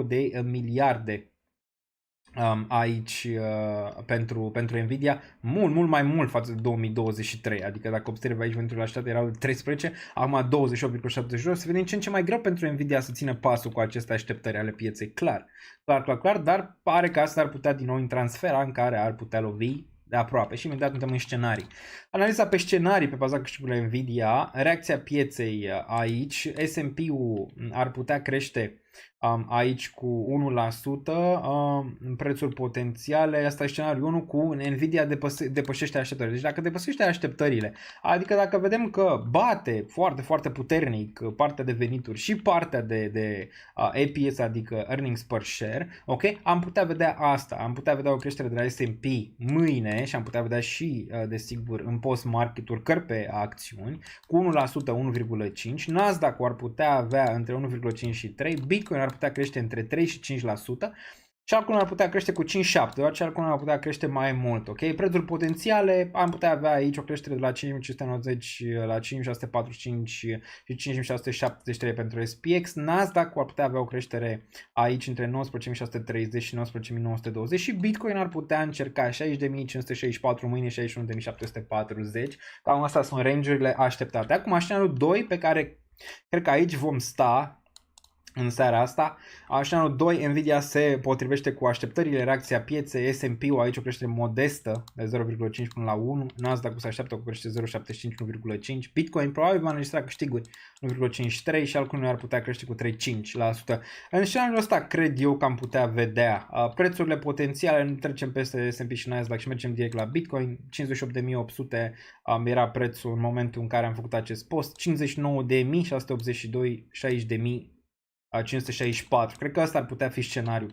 de miliarde. Aici pentru Nvidia mult mai mult față de 2023, adică dacă observi aici veniturile așteptate erau de 13, acum 28,72, se vede ce în ce mai greu pentru Nvidia să țină pasul cu aceste așteptări ale pieței, clar, dar pare că asta ar putea din nou intra în sfera în care ar putea lovi de aproape și imediat suntem în scenarii. Analiza pe scenarii pe baza câștigurilor Nvidia, reacția pieței aici, S&P-ul ar putea crește aici cu 1%, prețuri potențiale, asta e scenariul 1 cu Nvidia depășește așteptările. Deci dacă depășește așteptările, adică dacă vedem că bate foarte, foarte puternic partea de venituri și partea de EPS, adică earnings per share, ok, am putea vedea asta, am putea vedea o creștere de la S&P mâine și am putea vedea și, desigur, în post-market urcări pe acțiuni cu 1%, 1,5%, Nasdaq ar putea avea între 1,5 și 3, Bitcoin ar putea crește între 3 și 5%, și altcul ar putea crește cu 5-7, doar ce altcul ar putea crește mai mult, ok? Prețuri potențiale, am putea avea aici o creștere de la 5590 la 5645 și 5673 pentru SPX, Nasdaq ar putea avea o creștere aici între 19630 și 19920 și Bitcoin ar putea încerca 60.564 mâine, 61.740, cam astea sunt range-urile așteptate. Acum scenariul 2 pe care cred că aici vom sta în seara asta, scenariul 2, Nvidia se potrivește cu așteptările, reacția pieței, S&P-ul aici o creștere modestă de 0,5 până la 1, Nasdaq se așteaptă cu creștere 0,75, 1,5, Bitcoin probabil va înregistra câștiguri 1,53 și altcul ar putea crește cu 3,5%. În scenariul ăsta cred eu că am putea vedea prețurile potențiale, nu trecem peste S&P și Nasdaq și mergem direct la Bitcoin, 58.800 era prețul în momentul în care am făcut acest post, 59.682, 60.000 564. Cred că ăsta ar putea fi scenariul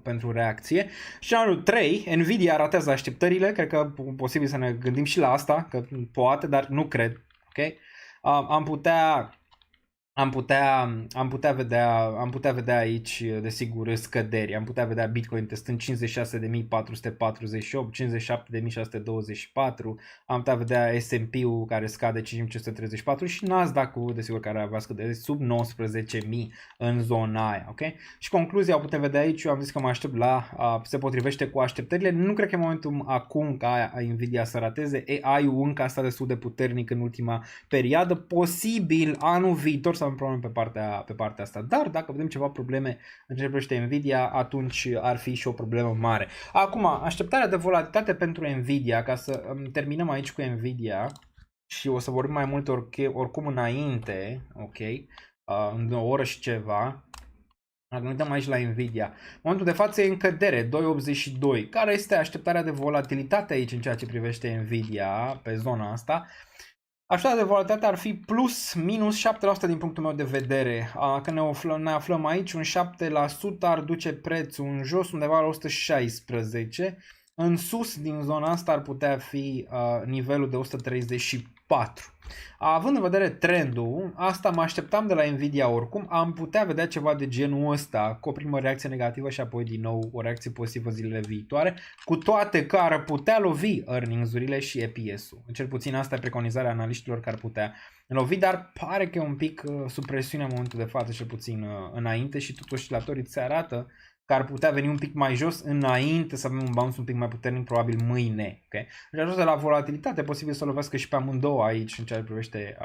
pentru reacție. Scenariul 3, Nvidia ratează așteptările. Cred că posibil să ne gândim și la asta, că poate, dar nu cred. Okay? Am putea vedea aici, desigur, scăderi. Am putea vedea Bitcoin testând 56.448, 57.624. Am putea vedea S&P-ul care scade 5.534 și Nasdaq-ul, desigur, care va scădere sub 19.000 în zona aia. Okay? Și concluzia o putem vedea aici. Eu am zis că mă aștept la se potrivește cu așteptările. Nu cred că e momentul acum ca Nvidia să rateze. AI-ul încă a stat destul de puternic în ultima perioadă. Posibil anul viitor să avem probleme pe partea asta. Dar dacă vedem ceva probleme în ce privește Nvidia, atunci ar fi și o problemă mare. Acum, așteptarea de volatilitate pentru Nvidia, ca să terminăm aici cu Nvidia și o să vorbim mai multe oricum înainte, ok, în o oră și ceva. Dacă ne uităm aici la Nvidia, în momentul de față e în cădere, 2,82. Care este așteptarea de volatilitate aici în ceea ce privește Nvidia pe zona asta? Așteptarea de volatilitate ar fi plus minus 7% din punctul meu de vedere. Când ne aflăm aici, un 7% ar duce prețul în jos undeva la 116. În sus din zona asta ar putea fi nivelul de 134. Având în vedere trendul, asta mă așteptam de la Nvidia oricum, am putea vedea ceva de genul ăsta, cu o primă reacție negativă și apoi din nou o reacție pozitivă zilele viitoare, cu toate că ar putea lovi earnings-urile și EPS-ul. Cel puțin asta e preconizarea analiștilor că ar putea lovit, dar pare că e un pic sub presiune în momentul de față, cel puțin înainte, și totuși oscilatorii ți arată că ar putea veni un pic mai jos înainte să avem un bounce un pic mai puternic, probabil mâine. Okay? Deci ajută la volatilitate, posibil să lovească și pe amândouă aici în ceea ce privește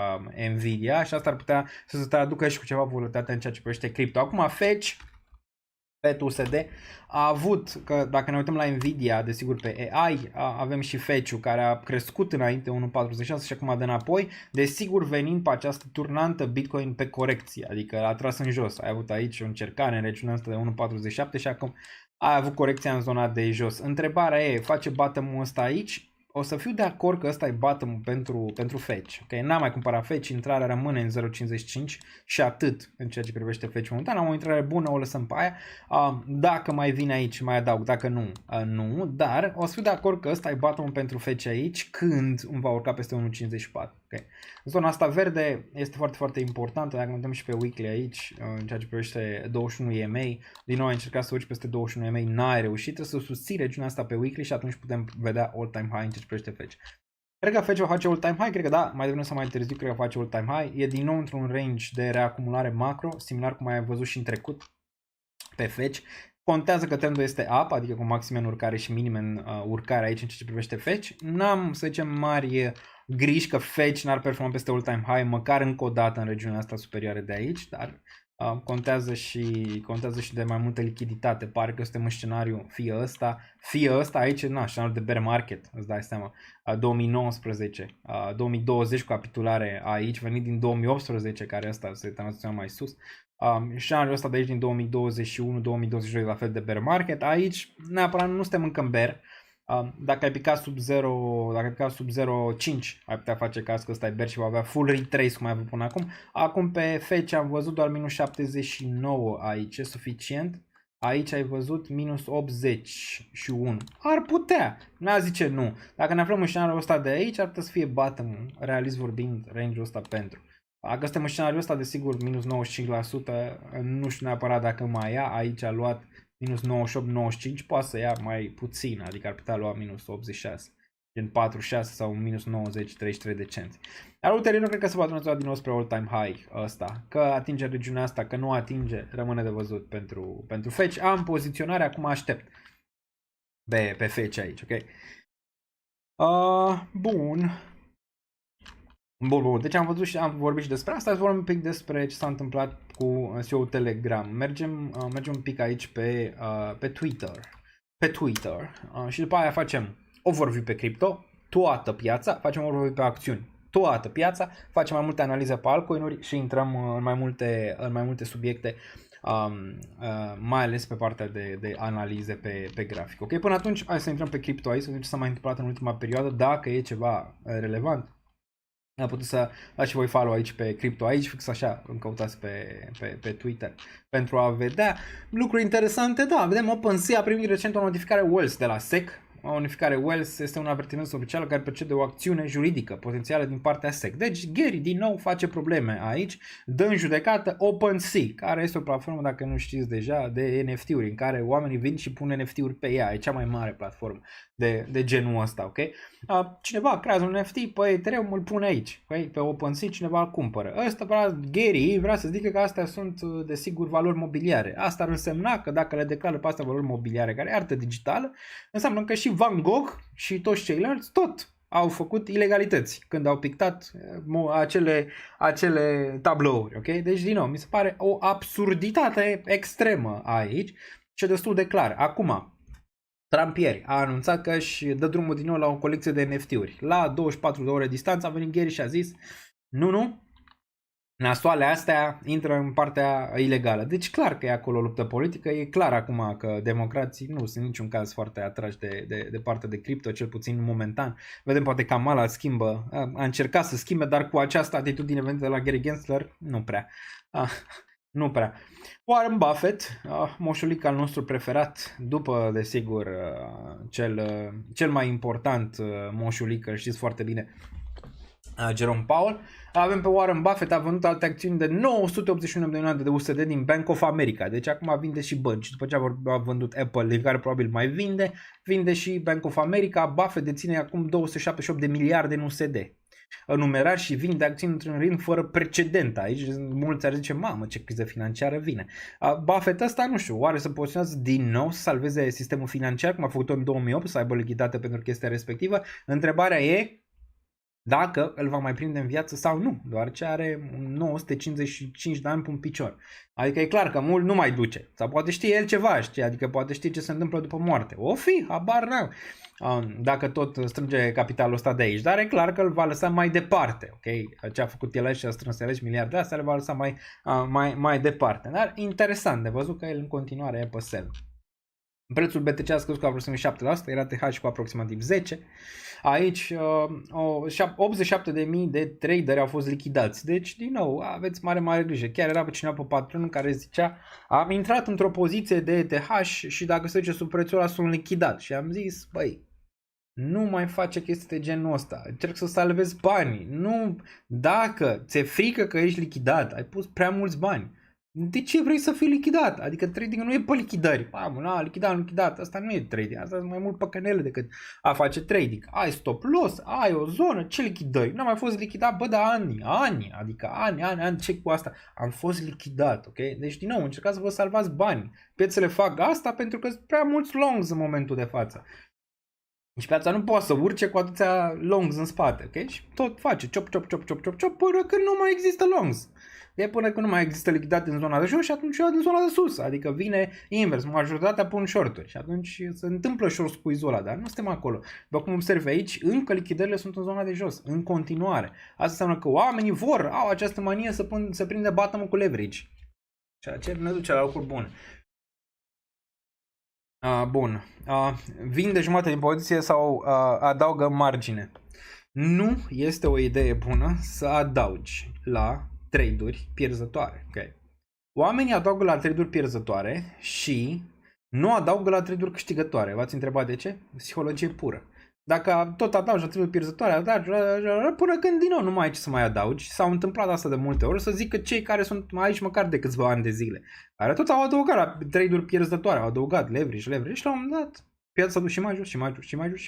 Nvidia, și asta ar putea să se traducă și cu ceva volatilitate în ceea ce privește cripto. Acum Fetch pe USD a avut, că dacă ne uităm la Nvidia, desigur pe AI, avem și Fetch-ul care a crescut înainte 1.46 și acum dă înapoi, desigur venind pe această turnantă Bitcoin pe corecție, adică l-a tras în jos. Ai avut aici o încercare în regiunea asta de 1.47 și acum a avut corecția în zona de jos. Întrebarea e, face bottom-ul ăsta aici? O să fiu de acord că ăsta e bottom pentru Fetch. Okay? N-am mai cumpărat Fetch, intrarea rămâne în 0.55 și atât în ceea ce privește Fetch momentan. Am o intrare bună, o lăsăm pe aia. Dacă mai vine aici, mai adaug. Dacă nu, nu. Dar o să fiu de acord că ăsta e bottom pentru Fetch aici când va urca peste 1.54. Okay? Zona asta verde este foarte, foarte importantă. Dacă ne uităm și pe weekly aici, în ceea ce privește 21 EMA, din nou ai încercat să urci peste 21 EMA, n-ai reușit. Trebuie să susții regiunea asta pe weekly și atunci putem vedea all-time high în ceea ce privește Fetch. Cred că Fetch va face all-time high, cred că da, mai devreme sau mai târziu cred că face all-time high. E din nou într-un range de reacumulare macro, similar cum ai văzut și în trecut pe Fetch. Contează că trendul este up, adică cu maxime în urcare și minime în urcare aici în ceea ce privește Fetch. N-am, să zicem, mari griji că Fetch n-ar performa peste all-time high, măcar încă o dată în regiunea asta superioară de aici, dar contează și de mai multă lichiditate. Pare că suntem în scenariu fie ăsta aici, scenariul de bear market, îți dai seama, 2019, 2020 cu capitulare aici, venit din 2018, care ăsta se tranzacționa mai sus. Scenariul ăsta de aici din 2021-2022 la fel de bear market. Aici neapărat nu suntem încă în bear. Dacă ai picat sub 0, dacă ai picat sub 0.5, ai putea face caz că ăsta e bear și va avea full retrace cum ai avut până acum. Acum pe Fetch am văzut doar minus 79 aici, e suficient. Aici ai văzut minus 81. Ar putea, n-a zice nu. Dacă ne aflăm în scenariul ăsta de aici, ar putea să fie bottom, realist vorbind, range-ul ăsta pentru. Dacă suntem în scenariul ăsta, desigur, minus 95%, nu știu neapărat dacă mai ia, aici a luat minus 98-95, poate să ia mai puțin, adică ar putea lua minus 86, gen 46 sau minus 90-33 de cenți. Dar ulterior cred că se va trănătura din nou spre all-time high ăsta, că atinge regiunea asta, că nu atinge, rămâne de văzut pentru Fetch. Am poziționare, acum aștept pe Fetch aici, ok? Bun. Deci am văzut și am vorbit și despre asta. Să vorbim un pic despre ce s-a întâmplat cu CEO Telegram. Mergem un pic aici pe Twitter. Și după aia facem overview pe cripto, toată piața, facem overview pe acțiuni, toată piața, facem mai multe analize pe altcoin-uri și intrăm în mai multe subiecte, mai ales pe partea de analize pe grafic. Ok, până atunci hai să intrăm pe cripto aici, să vedem ce s-a mai întâmplat în ultima perioadă, dacă e ceva relevant. Am putut să dați și voi follow aici pe cripto, aici fix așa, îmi căutați pe Twitter pentru a vedea lucruri interesante. Da, vedem OpenSea a primit recent o notificare Wells de la SEC. O notificare Wells este un avertiment oficial care precede o acțiune juridică potențială din partea SEC. Deci Gary din nou face probleme aici, dă în judecată OpenSea, care este o platformă, dacă nu știți deja, de NFT-uri, în care oamenii vin și pun NFT-uri pe ea. E cea mai mare platformă de genul ăsta, ok? Cineva creează un NFT pe Ethereum, îl pune aici, okay? Pe OpenSea cineva îl cumpără. Gary vrea să zică că astea sunt, desigur, valori mobiliare. Asta ar însemna că dacă le declară pe astea valori mobiliare, care e artă digitală, înseamnă că și Van Gogh și toți ceilalți tot au făcut ilegalități când au pictat acele tablouri, ok? Deci, din nou, mi se pare o absurditate extremă aici și destul de clar. Acum, Trump ieri a anunțat că își dă drumul din nou la o colecție de NFT-uri. La 24 de ore distanță a venit Gary și a zis nu, nasoale astea intră în partea ilegală. Deci clar că e acolo o luptă politică, e clar acum că democrații nu sunt în niciun caz foarte atrași de partea de cripto, cel puțin momentan. Vedem poate Kamala schimbă, a încercat să schimbe, dar cu această atitudine venită de la Gary Gensler, nu prea. Nu prea. Warren Buffett, moșulic al nostru preferat, după, desigur, cel mai important moșulic, îl știți foarte bine, Jerome Powell. Avem pe Warren Buffett, a vândut alte acțiuni de 981 milioane de USD din Bank of America. Deci acum vinde și bănci. După ce a vândut Apple, de care probabil mai vinde și Bank of America. Buffett deține acum 278 de miliarde în USD. numerar și vinde acțiuni într-un ritm fără precedent. Aici mulți ar zice, mamă, ce criză financiară vine. Buffett ăsta, nu știu, oare se poziționează din nou să salveze sistemul financiar, cum a făcut-o în 2008, să aibă lichiditate pentru chestia respectivă? Întrebarea e dacă îl va mai prinde în viață sau nu, deoarece are 955 de ani pe un picior. Adică e clar că mult nu mai duce. Sau poate știe el ceva, știe? Adică poate știe ce se întâmplă după moarte. O fi, habar n-am. Dacă tot strânge capitalul ăsta de aici. Dar e clar că îl va lăsa mai departe. Ok? Ce a făcut el aici și a strâns el aici miliarde astea, le va lăsa mai departe. Dar interesant de văzut că el în continuare e pe sel. Prețul BTC a scăzut cu aproximativ 7%, era TH cu aproximativ 10%. Aici 87.000 de traderi au fost lichidați. Deci, din nou, aveți mare grijă. Chiar era pe cineva pe Patreon care zicea, am intrat într-o poziție de ETH și dacă se duce sub prețul ăla sunt lichidat. Și am zis, băi, nu mai face chestii de genul ăsta. Încerc să salvezi banii. Nu, dacă ți-e frică că ești lichidat, ai pus prea mulți bani. De ce vrei să fii lichidat? Adică trading nu e pe lichidări. Lichidat. Asta nu e trading. Asta e mai mult păcănele decât a face trading. Ai stop loss, ai o zonă, ce lichidări? N-am mai fost lichidat, bă, de ani, ce cu asta? Am fost lichidat, ok? Deci, din nou, încercați să vă salvați bani. Piețele fac asta pentru că sunt prea mulți longs în momentul de față. Deci piața nu poate să urce cu atâția longs în spate, ok? Și tot face ciop până când nu mai există longs. E până când nu mai există lichiditate în zona de jos și atunci în zona de sus. Adică vine invers, majoritatea pun short-uri și atunci se întâmplă short squeeze-ul ăla, dar nu suntem acolo. După cum observi aici, încă lichidările sunt în zona de jos, în continuare. Asta înseamnă că oamenii au această manie să prinde bottom-ul cu leverage. Ceea ce ne duce la lucruri bune. Bun. Vinde jumătate din poziție sau adaugă margine. Nu este o idee bună să adaugi la trade-uri pierzătoare. Okay. Oamenii adaugă la trade-uri pierzătoare și nu adaugă la trade-uri câștigătoare. V-ați întrebat de ce? Psihologie pură. Dacă tot adaugi la trade-uri pierzătoare, până când din nou nu mai ai ce să mai adaugi. S-au întâmplat asta de multe ori, să zic că cei care sunt aici măcar de câțiva ani de zile, care tot au adăugat la trade-uri pierzătoare, au adăugat leverage și la un moment dat piața s-a dus și mai jos.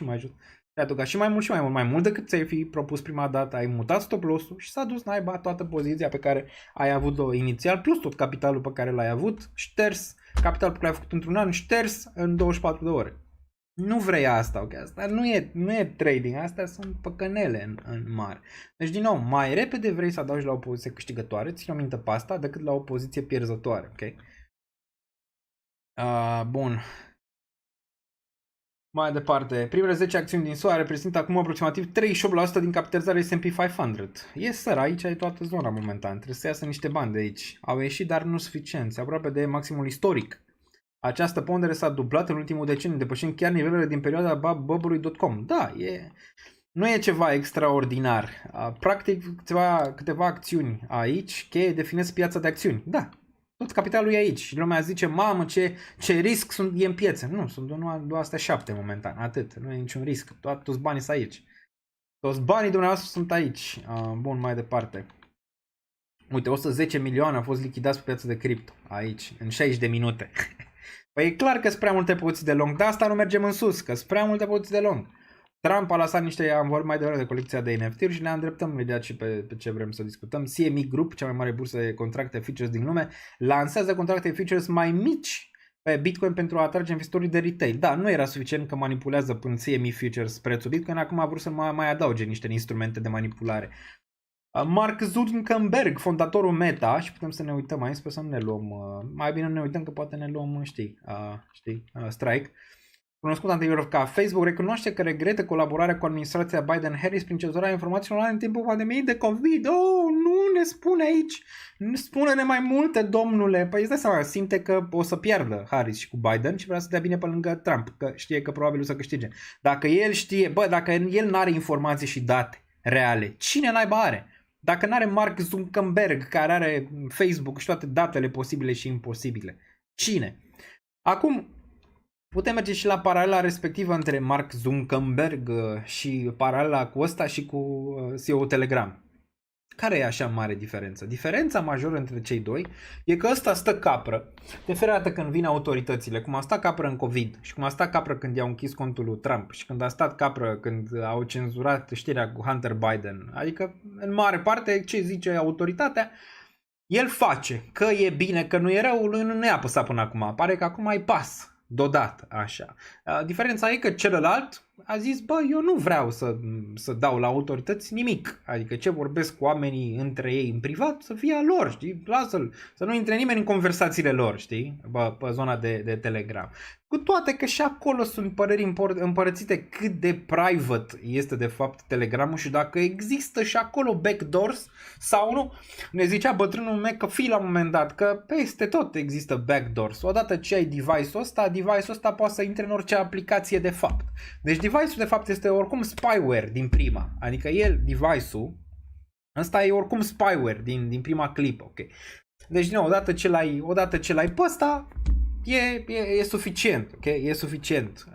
Ai adăugat și mai mult decât ți-ai fi propus prima dată, ai mutat stop loss-ul și s-a dus naiba toată poziția pe care ai avut-o inițial, plus tot capitalul pe care l-ai avut, șters, capitalul pe care l-ai făcut într-un an, șters în 24 de ore. Nu vrei asta, ok? Asta nu e trading, astea sunt păcănele în mare. Deci, din nou, mai repede vrei să adaugi la o poziție câștigătoare, ține-o minte pe asta, decât la o poziție pierzătoare, ok? Bun. Mai departe, primele 10 acțiuni din SUA reprezintă acum aproximativ 38% din capitalizarea S&P 500. Yes, sir, aici e toată zona momentan. Trebuie să iasă niște bani de aici. Au ieșit, dar nu suficienți, aproape de maximul istoric. Această pondere s-a dublat în ultimul deceniu, depășind chiar nivelurile din perioada bubble.com. Da, nu e ceva extraordinar. Practic, câteva acțiuni aici, cheie definesc piața de acțiuni. Da. Tot capitalul e aici și lumea zice, mamă, ce risc e în piețe. Nu, sunt doar astea 7 momentan, atât, nu e niciun risc, toți banii sunt aici. Toți banii dumneavoastră sunt aici. Bun, mai departe. Uite, 110 milioane au fost lichidați pe piața de cripto, aici, în 60 de minute. Păi e clar că sunt prea multe poziții de long, dar asta nu mergem în sus, că sunt prea multe poziții de long. Trump a lăsat am vorbit mai devreme de colecția de NFT-uri și ne îndreptăm imediat și pe ce vrem să discutăm. CME Group, cea mai mare bursă de contracte futures din lume, lansează contracte futures mai mici pe Bitcoin pentru a atrage investitorii de retail. Da, nu era suficient că manipulează până CME Futures prețul Bitcoin, acum a vrut să mai adauge niște instrumente de manipulare. Mark Zuckerberg, fondatorul Meta, și putem să ne uităm aici, sper să nu ne luăm, mai bine nu ne uităm că poate ne luăm, strike. Cunoscut anterior ca Facebook, recunoaște că regretă colaborarea cu administrația Biden-Harris prin cenzurarea informațiilor online în timpul pandemiei de COVID. Nu ne spune aici, nu spune-ne mai multe, domnule. Păi îți dai seama, simte că o să piardă Harris și cu Biden și vrea să dea bine pe lângă Trump, că știe că probabil o să câștige. Dacă el știe, dacă el n-are informații și date reale, cine naiba are? Dacă n-are Mark Zuckerberg, care are Facebook și toate datele posibile și imposibile, cine? Acum, putem merge și la paralela respectivă între Mark Zuckerberg și paralela cu ăsta și cu CEO Telegram. Care e așa mare diferență? Diferența majoră între cei doi e că ăsta stă capră de fiecare dată când vin autoritățile, cum a stat capră în COVID și cum a stat capră când i-au închis contul lui Trump și când a stat capră când au cenzurat știrea cu Hunter Biden. Adică, în mare parte, ce zice autoritatea, el face, că e bine, că nu e rău, lui nu i-a apăsat până acum. Pare că acum îi pas, deodată, așa. Diferența e că celălalt a zis, bă, eu nu vreau să dau la autorități nimic. Adică ce vorbesc cu oamenii între ei în privat, să fie a lor, știi? Lasă-l, să nu intre nimeni în conversațiile lor, știi? Bă, pe zona de Telegram. Cu toate că și acolo sunt păreri împărățite cât de private este de fapt Telegramul și dacă există și acolo backdoors sau nu. Ne zicea bătrânul McAfee la un moment dat că peste tot există backdoors. Odată ce ai device-ul ăsta poate să intre în orice aplicație de fapt. Deci device-ul de fapt este oricum spyware din prima. Adică device-ul ăsta e oricum spyware din prima clipă, ok? Deci din nou, odată ce l-ai pe ăsta, e suficient, ok? E suficient.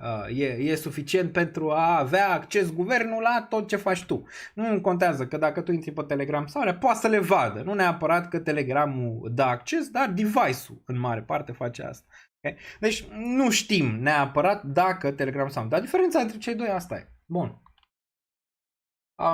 E suficient pentru a avea acces guvernul la tot ce faci tu. Nu contează că dacă tu intri pe Telegram sau alea, poate să le vadă. Nu neapărat că Telegramul dă acces, dar device-ul în mare parte face asta. Okay? Deci nu știm neapărat dacă Telegram sau nu. Dar diferența între cei doi asta e. Bun.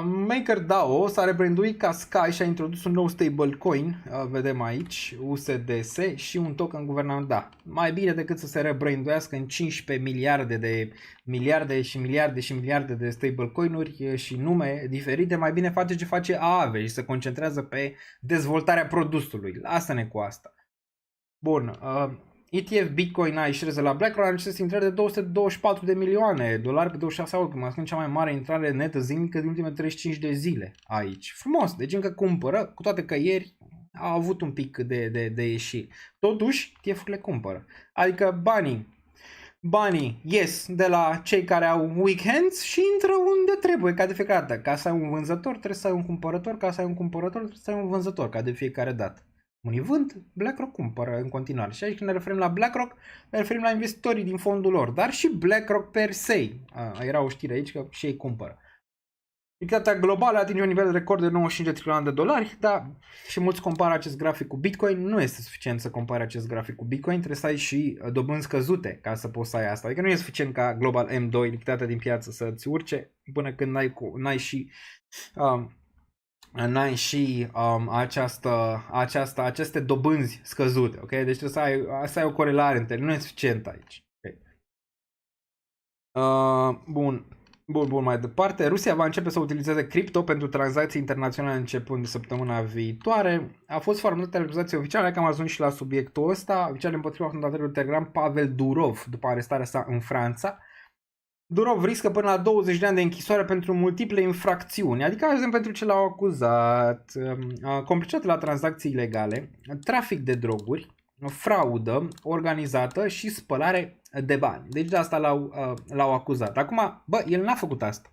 MakerDAO s-a rebranduit ca Sky și a introdus un nou stablecoin, vedem aici, USDC și un token guvernamental. Da, mai bine decât să se rebranduiască în 15 miliarde și miliarde de stablecoin-uri și nume diferite, mai bime face ce face Aave și se concentrează pe dezvoltarea produsului. Lasă-ne cu asta. Bun, ETF Bitcoin a ieșit de la BlackRock, a început intrare de 224 de milioane dolari pe 26 august, cea mai mare intrare netă zilnică din ultimele 35 de zile aici. Frumos, deci încă cumpără, cu toate că ieri a avut un pic de ieșiri. Totuși, ETF-urile cumpără. Adică banii ies de la cei care au weak hands și intră unde trebuie, ca de fiecare dată. Ca să ai un vânzător, trebuie să ai un cumpărător, ca să ai un cumpărător, trebuie să ai un vânzător, ca de fiecare dată. Unii vând, BlackRock cumpără în continuare. Și aici când ne referim la BlackRock, ne referim la investitorii din fondul lor, dar și BlackRock per se. Era o știre aici că și ei cumpără. Lichiditatea globală atinge un nivel record de 95 de trilioane de dolari, dar și mulți compară acest grafic cu Bitcoin. Nu este suficient să compari acest grafic cu Bitcoin, trebuie să ai și dobânzi scăzute ca să poți să ai asta. Adică nu e suficient ca Global M2, lichiditatea din piață, să-ți urce până când n-ai și aceste dobânzi scăzute, ok? Deci trebuie să ai o corelare între ele, nu e suficient aici. Okay. Bun, mai departe. Rusia va începe să utilizeze cripto pentru tranzacții internaționale începând de săptămâna viitoare. A fost formulată acuzație oficială, că am ajuns și la subiectul ăsta. Oficial împotriva fondatorului Telegram, Pavel Durov, după arestarea sa în Franța. Durov riscă până la 20 de ani de închisoare pentru multiple infracțiuni, adică pentru ce l-au acuzat, complicitate la tranzacții ilegale, trafic de droguri, fraudă organizată și spălare de bani. Deci de asta l-au acuzat. Acum, el n-a făcut asta.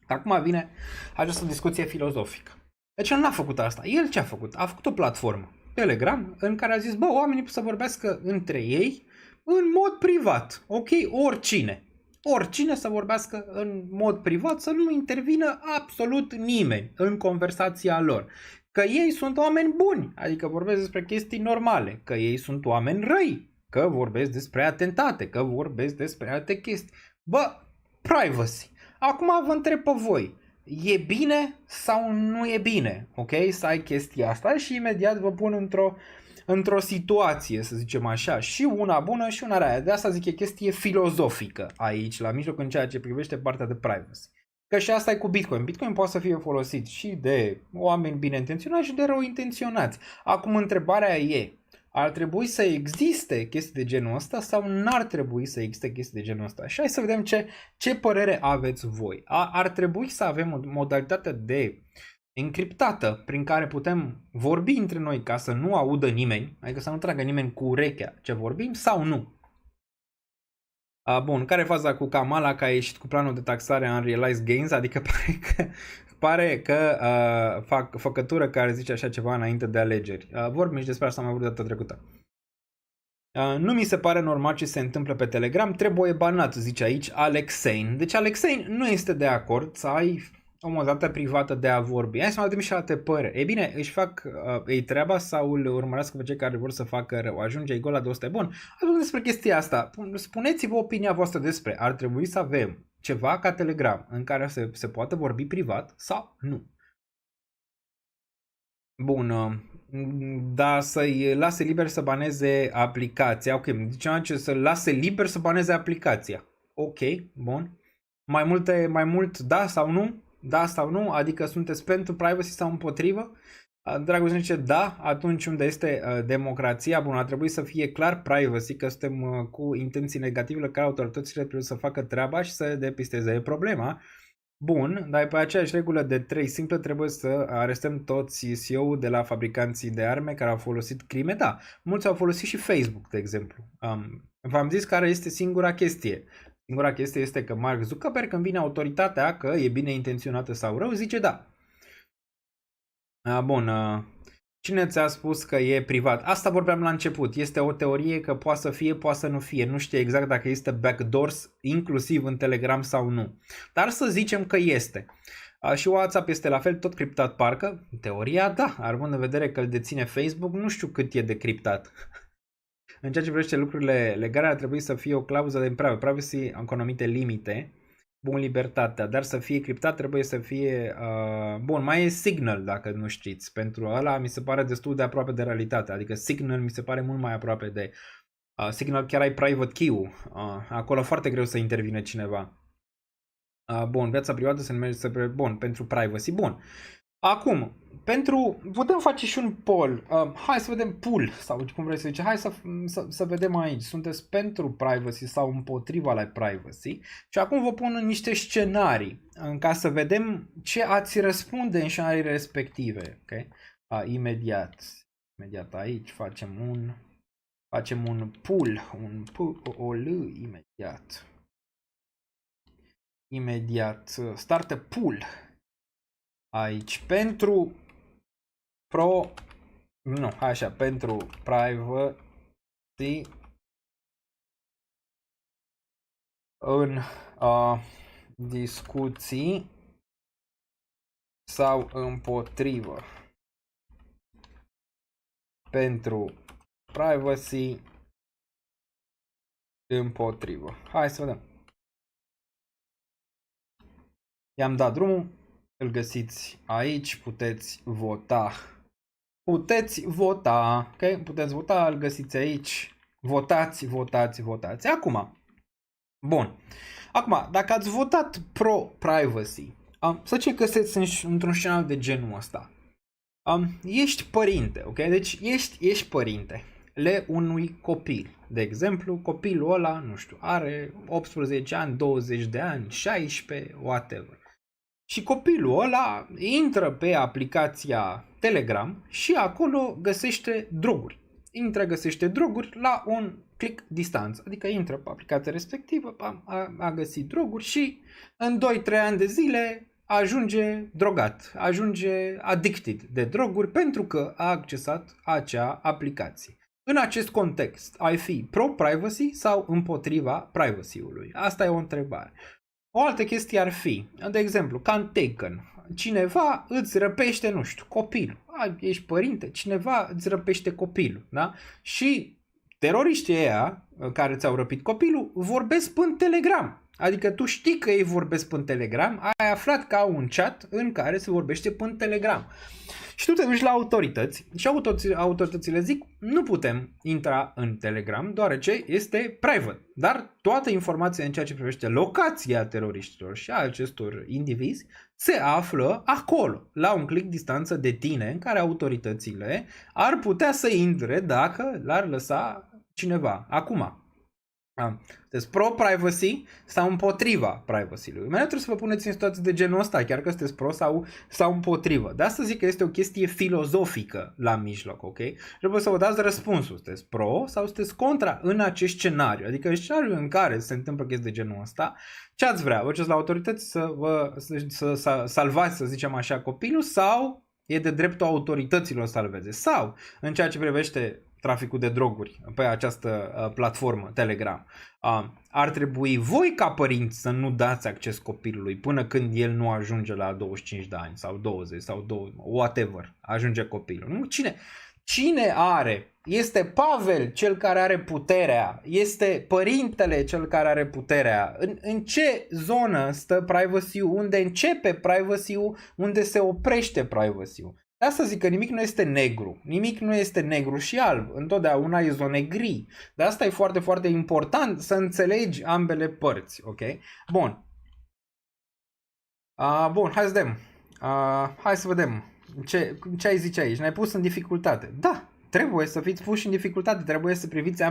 Acum vine această discuție filozofică. Deci el n-a făcut asta. El ce a făcut? A făcut o platformă, Telegram, în care a zis, oamenii pot să vorbească între ei în mod privat. Ok? Oricine să vorbească în mod privat, să nu intervină absolut nimeni în conversația lor. Că ei sunt oameni buni, adică vorbesc despre chestii normale, că ei sunt oameni răi, că vorbesc despre atentate, că vorbesc despre alte chestii. Privacy. Acum vă întreb pe voi, e bine sau nu e bine, ok, să ai chestia asta și imediat vă pun într-o situație, să zicem așa, și una bună și una rea. De asta zic, e chestie filozofică aici, la mijloc, în ceea ce privește partea de privacy. Că și asta e cu Bitcoin. Bitcoin poate să fie folosit și de oameni bine intenționați și de rău intenționați. Acum întrebarea e, ar trebui să existe chestii de genul ăsta sau n-ar trebui să existe chestii de genul ăsta? Și hai să vedem ce părere aveți voi. Ar trebui să avem o modalitate de încriptată prin care putem vorbi între noi ca să nu audă nimeni, adică să nu tragă nimeni cu urechea ce vorbim sau nu. Bun, care e faza cu Kamala că a ieșit cu planul de taxare unrealized gains, adică pare că fac făcătură care zice așa ceva înainte de alegeri. Vorbim și despre asta am avut data trecută. Nu mi se pare normal ce se întâmplă pe Telegram, trebuie banat, zice aici Alexein. Deci Alexein nu este de acord să ai o modalitate privată de a vorbi. Hai să mai vedem și alte păreri. E bine, își fac ei treaba sau îl urmăresc pe cei care vor să facă rău. Ajunge gol la 200. Bun, atunci despre chestia asta. Spuneți-vă opinia voastră despre. Ar trebui să avem ceva ca Telegram în care se poate vorbi privat sau nu. Bun, da, să-i lase liber să baneze aplicația. Ok, deci să-l lase liber să baneze aplicația. Ok, bun. Mai mult da sau nu? Da sau nu? Adică sunteți pentru privacy sau împotrivă? Dragul zice da, atunci unde este democrația? Bun, ar trebui să fie clar privacy, că suntem cu intenții negative la care autoritățile trebuie să facă treaba și să depisteze problema. Bun, dar pe aceeași regulă de 3 simple trebuie să arestăm toți CEO-ul de la fabricanții de arme care au folosit crime. Da, mulți au folosit și Facebook, de exemplu. V-am zis care este singura chestie. Singura chestie este că Mark Zuckerberg, când vine autoritatea că e bine intenționată sau rău, zice da. Bun, cine ți-a spus că e privat? Asta vorbeam la început. Este o teorie că poate să fie, poate să nu fie. Nu știe exact dacă este backdoors, inclusiv în Telegram sau nu. Dar să zicem că este. Și WhatsApp este la fel, tot criptat parcă. Teoria, da. Având în vedere că îl deține Facebook, nu știu cât e de criptat. În ceea ce privește lucrurile legale, ar trebui să fie o clauză de privacy cu anumite limite. Bun, libertatea, dar să fie criptat trebuie să fie... bun, mai e Signal, dacă nu știți. Pentru ăla mi se pare destul de aproape de realitate. Adică Signal mi se pare mult mai aproape de... Signal chiar ai private key-ul. Acolo foarte greu să intervine cineva. Bun, viața privată se numește... Bun, pentru privacy. Bun. Acum, putem face și un poll. Hai să vedem pool, sau cum vrei să zici. Hai să vedem aici. Sunteți pentru privacy sau împotriva la privacy? Și acum vă pun niște scenarii ca să vedem ce ați răspunde în scenariile respective. Okay? Imediat aici facem un pool, imediat. Start a pool. Aici pentru pentru privacy în discuții sau împotrivă. Pentru privacy împotrivă. Hai să vedem. I-am dat drumul. Îl găsiți aici, puteți vota. Ok? Puteți vota, îl găsiți aici. Votați. Acum, dacă ați votat pro-privacy, să zicem că sunteți într-un scenariu de genul ăsta. Ești părinte, ok? Deci ești părinte le unui copil. De exemplu, copilul ăla, nu știu, are 18 ani, 20 de ani, 16, whatever. Și copilul ăla intră pe aplicația Telegram și acolo găsește droguri. Găsește droguri la un click distanță. Adică intră pe aplicația respectivă, a găsit droguri și în 2-3 ani de zile ajunge drogat, ajunge addicted de droguri pentru că a accesat acea aplicație. În acest context, ai fi pro-privacy sau împotriva privacy-ului? Asta e o întrebare. O altă chestie ar fi, de exemplu, can taken. Cineva îți răpește, nu știu, copilul. Ești părinte, cineva îți răpește copilul, da? Și teroriștii ăia care ți-au răpit copilul vorbesc pe Telegram. Adică tu știi că ei vorbesc pe Telegram, ai aflat că au un chat în care se vorbește pe Telegram. Și tu te duci la autorități și autoritățile zic nu putem intra în Telegram deoarece este private. Dar toată informația în ceea ce privește locația teroriștilor și a acestor indivizi se află acolo, la un click distanță de tine, în care autoritățile ar putea să intre dacă l-ar lăsa cineva. Acum, deci pro-privacy sau împotriva privacy-ului. Mai trebuie să vă puneți în situații de genul ăsta, chiar că sunteți pro sau împotrivă. De asta zic că este o chestie filozofică la mijloc, ok? Trebuie să vă dați răspunsul. Sunteți pro sau sunteți contra în acest scenariu. Adică în scenariul în care se întâmplă chestii de genul ăsta, ce ați vrea? Vă la autorități să salvați, să zicem așa, copilul sau e de dreptul autorităților să salveze? Sau, în ceea ce privește traficul de droguri pe această platformă Telegram. Ar trebui voi ca părinți să nu dați acces copilului până când el nu ajunge la 25 de ani sau 20 sau 20, whatever, ajunge copilul. Nu? Cine are? Este Pavel cel care are puterea, este părintele cel care are puterea. În ce zonă stă privacy-ul, unde începe privacy-ul, unde se oprește privacy-ul? De asta zic că nimic nu este negru, nimic nu este negru și alb, întotdeauna e zone gri. De asta e foarte, foarte important să înțelegi ambele părți, ok? Bun. Bun, hai să vedem. Hai să vedem. Ce ai zice aici? Ne-ai pus în dificultate. Da, trebuie să fiți puși în dificultate, trebuie să priviți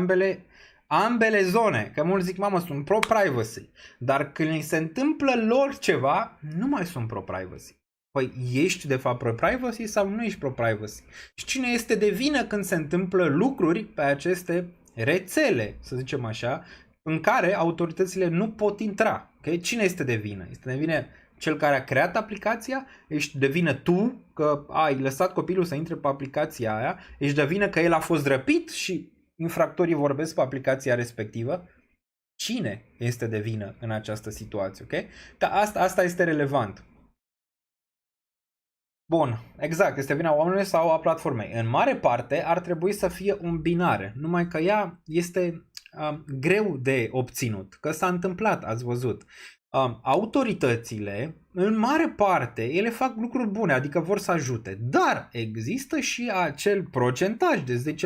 ambele zone. Că mulți zic, mamă, sunt pro-privacy. Dar când îi se întâmplă lor ceva, nu mai sunt pro-privacy. Păi ești de fapt pro-privacy sau nu ești pro-privacy? Și cine este de vină când se întâmplă lucruri pe aceste rețele, să zicem așa, în care autoritățile nu pot intra? Okay? Cine este de vină? Este de vină cel care a creat aplicația? Ești de vină tu că ai lăsat copilul să intre pe aplicația aia? Ești de vină că el a fost răpit și infractorii vorbesc pe aplicația respectivă? Cine este de vină în această situație? Okay? Că asta este relevant. Bun, exact, este vina oamenilor sau a platformei. În mare parte ar trebui să fie un binare, numai că ea este greu de obținut, că s-a întâmplat, ați văzut. Autoritățile, în mare parte, ele fac lucruri bune, adică vor să ajute, dar există și acel procentaj de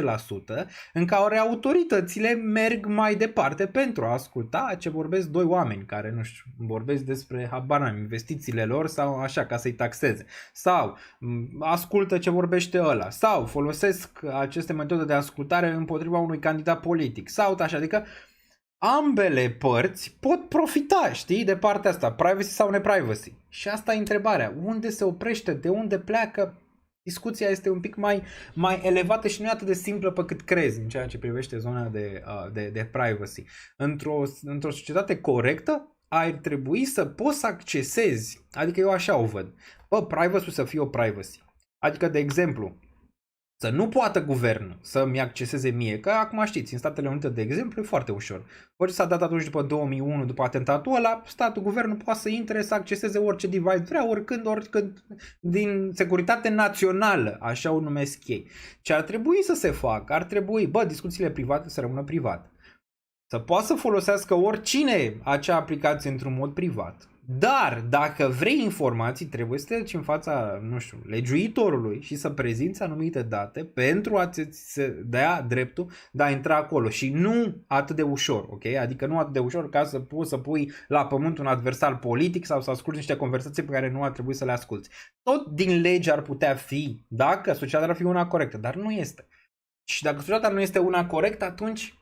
10% în care autoritățile merg mai departe pentru a asculta ce vorbesc doi oameni care, nu știu, vorbesc despre, habar n-am, investițiile lor sau așa, ca să-i taxeze, sau ascultă ce vorbește ăla, sau folosesc aceste metode de ascultare împotriva unui candidat politic, sau așa, adică ambele părți pot profita, știi, de partea asta, privacy sau neprivacy. Și asta e întrebarea, unde se oprește, de unde pleacă? Discuția este un pic mai elevată și nu e atât de simplă pe cât crezi în ceea ce privește zona de privacy. Într-o societate corectă ar trebui să poți să accesezi, adică eu așa o văd, privacy să fie o privacy. Adică, de exemplu, să nu poată guvernul să-mi acceseze mie, că acum știți, în Statele Unite, de exemplu, e foarte ușor. Orice s-a dat atunci după 2001, după atentatul ăla, guvernul poate să intre, să acceseze orice device vrea, oricând, din securitate națională, așa o numesc ei. Ce ar trebui să se facă? Ar trebui, discuțiile private să rămână private. Să poată să folosească oricine acea aplicație într-un mod privat. Dar dacă vrei informații, trebuie să te duci în fața, nu știu, legiuitorului și să prezinți anumite date pentru a-ți dea dreptul de a intra acolo. Și nu atât de ușor, ok? Adică nu atât de ușor ca să poți să pui la pământ un adversar politic sau să asculti niște conversații pe care nu ar trebui să le asculti. Tot din lege ar putea fi, dacă societatea ar fi una corectă, dar nu este. Și dacă societatea nu este una corectă, atunci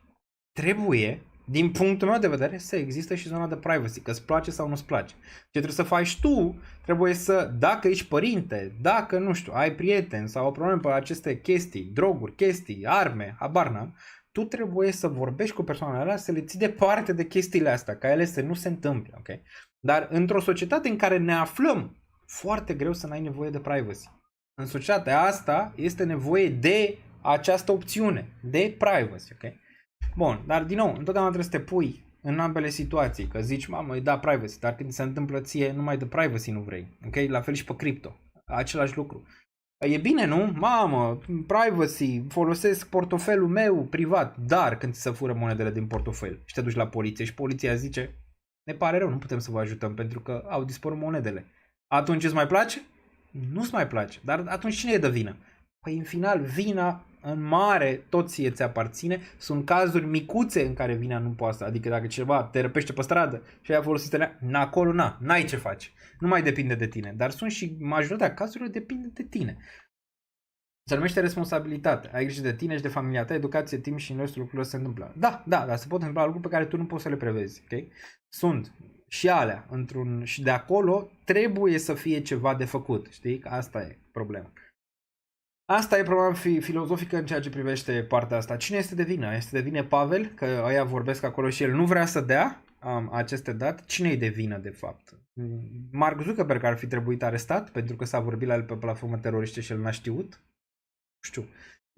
trebuie, din punctul meu de vedere, să existe și zona de privacy, că îți place sau nu-ți place. Ce trebuie să faci tu, trebuie să, dacă ești părinte, dacă, nu știu, ai prieteni sau o problemă pe aceste chestii, droguri, chestii, arme, habar n-am, tu trebuie să vorbești cu persoanele alea, să le ții departe de chestiile astea, ca ele să nu se întâmple, ok? Dar într-o societate în care ne aflăm, foarte greu să n-ai nevoie de privacy. În societatea asta este nevoie de această opțiune, de privacy, ok? Bun, dar din nou, întotdeauna trebuie să te pui în ambele situații, că zici, mamă, îi da privacy, dar când se întâmplă ție, numai de privacy nu vrei, ok? La fel și pe cripto, același lucru. E bine, nu? Mamă, privacy, folosesc portofelul meu privat, dar când ți se fură monedele din portofel și te duci la poliție și poliția zice, ne pare rău, nu putem să vă ajutăm pentru că au dispărut monedele. Atunci îți mai place? Nu-ți mai place, dar atunci cine e de vină? Păi în final, vina în mare tot ție ți aparține. Sunt cazuri micuțe în care vina nu poate. Adică dacă cineva te răpește pe stradă și ai folosit acolo, n-ai ce faci. Nu mai depinde de tine. Dar sunt și majoritatea cazurilor depinde de tine. Se numește responsabilitate. Ai grijă de tine și de familia ta, educație, timp și în restul lucrurilor se întâmplă. Da, se pot întâmpla lucruri pe care tu nu poți să le prevezi. Okay? Sunt și alea. Și de acolo trebuie să fie ceva de făcut. Știi? Asta e problema. Asta e problema filozofică în ceea ce privește partea asta. Cine este de vină? Este de vină Pavel, că ăia vorbesc acolo și el nu vrea să dea aceste date? Cine e de vină, de fapt? Mark Zuckerberg ar fi trebuit arestat pentru că s-a vorbit la el pe platformă teroriște și el n-a știut? Nu știu.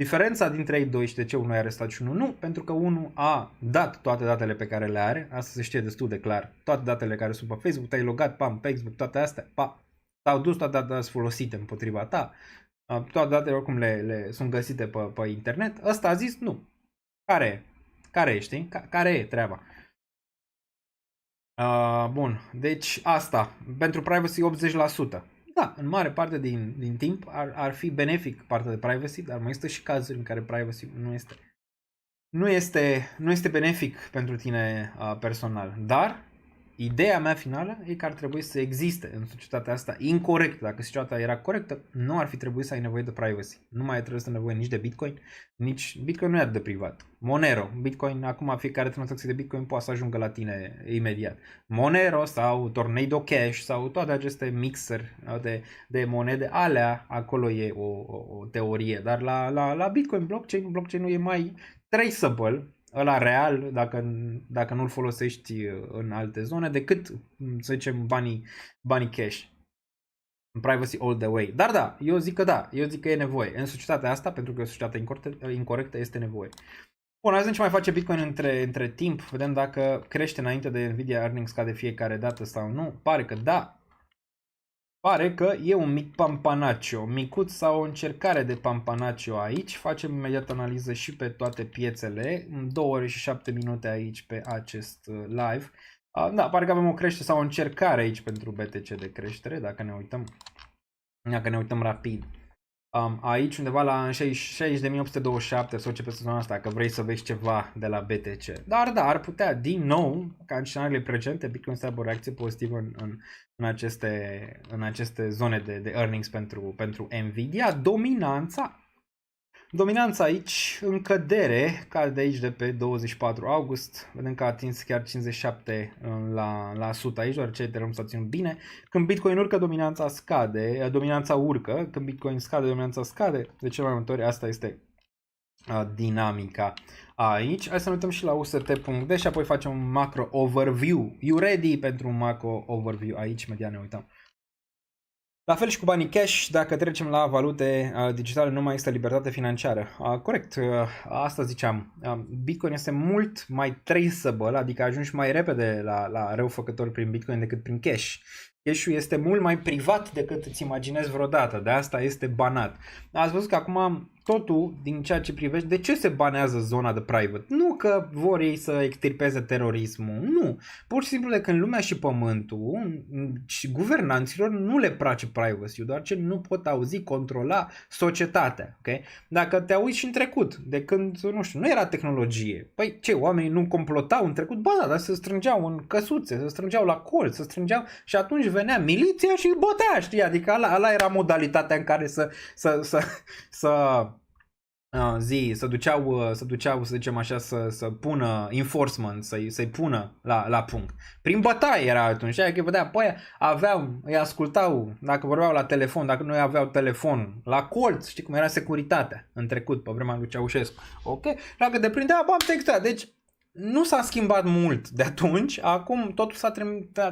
Diferența dintre ei doi și de ce unul e arestat și unul nu, pentru că unul a dat toate datele pe care le are, asta se știe destul de clar, toate datele care sunt pe Facebook, te-ai logat, pam, pe Facebook, toate astea, s-au dus toate datele folosite împotriva ta, toate datele oricum le sunt găsite pe internet, ăsta a zis nu. Care e, știi? Care e treaba? Bun, deci asta, pentru privacy 80%. Da, în mare parte din timp ar fi benefic partea de privacy, dar mai există și cazuri în care privacy nu este benefic pentru tine personal. Dar ideea mea finală e că ar trebui să existe în societatea asta incorrect. Dacă societatea era corectă, nu ar fi trebuit să ai nevoie de privacy. Nu mai trebuie să ai nevoie nici de Bitcoin, nici Bitcoin nu e atât de privat. Monero, Bitcoin, acum fiecare tranzacție de Bitcoin poate să ajungă la tine imediat. Monero sau Tornado Cash sau toate aceste mixeri de monede, alea, acolo e o teorie. Dar la Bitcoin blockchain-ul e mai traceable, ăla real, dacă nu-l folosești în alte zone, decât, să zicem, banii cash. Privacy all the way. Dar da, eu zic că e nevoie. În societatea asta, pentru că e o societate incorrectă, este nevoie. Bun, hai să ce mai face Bitcoin între timp. Vedem dacă crește înainte de Nvidia earnings ca de fiecare dată sau nu. Pare că da. Pare că e un mic pampanacio, micuț sau o încercare de pampanacio aici. Facem imediat analiză și pe toate piețele. 2 ore și 7 minute aici pe acest live. Da, pare că avem o creștere sau o încercare aici pentru BTC de creștere, dacă ne uităm rapid. Aici undeva la 60.827 sau ce pe sezonul asta, dacă vrei să vezi ceva de la BTC. Dar da, ar putea din nou, ca în scenariile precedente, Bitcoin să aibă o reacție pozitivă în aceste zone de earnings pentru Nvidia. Dominanța aici în cădere, cade aici de pe 24 august, vedem că a atins chiar 57% aici, deoarece Ethereum s-a ținut bine. Când Bitcoin urcă, dominanța urcă, când Bitcoin scade, dominanța scade, de cele mai multe ori asta este dinamica aici. Hai să ne uităm și la UST.D și apoi facem un macro overview. You ready pentru un macro overview aici, imediat ne uităm. La fel și cu banii cash, dacă trecem la valute digitale, nu mai este libertate financiară. Corect, asta ziceam. Bitcoin este mult mai traceable, adică ajungi mai repede la răufăcători prin Bitcoin decât prin cash. Cash-ul este mult mai privat decât îți imaginezi vreodată, de asta este banat. Ați văzut că acum totul din ceea ce privește, de ce se banează zona de private? Nu că vor ei să extirpeze terorismul, nu. Pur și simplu de când lumea și pământul și guvernanților nu le place privacy-ul, doar ce nu pot auzi, controla societatea. Okay? Dacă te uiți și în trecut, de când, nu știu, nu era tehnologie, păi ce, oamenii nu complotau în trecut? Ba da, dar se strângeau în căsuțe, se strângeau la colț, se strângeau și atunci venea miliția și îi bătea, știi? Adică ala era modalitatea în care să duceau, să zicem așa, să pună enforcement, să-i pună la punct. Prin bătaie era atunci, că vedea, păi îi ascultau, dacă vorbeau la telefon, dacă nu aveau telefon, la colț, știi cum era securitatea în trecut, pe vremea lui Ceaușescu. Ok? Dacă te prindea, bam, textea. Deci nu s-a schimbat mult de atunci, acum totul s-a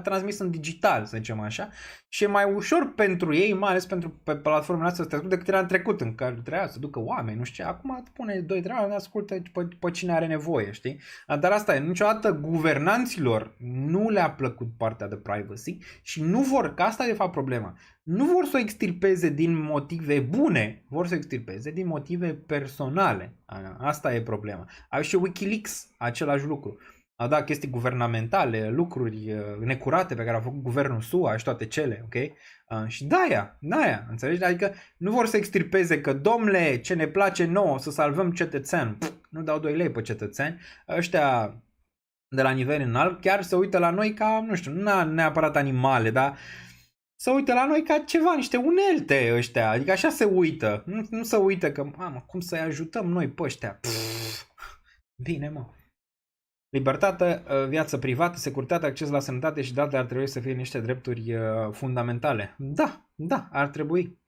transmis în digital, să zicem așa, și e mai ușor pentru ei, mai ales pe platformele astea, decât era în trecut, în care trebuia să ducă oameni, nu știu ce, acum pune 2-3 oameni, ascultă pe cine are nevoie, știi? Dar asta e, niciodată guvernanților nu le-a plăcut partea de privacy și nu vor, că asta e de fapt problema, nu vor să o extirpeze din motive bune, vor să o extirpeze din motive personale. Asta e problema. Au și Wikileaks același lucru. A dat chestii guvernamentale, lucruri necurate pe care a făcut guvernul SUA și toate cele, ok? Și de-aia, înțelegi? Adică nu vor să extirpeze că, domnule, ce ne place nouă, să salvăm cetățean. Nu dau 2 lei pe cetățeni. Ăștia de la nivel înalt chiar se uită la noi ca, nu știu, nu neapărat animale, dar să uită la noi ca ceva, niște unelte ăștia, adică așa se uită, nu se uită că, mamă, cum să-i ajutăm noi pe ăștia. Bine, mă. Libertate, viață privată, securitate, acces la sănătate și datele ar trebui să fie niște drepturi fundamentale. Da, ar trebui.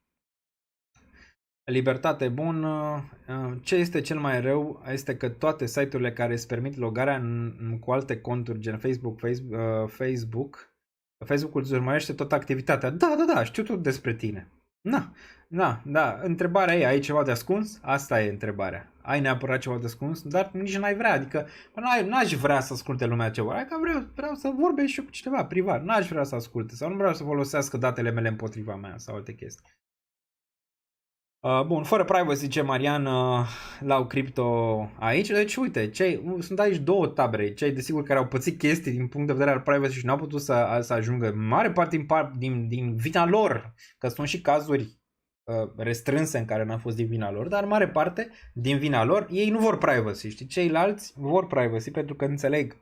Libertate bună. Ce este cel mai rău este că toate site-urile care îți permit logarea cu alte conturi, gen Facebook-ul îți urmărește tot activitatea. Da, știu tot despre tine. Da, întrebarea e, ai ceva de ascuns? Asta e întrebarea. Ai neapărat ceva de ascuns, dar nici n-ai vrea, adică n-aș vrea să asculte lumea ceva, adică vreau să vorbesc și eu cu cineva privat, n-aș vrea să asculte sau nu vreau să folosească datele mele împotriva mea sau alte chestii. Bun, fără privacy, zice Marian, la Crypto aici. Deci, uite, sunt aici două tabere. Cei, desigur, care au pățit chestii din punct de vedere al privacy și n-au putut să ajungă în mare parte din vina lor, că sunt și cazuri restrânse în care n-a fost din vina lor, dar în mare parte din vina lor, ei nu vor privacy, știi? Ceilalți vor privacy pentru că înțeleg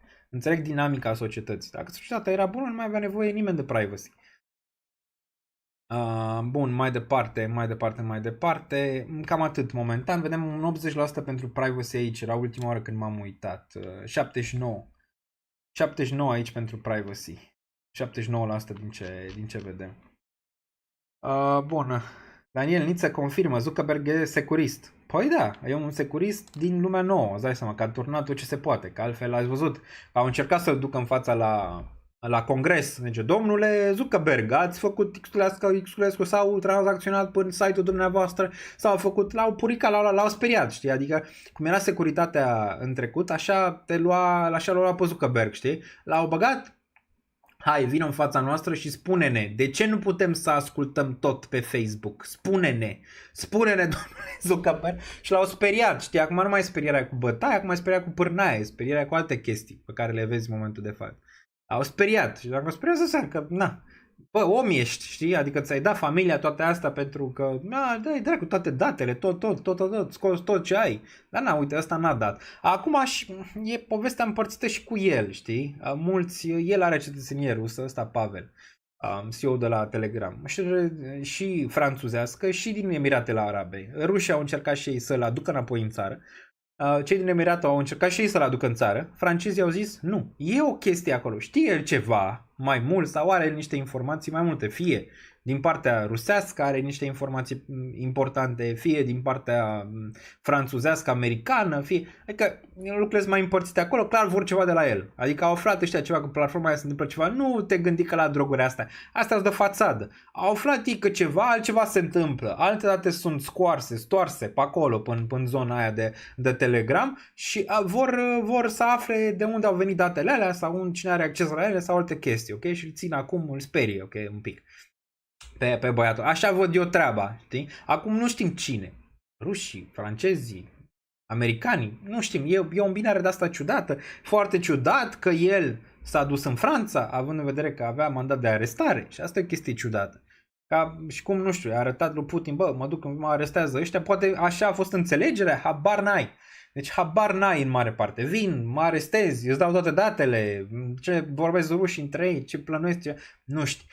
dinamica societății. Dacă societatea era bună, nu mai avea nevoie nimeni de privacy. Bun, mai departe. Cam atât momentan. Vedem un 80% pentru privacy aici. Era ultima oară când m-am uitat. 79 aici pentru privacy. 79% din ce vedem. Bun. Daniel Niță confirmă, Zuckerberg e securist. Păi da, e un securist din lumea nouă. Îți dai seama că a turnat tot ce se poate. Că altfel ați văzut. Au încercat să-l ducă în fața la congres. Deci, domnule Zuckerberg, ați făcut Xulescu sau tranzacționat prin site-ul dumneavoastră sau l-au puricat, l-au speriat, știi? Adică, cum era securitatea în trecut, așa l-a luat pe Zuckerberg, știi? L-au băgat, hai, vină în fața noastră și spune-ne, de ce nu putem să ascultăm tot pe Facebook? Spune-ne, domnule Zuckerberg. Și l-au speriat, știi? Acum nu mai e sperierea cu bătaie, acum e sperierea cu pârnaie, e sperierea cu alte chestii pe care le vezi în momentul de față. Au speriat și dacă au speriat să înseamnă că, bă, om ești, știi? Adică ți-ai dat familia toate astea pentru că, dai dracu toate datele, tot, scoți tot ce ai. Dar uite, ăsta n-a dat. Acum e povestea împărțită și cu el, știi? El are cetățenie rusă, ăsta Pavel, CEO de la Telegram, și franțuzească și din Emiratele Arabe. Rușii au încercat și ei să-l aducă înapoi în țară. Cei din Emirate au încercat și ei să-l aducă în țară. Francezii au zis, nu, e o chestie acolo. Știe el ceva mai mult sau are niște informații mai multe, fie din partea rusească are niște informații importante, fie din partea franțuzească, americană, adică lucrurile sunt mai împărțite acolo, clar vor ceva de la el. Adică au aflat ăștia ceva, că platforma aia se întâmplă ceva, nu te gândi că la droguri astea sunt de fațadă. Au aflat ei că altceva se întâmplă, alte date sunt stoarse pe acolo, până în zona aia de Telegram și vor să afle de unde au venit datele alea sau cine are acces la ele sau alte chestii, ok? Și îl țin acum, îl sperie, ok, un pic. Pe băiatul. Așa văd eu treaba, știi? Acum nu știm cine. Rușii, francezii, americanii, nu știm. E o îmbinare de asta ciudată. Foarte ciudat că el s-a dus în Franța, având în vedere că avea mandat de arestare. Și asta e o chestie ciudată. Și cum, nu știu, a arătat lui Putin, bă, mă duc, mă arestează ăștia, poate așa a fost înțelegerea, habar n-ai. Deci habar n-ai în mare parte. Vin, mă arestezi, îți dau toate datele, ce vorbesc rușii între ei, ce plănuiesc, nu știu.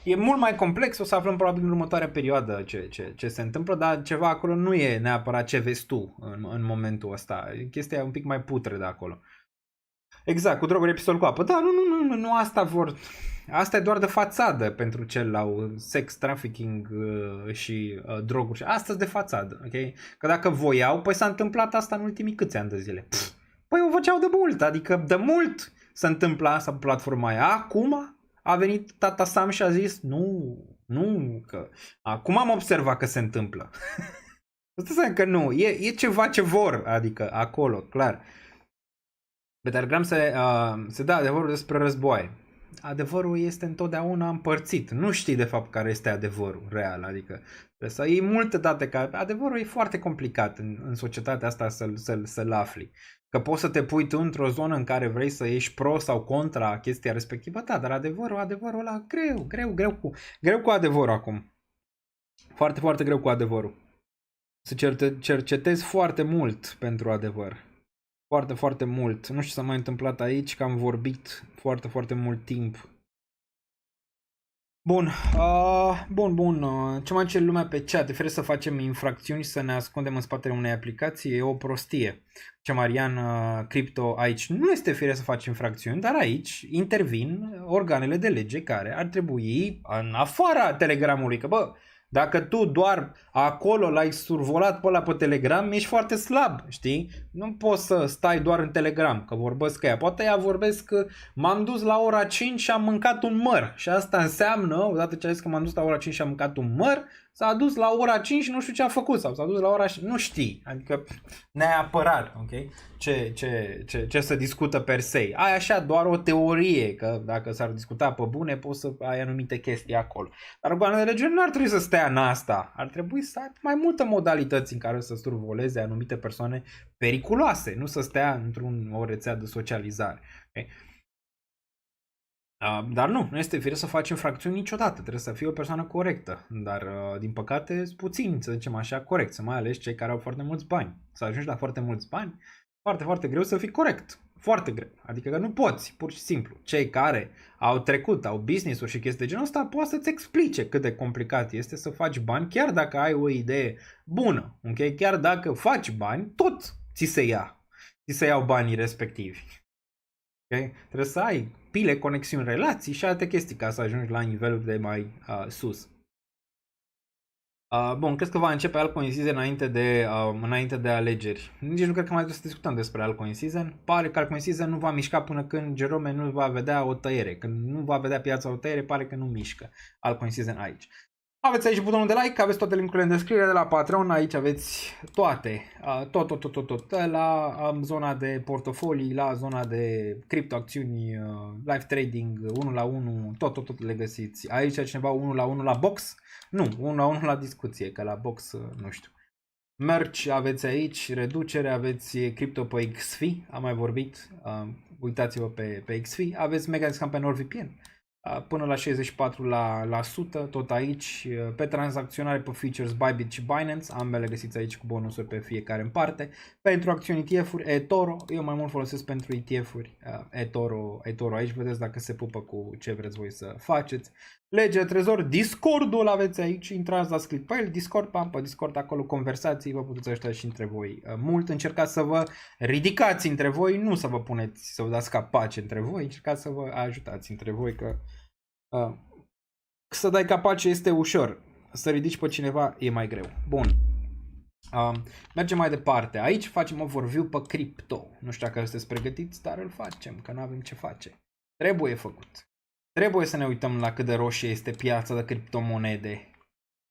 E mult mai complex, o să aflăm probabil în următoarea perioadă ce se întâmplă, dar ceva acolo nu e neapărat ce vezi tu în momentul ăsta. Chestia e un pic mai putredă acolo. Exact, cu droguri e pistol cu apă. Da, nu asta vor. Asta e doar de fațadă pentru cel la sex trafficking și droguri. Asta e de fațadă, ok? Că dacă voiau, păi s-a întâmplat asta în ultimii câți ani de zile. Păi o făceau de mult, adică de mult se întâmplă asta pe platforma aia. Acum a venit tata Sam și a zis nu, că acum am observat că se întâmplă. Asta înseamnă că nu, e ceva ce vor, adică acolo, clar. Pe Telegram se dă adevărul despre război. Adevărul este întotdeauna împărțit. Nu știi de fapt care este adevărul real. Adică trebuie să iei multe date. Adevărul e foarte complicat în societatea asta să-l afli. Că poți să te pui tu într-o zonă în care vrei să ieși pro sau contra chestia respectivă. Da, dar adevărul ăla greu cu adevărul acum. Foarte, foarte greu cu adevărul. Să cercetezi foarte mult pentru adevăr. Foarte, foarte mult. Nu știu ce s-a mai întâmplat aici, că am vorbit foarte, foarte mult timp. Bun. Ce mai cer lumea pe chat? Prefer să facem infracțiuni și să ne ascundem în spatele unei aplicații? E o prostie. Ce Marian Crypto aici nu este firesc să faci infracțiuni, dar aici intervin organele de lege care ar trebui în afara Telegramului. Că bă, dacă tu doar acolo l-ai survolat pe ăla pe Telegram, ești foarte slab, știi? Nu poți să stai doar în Telegram, că vorbesc ea. Poate ea vorbesc că m-am dus la ora 5 și am mâncat un măr. Și asta înseamnă, odată ce a zis că m-am dus la ora 5 și am mâncat un măr, s-a dus la ora 5 și nu știu ce a făcut, sau s-a dus la ora... Nu știi, adică neapărat, ok? Ce se discută per se. Ai așa doar o teorie, că dacă s-ar discuta pe bune, poți să ai anumite chestii acolo. Dar organele de gen nu ar trebui să stea în asta. Ar trebui să ai mai multe modalități în care să survoleze anumite persoane periculoase, nu să stea într-o rețea de socializare. Okay? Dar nu este firesc să faci infracțiuni niciodată, trebuie să fii o persoană corectă, dar din păcate sunt puțini, să zicem așa, corecți, mai ales cei care au foarte mulți bani. Să ajungi la foarte mulți bani, foarte, foarte greu să fii corect, foarte greu, adică că nu poți, pur și simplu. Cei care au trecut, au business-uri și chestii de genul ăsta, poate să-ți explice cât de complicat este să faci bani, chiar dacă ai o idee bună, ok? Chiar dacă faci bani, tot ți se iau banii respectivi. Okay? Trebuie să ai pile, conexiuni, relații și alte chestii ca să ajungi la nivelul de mai sus. Bun, cred că va începe Altcoin Season înainte de alegeri. Nici nu cred că mai trebuie să discutăm despre Altcoin Season. Pare că Altcoin Season nu va mișca până când Jerome nu va vedea o tăiere. Când nu va vedea piața o tăiere, pare că nu mișcă Altcoin Season aici. Aveți aici butonul de like, aveți toate linkurile în descriere de la Patreon, aici aveți toate, tot, la zona de portofolii, la zona de criptoacțiuni, live trading, 1 la 1, tot le găsiți. Aici cineva 1 la 1 la box? Nu, 1 la 1 la discuție, că la box nu știu. Merch aveți aici, reducere, aveți cripto pe XFI, am mai vorbit, uitați-vă pe XFI, aveți mega discount pe NordVPN. Până la 64%, tot aici, pe tranzacționare pe features Bybit și Binance, ambele găsiți aici cu bonusuri pe fiecare în parte. Pentru acțiuni ETF-uri, eToro, eu mai mult folosesc pentru ETF-uri, eToro aici, vedeți dacă se pupă cu ce vreți voi să faceți. Legea Trezor, Discord-ul aveți aici, intrați la scris pe el, Discord, pe Discord acolo conversații, vă puteți ajuta și între voi mult, încercați să vă ridicați între voi, nu să vă puneți, să vă dați capace între voi, încercați să vă ajutați între voi, că să dai capace este ușor, să ridici pe cineva e mai greu. Bun. Mergem mai departe. Aici facem overview pe cripto. Nu știu dacă sunteți pregătiți, dar îl facem, că nu avem ce face. Trebuie făcut. Trebuie să ne uităm la cât de roșie este piața de criptomonede.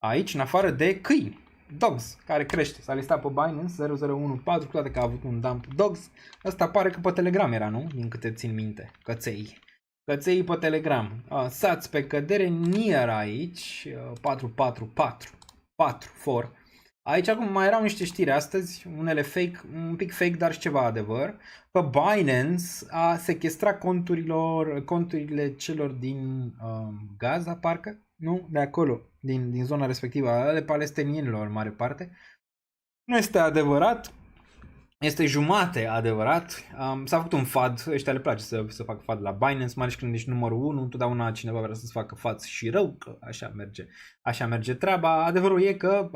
Aici, în afară de câini, Dogs, care crește. S-a listat pe Binance 0014, cu toate că a avut un dump Dogs. Asta pare că pe Telegram era, nu? Din câte țin minte. Căței pe Telegram. Sați pe cădere, Nier aici, 4. Aici acum mai erau niște știri astăzi, unele fake, un pic fake, dar și ceva adevăr, că Binance a sechestrat conturile celor din Gaza, parcă, nu? De acolo, din zona respectivă, ale palestinienilor în mare parte. Nu este adevărat. Este jumate adevărat. S-a făcut un FAD, ăștia le place să facă FAD la Binance, mai ales când ești numărul 1, întotdeauna cineva vrea să-ți facă FAD și rău, că așa merge treaba. Adevărul e că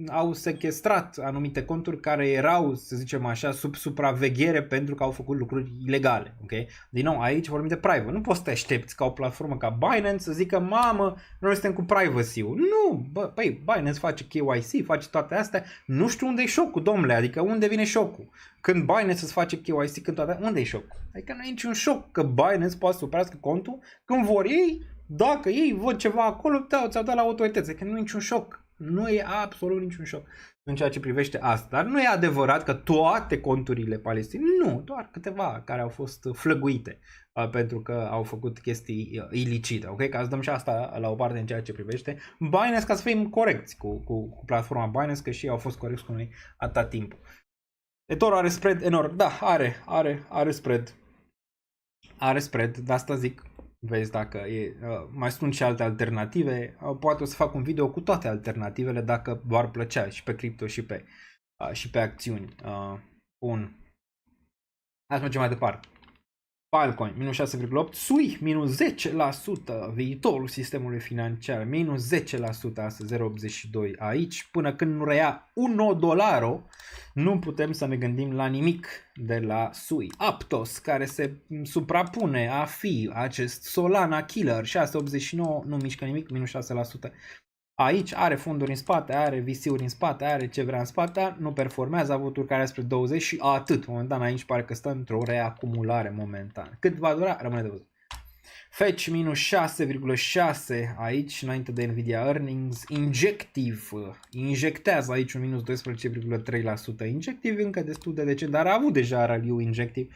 au sechestrat anumite conturi care erau, să zicem așa, sub supraveghere pentru că au făcut lucruri ilegale. Okay? Din nou, aici vorbim de private. Nu poți să te aștepți ca o platformă ca Binance să zică, mamă, noi suntem cu privacy-ul. Nu, băi, Binance face KYC, face toate astea. Nu știu unde e șocul, domnule, adică unde vine șocul? Când Binance îți face KYC, când toate, unde e șocul? Adică nu e niciun șoc că Binance poate să oprească contul când vor ei, dacă ei văd ceva acolo, ți-au dat la autorități. Adică nu e niciun șoc. Nu e absolut niciun șoc în ceea ce privește asta. Dar nu e adevărat că toate conturile palestiniene, nu, doar câteva care au fost flăguite pentru că au făcut chestii ilicite. Ok? Ca să dăm și asta la o parte în ceea ce privește Binance, ca să fim corecți cu platforma Binance, că și ei au fost corecți cu noi atâta timp. eToro are spread enorm. Da, are spread. Are spread, de asta zic. Vezi dacă mai sunt și alte alternative. Poate o să fac un video cu toate alternativele dacă v-ar plăcea și pe cripto și pe acțiuni. Bun. Hai să mergem mai departe. Filecoin, minus 6,8, SUI, minus 10%, viitorul sistemului financiar, minus 10%, astăzi 0,82 aici, până când nu reia $1, nu putem să ne gândim la nimic de la SUI. Aptos, care se suprapune a fi acest Solana Killer, 6,89, nu mișcă nimic, minus 6%. Aici are fonduri în spate, are VC-uri în spate, are ce vrea în spate, nu performează, a avut urcare spre 20 și atât. Momentan aici pare că stă într-o reacumulare momentan. Cât va dura? Rămâne de văzut. Fetch minus 6,6 aici, înainte de Nvidia Earnings. Injective injectează aici un minus 12,3%. Injective încă destul de decent, dar a avut deja raliu Injective.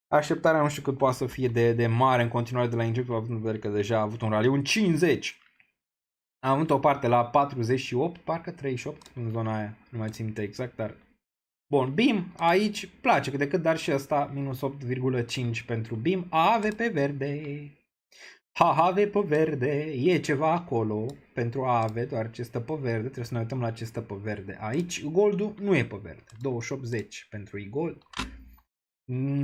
Așteptarea nu știu cât poate să fie de mare în continuare de la Injective, având în vedere că deja a avut un raliu în 50. Am avut o parte la 48, parcă 38 în zona aia, nu mai țin minte exact, dar... Bun, BIM, aici place cât de cât, dar și ăsta minus 8,5 pentru BIM. AV pe verde. AV pe verde. E ceva acolo pentru AV, doar ce stă pe verde. Trebuie să ne uităm la ce stă pe verde. Aici Goldul nu e pe verde. 28,10 pentru e-Gold.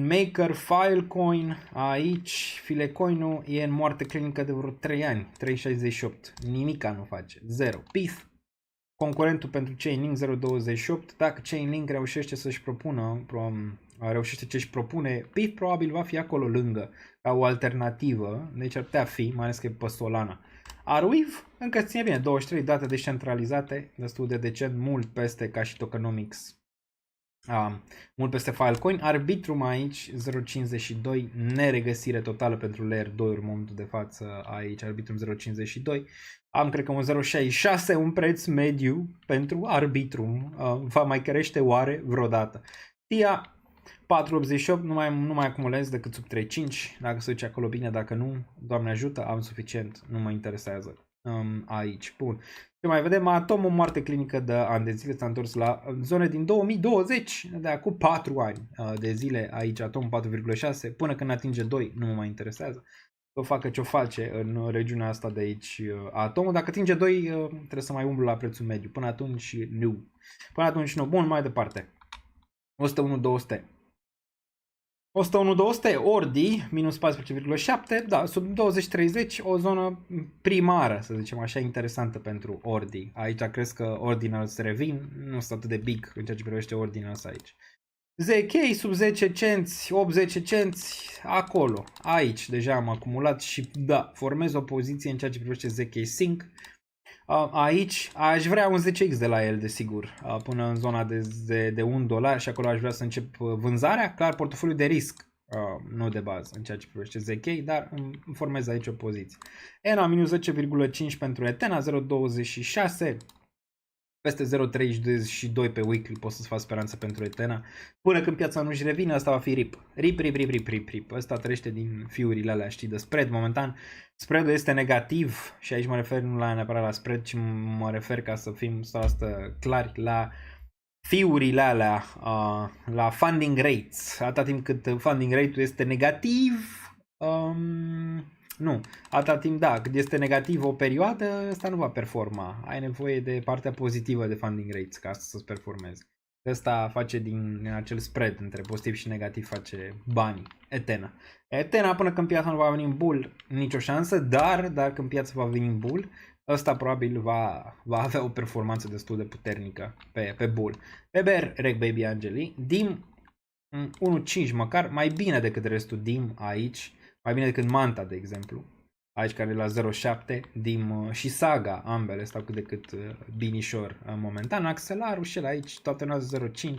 Maker Filecoin, aici Filecoinul e în moarte clinică de vreo 3 ani. 3,68. Nimica nu face. 0. PIF. Concurentul pentru Chainlink 0.28, dacă Chainlink reușește să-și propună, reușește ce-și propune, PIF probabil va fi acolo lângă, ca o alternativă, deci ar putea fi, mai ales că e pe Solana. Arweave încă ține bine, 23 date descentralizate, destul de decent, mult peste ca și Tokenomics, mult peste Filecoin. Arbitrum aici 0.52, neregăsire totală pentru Layer 2 în momentul de față, aici Arbitrum 0.52. Am cred că un 0.66, un preț mediu pentru Arbitrum. Va mai crește oare vreodată? TIA 4.88, nu mai acumulez decât sub 3.5. Dacă se duce acolo bine, dacă nu, Doamne ajută, am suficient, nu mă interesează. Aici, bun. Ce mai vedem? Atom, o moarte clinică de ani de zile, s-a întors la zone din 2020, de acum 4 ani de zile, aici Atom 4.6, până când atinge 2, nu mă mai interesează. Să facă ce-o face în regiunea asta de aici Atomul. Dacă atinge 2, trebuie să mai umblu la prețul mediu. Până atunci, nu. Până atunci, nu. Bun, mai departe. 101.200. 101.200, Ordi, minus 14,7, da, sub 20-30, o zonă primară, să zicem așa, interesantă pentru Ordi. Aici crezi că Ordinals revin, nu sunt atât de big în ceea ce privește Ordinals aici. ZK sub 10 cenți, 80 cenți, acolo, aici deja am acumulat și da, formez o poziție în ceea ce privește ZK Sync. Aici aș vrea un 10x de la el, desigur, până în zona de $1 și acolo aș vrea să încep vânzarea, clar portofoliu de risc, nu de bază în ceea ce privește ZK, dar îmi formez aici o poziție. ENA minus 10,5 pentru Ethena, 0,26. Peste 0.32 pe weekly poți să-ți faci speranță pentru Ethena. Până când piața nu-și revine, asta va fi RIP. RIP. Ăsta trăiește din fiurile alea, știi, de spread. Momentan spread-ul este negativ și aici mă refer nu la neapărat la spread, ci mă refer, ca să fim clari, la fiurile alea, la funding rates. Atâta timp cât funding rate-ul este negativ, nu, atâta timp, da, cât este negativ o perioadă, asta nu va performa. Ai nevoie de partea pozitivă de funding rates ca să-ți performeze. Asta face din acel spread între pozitiv și negativ, face banii. Ethena, până când piața nu va veni în bull, nicio șansă, dar când piața va veni în bull, ăsta probabil va avea o performanță destul de puternică pe bull. Pe bear, Reg Baby Angeli, DIM 1.5 măcar, mai bine decât restul DIM aici. Mai bine decât Manta, de exemplu. Aici care e la 0.7, DIM și Saga, ambele stau cât de cât binișor momentan. Axelarul și el aici toate 0.5,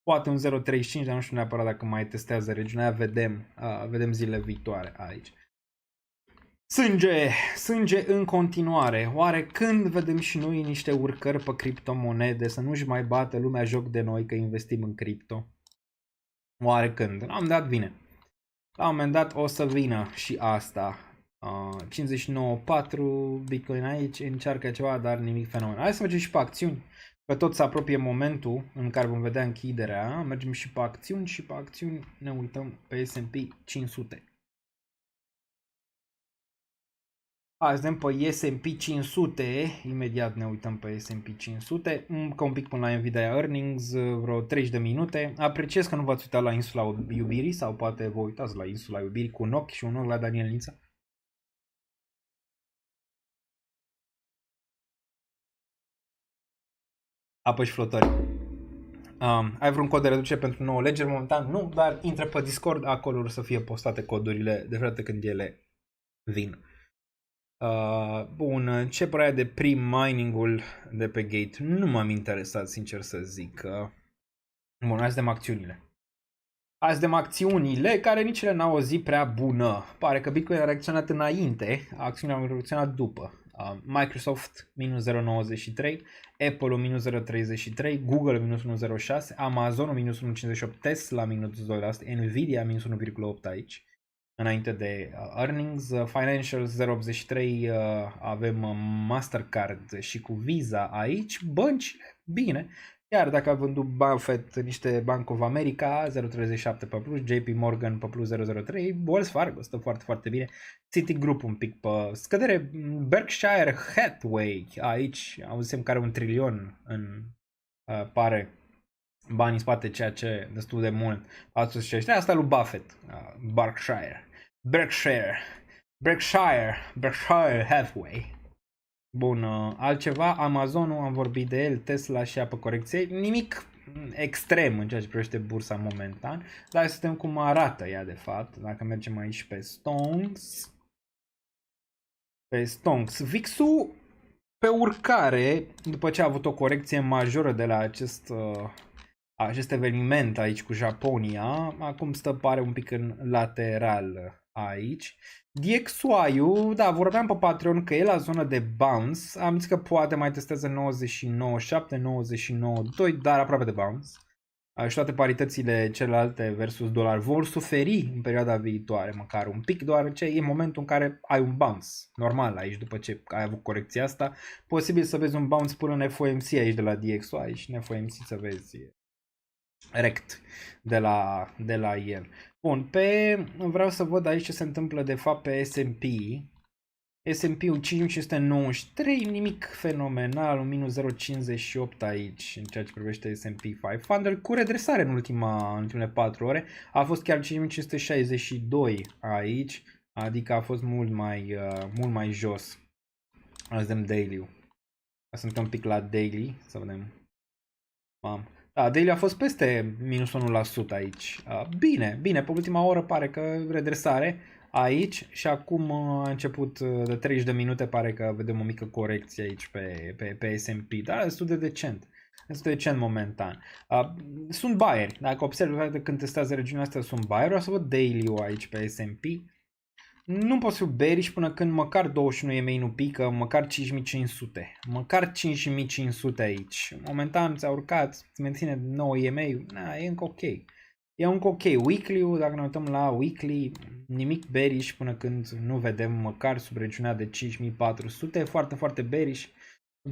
poate un 0.35, dar nu știu neapărat dacă mai testează regiunea aia, vedem zilele viitoare aici. Sânge în continuare. Oare când vedem și noi niște urcări pe criptomonede, să nu-și mai bată lumea joc de noi că investim în cripto? Oare când? Am dat vine. La un moment dat o să vină și asta. 59.4 Bitcoin aici, încearcă ceva, dar nimic fenomenal. Hai să mergem și pe acțiuni, că tot se apropie momentul în care vom vedea închiderea. Mergem și pe acțiuni și pe acțiuni ne uităm pe S&P 500. Azi vedem pe S&P 500, imediat ne uităm pe S&P 500, încă un pic până la Nvidia Earnings, vreo 30 de minute. Apreciez că nu v-ați uitat la Insula Iubirii sau poate vă uitați la Insula Iubirii cu un ochi și un ochi la Daniel Nița. Apăși flotări. Ai vreun cod de reducere pentru nouă legeri? Momentan nu, dar intră pe Discord, acolo să fie postate codurile de fiecare când ele vin. Bun, ce părere de pre-mining-ul de pe Gate? Nu m-am interesat, sincer să zic. Bun, hai să vedem acțiunile. Azi vedem acțiunile care nici ele n-au o zi prea bună. Pare că Bitcoin a reacționat înainte, acțiunile au reacționat după. Microsoft minus 0,93, Apple minus 0,33, Google minus 1,06, Amazon minus 1,58, Tesla minus 2%, Nvidia minus 1,8 aici. Înainte de earnings, financials 0,83, avem Mastercard și cu Visa aici, bănci, bine. Iar dacă a vândut Buffett niște Bank of America 0,37 pe plus, JP Morgan pe plus 0,03, Wells Fargo stă foarte, foarte bine, Citigroup un pic pe scădere, Berkshire Hathaway aici, auzisem că are 1 trilion în pare bani în spate, ceea ce destul de mult. Asta lui Buffett, Berkshire Hathaway. Bun, altceva, Amazonul, am vorbit de el, Tesla și apă corecție, nimic extrem în ceea ce privește bursa momentan, dar să vedem cum arată ea de fapt, dacă mergem aici pe Stonks. VIX-ul pe urcare, după ce a avut o corecție majoră de la acest eveniment aici cu Japonia, acum pare un pic în lateral aici. DXY-ul, da, vorbeam pe Patreon că e la zonă de bounce, am zis că poate mai testează 99.7, 99.2, dar aproape de bounce. Și toate paritățile celelalte versus dolar vor suferi în perioada viitoare, măcar un pic, deoarece e momentul în care ai un bounce normal aici, după ce ai avut corecția asta. Posibil să vezi un bounce până în FOMC aici de la DXY și în FOMC să vezi rect de la el. Bun, vreau să văd aici ce se întâmplă de fapt pe S&P. S&P-ul 5593, nimic fenomenal, un minus 0,58 aici în ceea ce privește S&P 500, cu redresare în ultimele 4 ore, a fost chiar 5562 aici, adică a fost mult mai jos. Să vedem daily-ul. Să uităm un pic la daily, să vedem. Da, daily a fost peste minus 1% aici. Bine, pe ultima oră pare că redresare aici și acum a început de 30 de minute, pare că vedem o mică corecție aici pe S&P, dar destul de decent. Destul de decent momentan. Sunt buyeri, dacă observi când testează regiunea asta sunt buyeri, o să văd daily-ul aici pe S&P. Nu pot să fiu bearish până când măcar 21 EMA nu pică, măcar 5500. Măcar 5500 aici. Momentan ți-a urcat, se menține 9 EMA, e încă ok. E încă ok. Weekly-ul, dacă ne uităm la weekly, nimic bearish până când nu vedem măcar sub regiunea de 5400. Foarte, foarte bearish.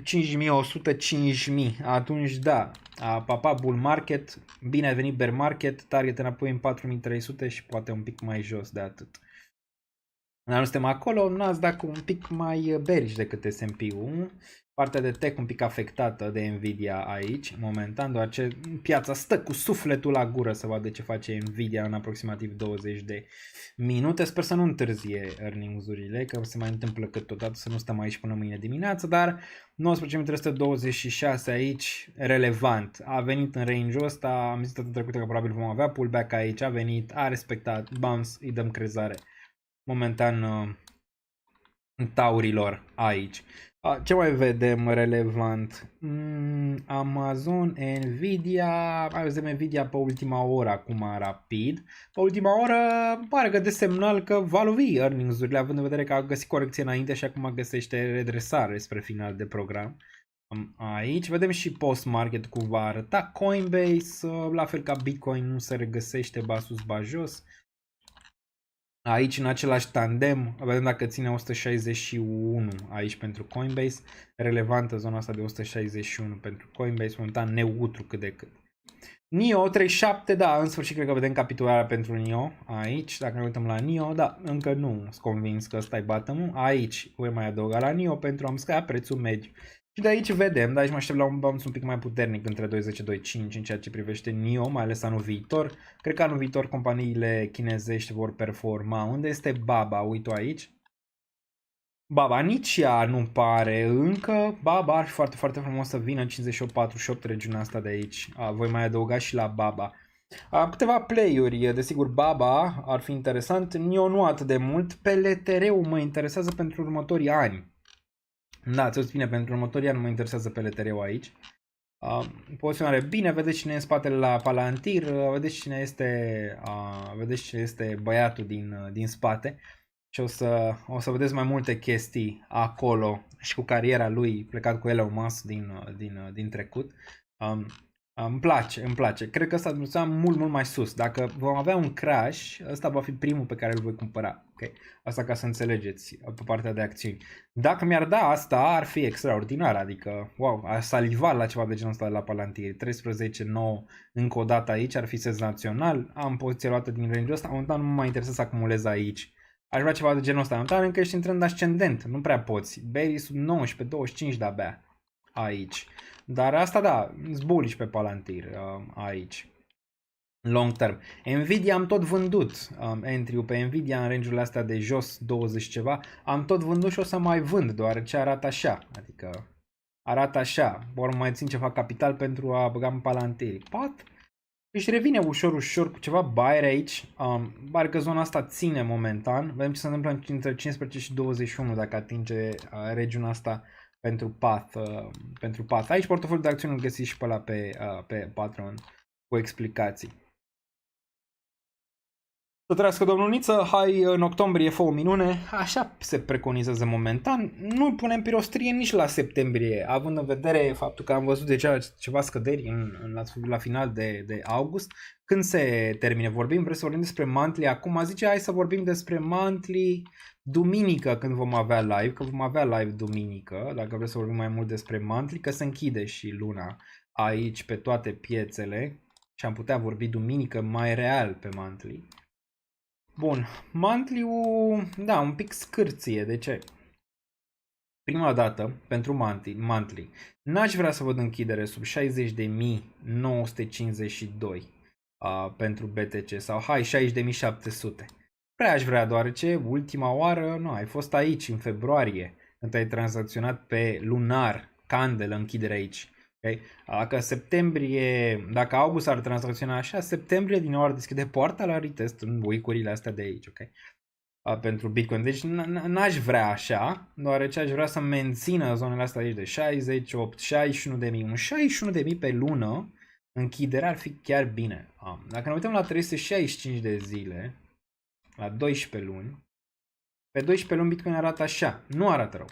5100, 5000. Atunci da, a papat bull market, bine a venit bear market, target înapoi în 4300 și poate un pic mai jos de atât. Dar nu suntem acolo, Nasdaq un pic mai bearish decât S&P-ul. Partea de tech un pic afectată de Nvidia aici, momentan, doar ce piața stă cu sufletul la gură să vadă ce face Nvidia în aproximativ 20 de minute. Sper să nu întârzie earnings-urile, că se mai întâmplă câteodată să nu stăm aici până mâine dimineață, dar 19.326 aici, relevant. A venit în range-ul ăsta, am zis data trecută că probabil vom avea pullback aici, a venit, a respectat, bounce, îi dăm crezare. Momentan taurilor aici. Ce mai vedem relevant? Amazon, Nvidia, mai vedem Nvidia pe ultima oră acum rapid. Pe ultima oră pare că de semnal că va lovi earnings-urile, având în vedere că a găsit corecție înainte și acum găsește redresare spre final de program. Aici vedem și post-market cum va arăta. Coinbase, la fel ca Bitcoin, nu se regăsește ba sus, ba jos. Aici în același tandem, vedem dacă ține 161 aici pentru Coinbase, relevantă zona asta de 161 pentru Coinbase, momentan neutru cât de cât. NIO 37, da, în sfârșit cred că vedem capitularea pentru NIO aici, dacă ne uităm la NIO, da, încă nu sunt convins că ăsta e bottom-ul, aici voi mai adăuga la NIO pentru a-mi scădea prețul mediu. Și de aici vedem, dar aici mă aștept la un bounce un pic mai puternic între 2.10-2.5 în ceea ce privește NIO, mai ales anul viitor. Cred că anul viitor companiile chinezești vor performa. Unde este Baba? Uite aici. Baba nici ea nu pare încă. Baba ar fi foarte, foarte frumos să vină în 58-48 regiunea asta de aici. Voi mai adăuga și la Baba. Câteva play-uri, desigur Baba ar fi interesant, NIO nu atât de mult. PLTR-ul mă interesează pentru următorii ani. Da, ți-o spune, pentru următorii ani nu mă interesează PLTR-ul aici. Poziționare bine, vedeți cine e în spatele la Palantir, vedeți cine este băiatul din spate și o să vedeți mai multe chestii acolo și cu cariera lui plecat cu Elon Musk din trecut. Îmi place. Cred că ăsta ducea mult mai sus. Dacă vom avea un crash, ăsta va fi primul pe care îl voi cumpăra. Okay? Asta ca să înțelegeți pe partea de acțiuni. Dacă mi-ar da asta, ar fi extraordinar. Adică, wow, aș saliva la ceva de genul ăsta de la Palantir. 13-9 încă o dată aici, ar fi senzațional. Am poziție luată din range-ul ăsta. Momentan nu mă mai interesează să acumulez aici. Aș vrea ceva de genul ăsta. Momentan încă ești intrând ascendent. Nu prea poți. Berry sub 19-25 de-abia aici. Dar asta da, îți bullish pe Palantir aici. Long term. Nvidia am tot vândut entry-ul pe Nvidia în range-urile astea de jos 20 ceva. Am tot vândut și o să mai vând, deoarece arată așa. Adică arată așa. Vor mai țin ceva capital pentru a băga în Palantir. Pat? Își revine ușor cu ceva buyer aici. Parcă zona asta ține momentan. Vedem ce se întâmplă între 15 și 21 dacă atinge regiunea asta pentru path. Aici portofoliul de acțiuni îl găsiți și pe ăla pe Patreon cu explicații. Să trăiască domnul Niță, hai în octombrie fă o minune, așa se preconizează momentan, nu punem pirostrie nici la septembrie, având în vedere faptul că am văzut deja ceva scăderi la final de august. Când se termine? Vreți să vorbim despre monthly acum? Zice, hai să vorbim despre monthly duminică când vom avea live, că vom avea live duminică, dacă vreți să vorbim mai mult despre monthly, că se închide și luna aici pe toate piețele și am putea vorbi duminică mai real pe monthly. Bun, monthly-ul, da, un pic scârție, de ce? Prima dată, pentru monthly, n-aș vrea să văd închidere sub 60.952 pentru BTC sau hai 60.700. Prea aș vrea, deoarece ultima oară, nu, ai fost aici în februarie, când ai tranzacționat pe lunar, candle, închidere aici. Okay? Dacă august ar tranzacționa așa, septembrie din nou ar deschide poarta la retest în week-urile astea de aici, ok? Pentru Bitcoin. Deci n-aș vrea așa, deoarece aș vrea să mențină zonele astea aici de 68, 61.000, un 61.000 pe lună, închiderea ar fi chiar bine. Dacă ne uităm la 365 de zile, la 12 luni, pe 12 luni Bitcoin arată așa, nu arată rău.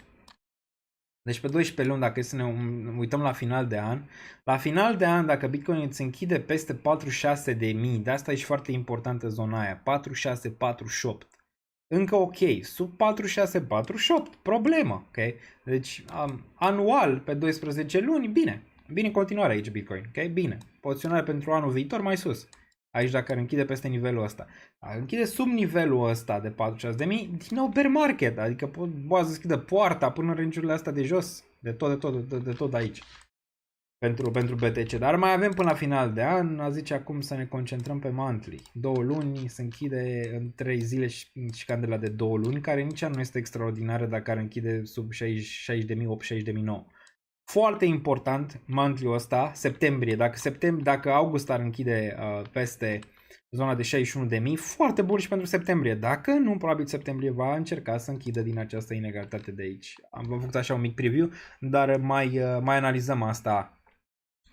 Deci pe 12 luni, dacă să ne uităm la final de an, dacă Bitcoin îți închide peste 46.000, de asta e și foarte importantă zona aia, 46-48. Încă ok, sub 46-48, problemă, ok? Deci anual pe 12 luni, bine în continuare aici Bitcoin, ok? Bine, poziționare pentru anul viitor mai sus. Aici dacă ar închide peste nivelul ăsta. Dacă închide sub nivelul ăsta de 46.000, din nou bear market, adică poate să deschidă poarta până în range-urile astea de jos, de tot aici. Pentru BTC, dar mai avem până la final de an, a zice acum să ne concentrăm pe monthly. 2 luni, se închide în 3 zile și candela de 2 luni, care nici nu este extraordinară dacă ar închide sub 60.000, 60.000, 60.000. Foarte important, monthly-ul ăsta, septembrie, dacă august ar închide peste zona de 61.000, foarte bullish pentru septembrie. Dacă nu, probabil septembrie va încerca să închidă din această inegalitate de aici. Am făcut așa un mic preview, dar mai analizăm asta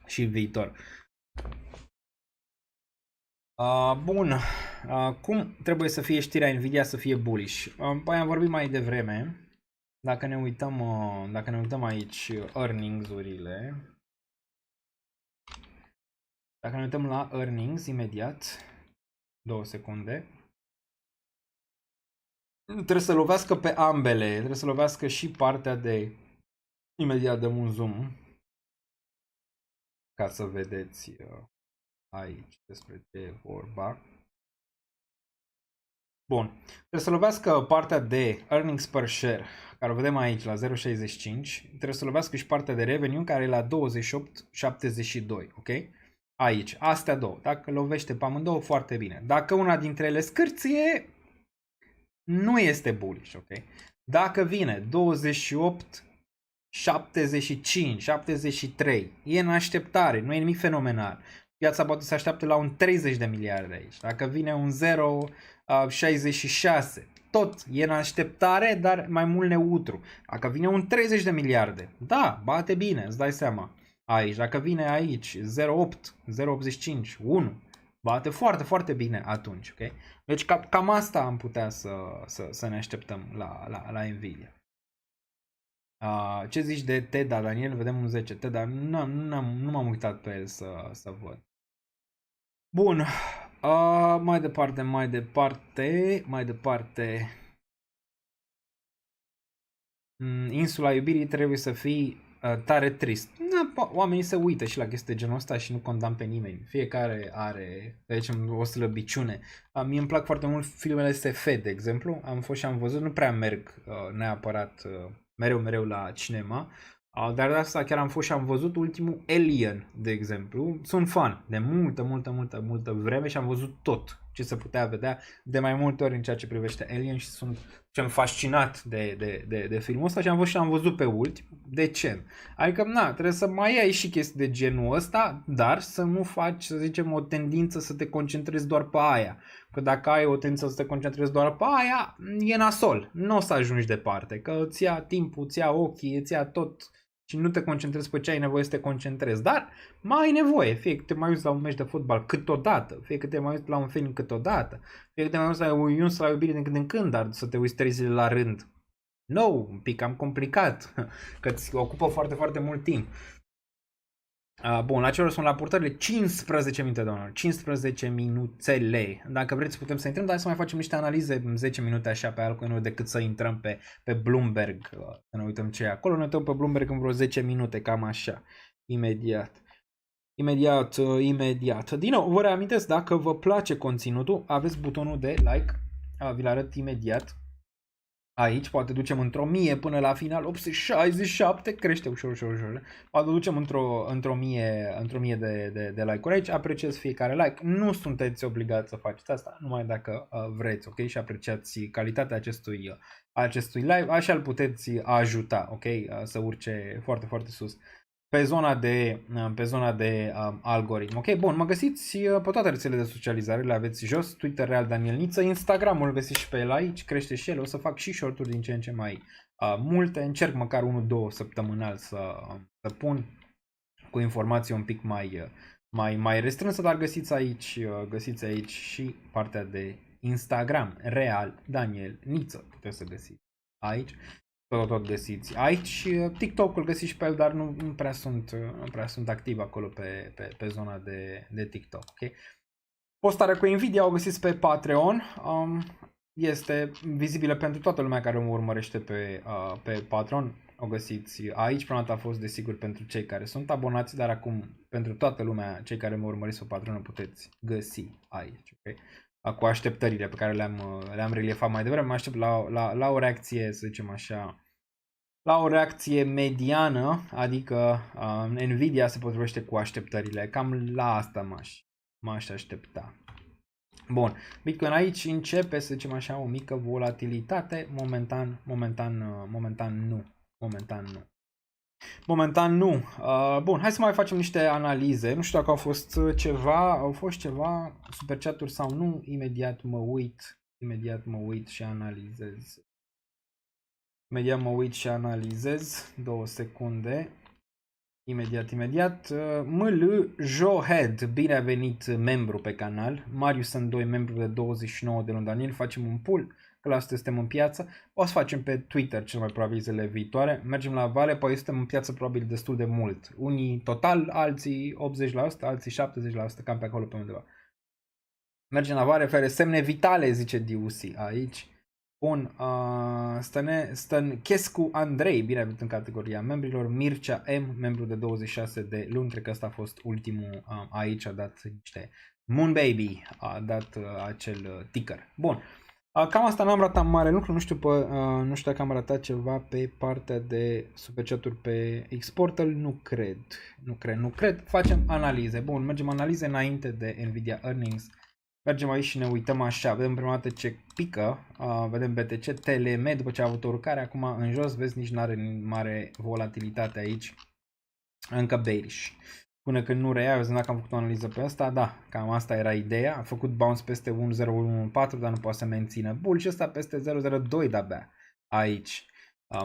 și în viitor. Bun, cum trebuie să fie știrea Nvidia să fie bullish? Păi am vorbit mai devreme. Dacă ne uităm aici earnings-urile, dacă ne uităm la earnings imediat, 2 secunde, trebuie să lovească pe ambele, trebuie să lovească și partea de, imediat dăm un zoom, ca să vedeți aici despre ce e vorba. Bun, trebuie să lovească partea de earnings per share, care o vedem aici la 0.65, trebuie să lovească și partea de revenue, care e la 28.72, ok? Aici, astea două, dacă lovește pe amândouă, foarte bine. Dacă una dintre ele scârție, nu este bullish, ok? Dacă vine 28, 75, 73, e în așteptare, nu e nimic fenomenal. Piața poate să așteaptă la un 30 de miliarde aici. Dacă vine un 0,66, tot e în așteptare, dar mai mult neutru. Dacă vine un 30 de miliarde, da, bate bine, îți dai seama. aici. Dacă vine aici 0,8, 0,85, 1, bate foarte, foarte bine atunci, ok? Deci cam asta am putea să ne așteptăm la Nvidia. Ce zici de TEDA, Daniel? Vedem un 10. TEDA, nu m-am uitat pe el să văd. Bun. Mai departe. Insula iubirii trebuie să fii tare trist. Oamenii se uită și la chestii de genul ăsta și nu condamn pe nimeni. Fiecare are, de aici, o slăbiciune. Mie îmi plac foarte mult filmele SF, de exemplu. Am fost și am văzut, nu prea merg neapărat mereu la cinema. Dar de asta chiar am fost și am văzut ultimul Alien, de exemplu. Sunt fan de multă vreme și am văzut tot ce se putea vedea de mai multe ori în ceea ce privește Alien și sunt fascinat de filmul ăsta și am fost și am văzut pe ultim. De ce? Adică, trebuie să mai ai și chestii de genul ăsta, dar să nu faci, să zicem, o tendință să te concentrezi doar pe aia. Că dacă ai o tendință să te concentrezi doar pe aia, e nasol. Nu o să ajungi departe, că îți ia timpul, îți ia ochii, îți ia tot și nu te concentrezi pe ce ai nevoie să te concentrezi. Dar mai ai nevoie, fie că te mai uiți la un meci de fotbal câteodată, fie că te mai uiți la un film câteodată, fie că te mai uiți la iubire din când în când, dar să te uiți 3 zile la rând. No, un pic cam complicat, că îți ocupă foarte, foarte mult timp. Bun, la celor sunt raportările 15 minute, doamnelor, 15 minuțele. Dacă vreți putem să intrăm, dar să mai facem niște analize în 10 minute așa pe altceva decât să intrăm pe Bloomberg, să ne uităm ce e acolo. Ne uităm pe Bloomberg în vreo 10 minute, cam așa, imediat. Din nou, vă reamintesc, dacă vă place conținutul, aveți butonul de like, vi-l arăt imediat. Aici poate ducem într-o 1000 până la final, 867, crește ușor. Poate ducem într-o mie de like-uri aici, apreciez fiecare like. Nu sunteți obligați să faceți asta, numai dacă vreți, ok? Și apreciați calitatea acestui live, așa îl puteți ajuta, ok? Să urce foarte, foarte sus. Pe zona de algoritm. Ok, bun, mă găsiți pe toate rețelele de socializare, le aveți jos, Twitter Real Daniel Niță, Instagramul îl găsiți și pe el aici, crește și el, o să fac și short-uri din ce în ce mai multe, încerc măcar 1-2 săptămânal să pun cu informații un pic mai restrânsă, dar găsiți aici și partea de Instagram, Real Daniel Niță, puteți să găsiți aici. Tot găsiți aici. TikTok-ul găsiți și pe el, dar nu prea sunt activ acolo pe zona de TikTok. Okay? Postarea cu Nvidia o găsiți pe Patreon. Este vizibilă pentru toată lumea care mă urmărește pe Patreon. O găsiți aici. Prima dată a fost desigur pentru cei care sunt abonați, dar acum pentru toată lumea, cei care mă urmăriți pe Patreon, o puteți găsi aici. Okay? Cu așteptările pe care le-am reliefat mai devreme, mă aștept la o reacție, să zicem așa, la o reacție mediană, adică Nvidia se potrivește cu așteptările, cam la asta m-aș aștepta. Bun, Bitcoin aici începe, să zicem așa, o mică volatilitate, momentan nu. Bun, hai să mai facem niște analize. Nu știu dacă au fost ceva super chat-uri sau nu. Imediat mă uit și analizez. 2 secunde. Imediat. ML Johead, bine a venit membru pe canal. Marius sunt 2 membru de 29 de luni. Daniel, facem un pull, că la asta suntem în piață. O să facem pe Twitter cel mai probabil zilele viitoare. Mergem la vale, păi suntem în piață probabil destul de mult. Unii total, alții 80%, alții 70%, cam pe acolo pe undeva. Mergem la vale, fere semne vitale, zice DUC aici. Bun, Stănchescu Andrei, bine venit în categoria membrilor. Mircea M, membru de 26 de luni, cred că asta a fost ultimul aici, a dat niște Moon Baby, a dat acel ticker. Bun, cam asta, n-am ratat mare lucru, nu știu dacă am ratat ceva pe partea de super chat-uri pe Xportal, nu cred, facem analize. Bun, mergem analize înainte de Nvidia Earnings. Mergem aici și ne uităm așa, vedem prima dată ce pică, vedem BTC, TLM, după ce a avut o urcare, acum în jos, vezi, nici nu are mare volatilitate aici, încă bearish. Până când nu reia, vezi dacă am făcut o analiză pe asta, da, cam asta era ideea, a făcut bounce peste 1.0114, dar nu poate să mențină bull și ăsta peste 0.02 de-abia aici.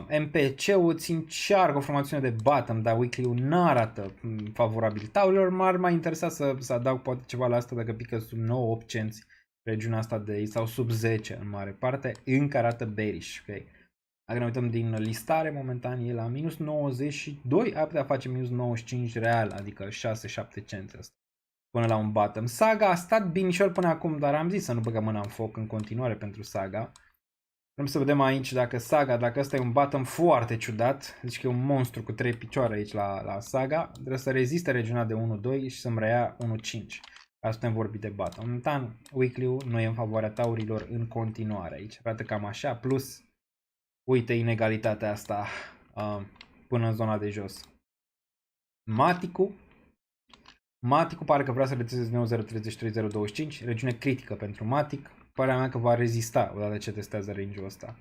MPC-ul ți încearcă o formațiune de bottom, dar weekly-ul nu arată favorabil taurilor. M-ar mai interesa să adaug poate ceva la asta dacă pică sub 9-8 cenți regiunea asta de aici sau sub 10 în mare parte. Încă arată bearish, ok? Dacă ne uităm din listare, momentan e la minus 92, ar putea face minus 95 real, adică 6-7 cenți asta. Până la un bottom. Saga a stat binișor până acum, dar am zis să nu băgăm mâna în foc în continuare pentru Saga. Vrem să vedem aici dacă Saga, dacă ăsta e un bottom foarte ciudat, deci că e un monstru cu 3 picioare aici la Saga, trebuie să reziste regiunea de 1-2 și să-mi reia 1-5. Ca să putem vorbi de bottom. Momentan, weekly-ul nu e în favoarea taurilor în continuare aici. Arată cam așa, plus uite inegalitatea asta până în zona de jos. Matic-ul pare că vrea să retesteze 9.033.025, regiune critică pentru Matic. Părerea mea că va rezista odată ce testează range-ul ăsta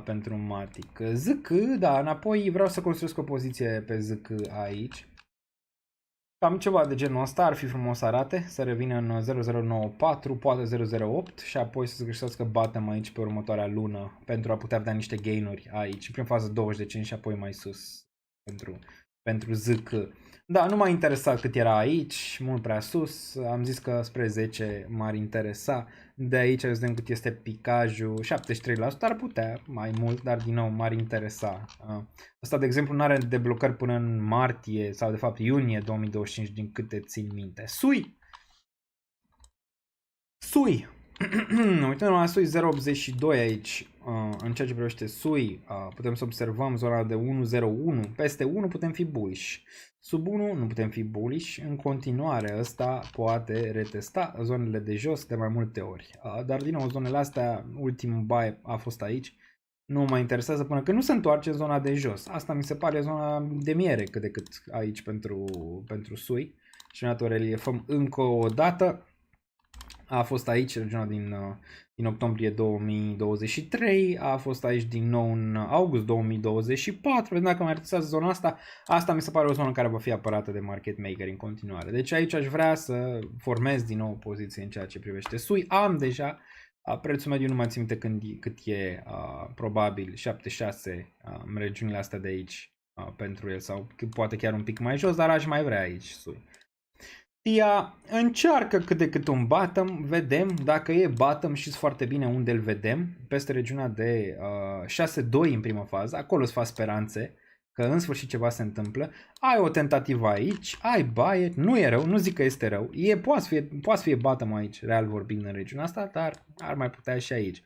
pentru Matic. ZK, da, înapoi vreau să construiesc o poziție pe ZK aici. Cam ceva de genul ăsta ar fi frumos să arate, să revină în 0094, poate 008 și apoi să se găsească bottom aici pe următoarea lună pentru a putea da niște gain-uri aici, prin fază 25 și apoi mai sus pentru ZK. Da, nu m-a interesat cât era aici, mult prea sus, am zis că spre 10 m-ar interesa, de aici vedem cât este picajul, 73%, ar putea mai mult, dar din nou m-ar interesa. Asta de exemplu nu are deblocări până în martie sau de fapt iunie 2025 din câte țin minte. SUI! Uităm la SUI 0.82 aici, în ceea ce privește SUI, putem să observăm zona de 1.01, peste 1 putem fi bullish, sub 1 nu putem fi bullish, în continuare ăsta poate retesta zonele de jos de mai multe ori, dar din nou zonele astea, ultimul buy a fost aici, nu mă interesează până când nu se întoarce în zona de jos, asta mi se pare zona de miere cât de cât aici pentru SUI și ne reliefăm încă o dată. A fost aici regiunea din octombrie 2023, a fost aici din nou în august 2024, vedem dacă mai retesează zona asta. Asta mi se pare o zonă care va fi apărată de market maker în continuare. Deci aici aș vrea să formez din nou o poziție în ceea ce privește SUI. Am deja prețul mediu, nu mai țin minte cât e, probabil 76 în regiunile astea de aici pentru el sau poate chiar un pic mai jos, dar aș mai vrea aici SUI. TIA încearcă cât de cât un bottom, vedem dacă e bottom, știți foarte bine unde îl vedem, peste regiunea de 6.2 în prima fază, acolo îți fac speranțe că în sfârșit ceva se întâmplă, ai o tentativă aici, ai buy it, nu e rău, nu zic că este rău, poate fi bottom aici, real vorbind în regiunea asta, dar ar mai putea și aici.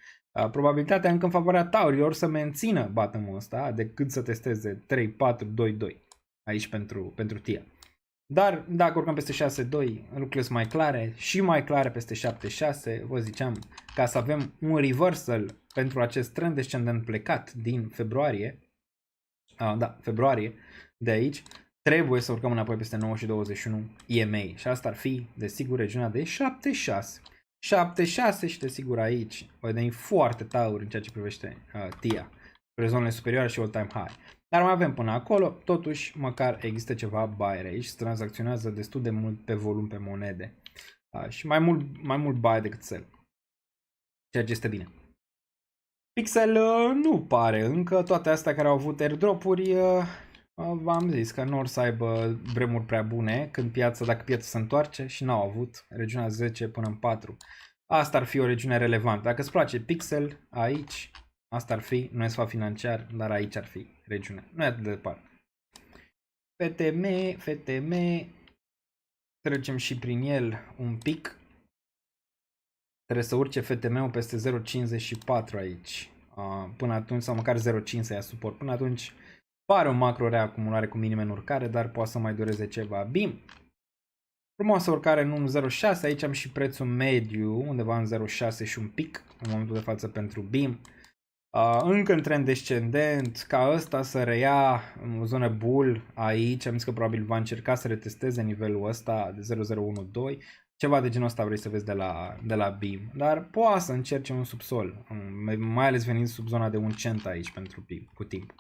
Probabilitatea încă în favoarea taurilor să mențină bottom-ul ăsta decât să testeze 3, 4, 2, 2 aici pentru TIA. Dar dacă urcăm peste 6.2, lucrurile sunt mai clare și mai clare peste 7.6, vă ziceam, ca să avem un reversal pentru acest trend descendent plecat din februarie, februarie de aici, trebuie să urcăm înapoi peste 9 și 21 EMA și asta ar fi, desigur, regiunea de 7.6. 7.6 și desigur aici, vedem foarte tauri în ceea ce privește TIA, pe zonele superioare și all-time high. Dar mai avem până acolo, totuși, măcar există ceva buy aici, se tranzacționează destul de mult pe volum pe monede. Și mai mult buy decât sell. Ceea ce este bine. Pixel nu pare încă, toate astea care au avut airdrop-uri, v-am zis că nu or să aibă vremuri prea bune dacă piața se întoarce și n-au avut regiunea 10 până în 4. Asta ar fi o regiune relevantă. Dacă îți place Pixel, aici, asta ar fi, nu e sfat financiar, dar aici ar fi regiunea. Nu e atât de departe. FTM, trecem și prin el un pic. Trebuie să urce FTM-ul peste 0.54 aici. Până atunci, sau măcar 0.5 să ia suport. Până atunci pare o macro reacumulare cu minime în urcare, dar poate să mai dureze ceva. BIM. Frumoasă urcare în 1.06. Aici am și prețul mediu, undeva în 0.6 și un pic, în momentul de față pentru BIM. Încă în trend descendent, ca ăsta să reia în zonă bull aici, am zis că probabil va încerca să retesteze nivelul ăsta de 0.012, ceva de genul ăsta vrei să vezi de la BIM, dar poate să încerce un subsol, mai ales venind sub zona de 1 cent aici pentru BIM cu timp.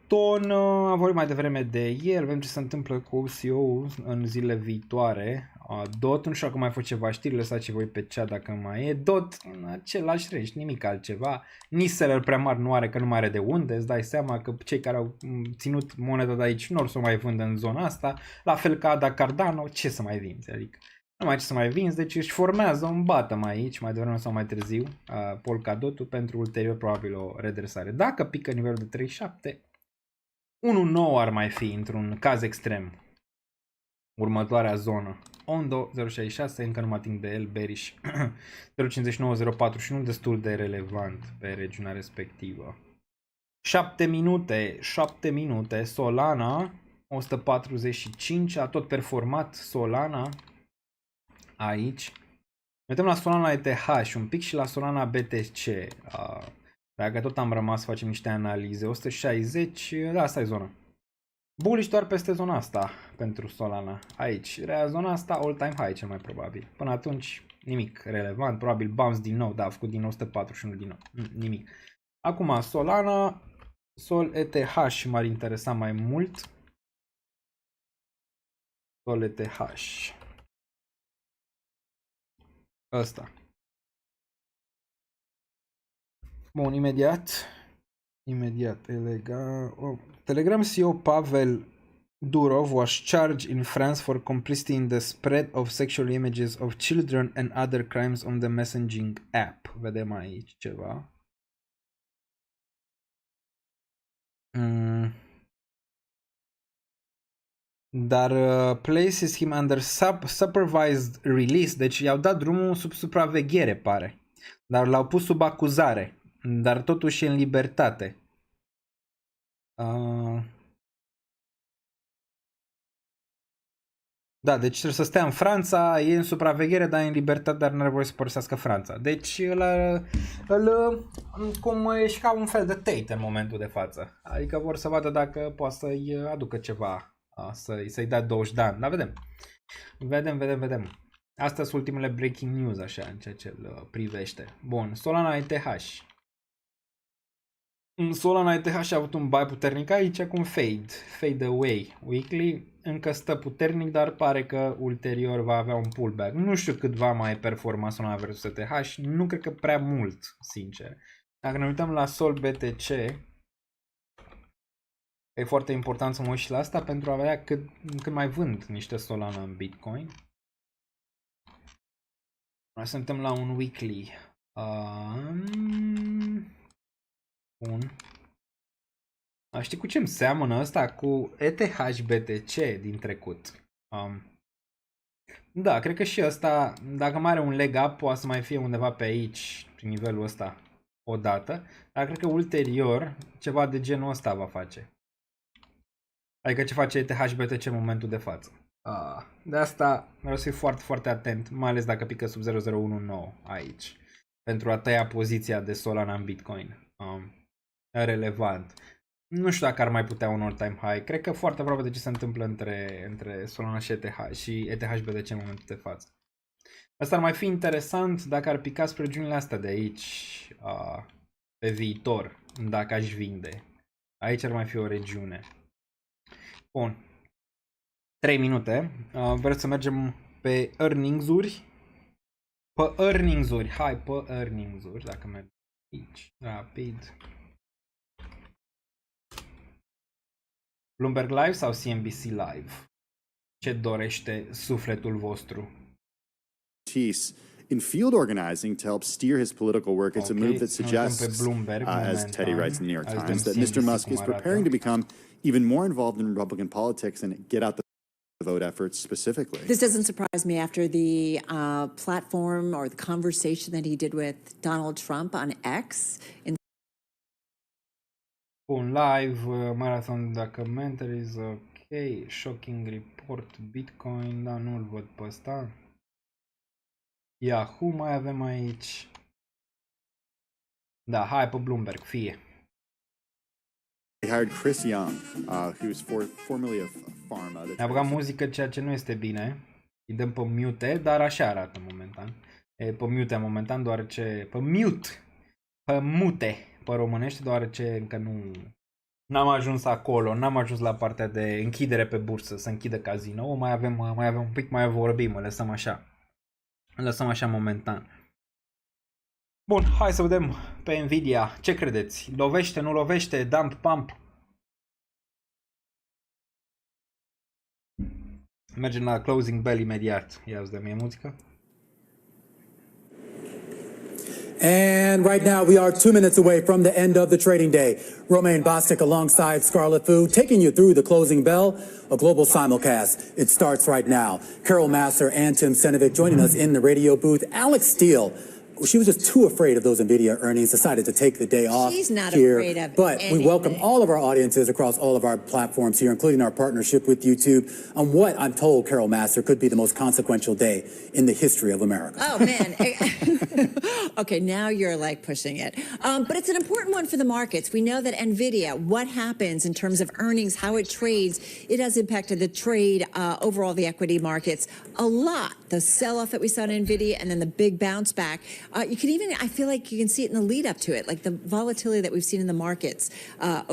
Ton, am vorbit mai devreme de el, vedem ce se întâmplă cu CEO în zilele viitoare. Dot, nu știu dacă mai fost ceva știri, lăsați voi pe chat dacă mai e. Dot, în același rești, nimic altceva. Nici seller prea mari nu are, că nu mai are de unde, îți dai seama că cei care au ținut moneda de aici nu or să o mai vândă în zona asta. La fel ca Ada Cardano, ce să mai vinzi, adică nu mai ce să mai vinzi, deci își formează un bottom aici, mai devreme sau mai târziu, Polkadot-ul, pentru ulterior probabil o redresare. Dacă pică nivelul de 37, 1.9 ar mai fi într-un caz extrem. Următoarea zonă. Ondo 0.66, încă nu mă ating de el, bearish 0.59-0.41, destul de relevant pe regiunea respectivă. 7 minute, Solana 145, a tot performat Solana aici. Uităm la Solana ETH un pic și la Solana BTC. Dacă tot am rămas, facem niște analize. 160, da, asta e zona. Bullish doar peste zona asta pentru Solana. Aici, zona asta all time high cel mai probabil. Până atunci nimic relevant, probabil bounce din nou, da, a făcut din 141 din nou. Nimic. Acum Solana, Sol ETH m-ar interesa mai mult. Sol ETH. Ăsta. Bun, imediat, Telegram CEO Pavel Durov was charged in France for complicity in the spread of sexual images of children and other crimes on the messaging app. Vedem aici ceva. Dar places him under supervised release, deci i-au dat drumul sub supraveghere, pare. Dar l-au pus sub acuzare, dar totuși e în libertate. Da, deci trebuie să stea în Franța, e în supraveghere, dar e în libertate, dar nu are voie să părăsească Franța. Deci cum e și ca un fel de Tate în momentul de față. Adică vor să vadă dacă poate să-i aducă ceva, să-i dea 20 de ani. Dar vedem. Astea sunt ultimele breaking news, așa, în ceea ce îl privește. Bun, Solana ETH. Solana ETH a avut un buy puternic aici, acum fade away weekly. Încă stă puternic, dar pare că ulterior va avea un pullback. Nu știu cât va mai performa Solana versus ETH, nu cred că prea mult, sincer. Dacă ne uităm la Sol BTC, e foarte important să mă uit și la asta pentru a vedea cât mai vând niște Solana în Bitcoin. Noi suntem la un weekly. Bun. Știi cu ce îmi seamănă ăsta? Cu ETH BTC din trecut. Da, cred că și ăsta, dacă mai are un leg up, poate să mai fie undeva pe aici, prin nivelul ăsta, odată. Dar cred că ulterior, ceva de genul ăsta va face. Adică ce face ETH BTC în momentul de față. De asta vreau să fiu foarte, foarte atent, mai ales dacă pică sub 0.019 aici. Pentru a tăia poziția de Solana în Bitcoin. Relevant. Nu știu dacă ar mai putea un all-time high. Cred că foarte aproape de ce se întâmplă între Solana și ETH BTC în momentul de față. Asta ar mai fi interesant dacă ar pica spre regiunile astea de aici pe viitor, dacă aș vinde. Aici ar mai fi o regiune. Bun. 3 minute. Vreau să mergem pe earnings-uri. Hai pe earnings-uri, dacă mergem aici, rapid. Bloomberg Live sau CNBC Live? Ce dorește sufletul vostru? In field organizing to help steer his political work. It's a move that suggests, as Teddy writes in the New York Times, that Mr. Musk is preparing to become even more involved in Republican politics and get out the vote efforts specifically. This doesn't surprise me after the platform or the conversation that he did with Donald Trump on X. Un live, marathon documentaries, ok, shocking report, Bitcoin, da, nu-l văd pe ăsta. Yahoo mai avem aici. Da, hai pe Bloomberg, fie. They hired Chris Young, who was formerly of Pharma. Ne-a băgat muzică, ceea ce nu este bine. Îi dăm pe mute, dar așa arată momentan. E pe mute momentan, deoarece... Pe mute! Pe mute! Pe românește, deoarece încă N-am ajuns acolo, n-am ajuns la partea de închidere pe bursă, să închidă casino, mai avem un pic, mai vorbim, lăsăm așa momentan. Bun, hai să vedem pe Nvidia, ce credeți? Lovește, nu lovește, dump, pump? Mergem la closing bell imediat, ia-ți de mie muzică. And right now we are 2 minutes away from the end of the trading day. Romain Bostic alongside Scarlett Fu taking you through the closing bell, a global simulcast. It starts right now. Carol Massar and Tim Senovic joining us in the radio booth. Alex Steele, she was just too afraid of those NVIDIA earnings, decided to take the day off. She's not here. afraid of But anything. we welcome all of our audiences across all of our platforms here, including our partnership with YouTube, on what I'm told, Carol Massar, could be the most consequential day in the history of America. Oh, man. Okay, now you're like pushing it. But it's an important one for the markets. We know that NVIDIA, what happens in terms of earnings, how it trades, it has impacted the trade, overall the equity markets a lot. The sell-off that we saw in NVIDIA and then the big bounce back. You can even, I feel like you can see it in the lead up to it, like the volatility that we've seen in the markets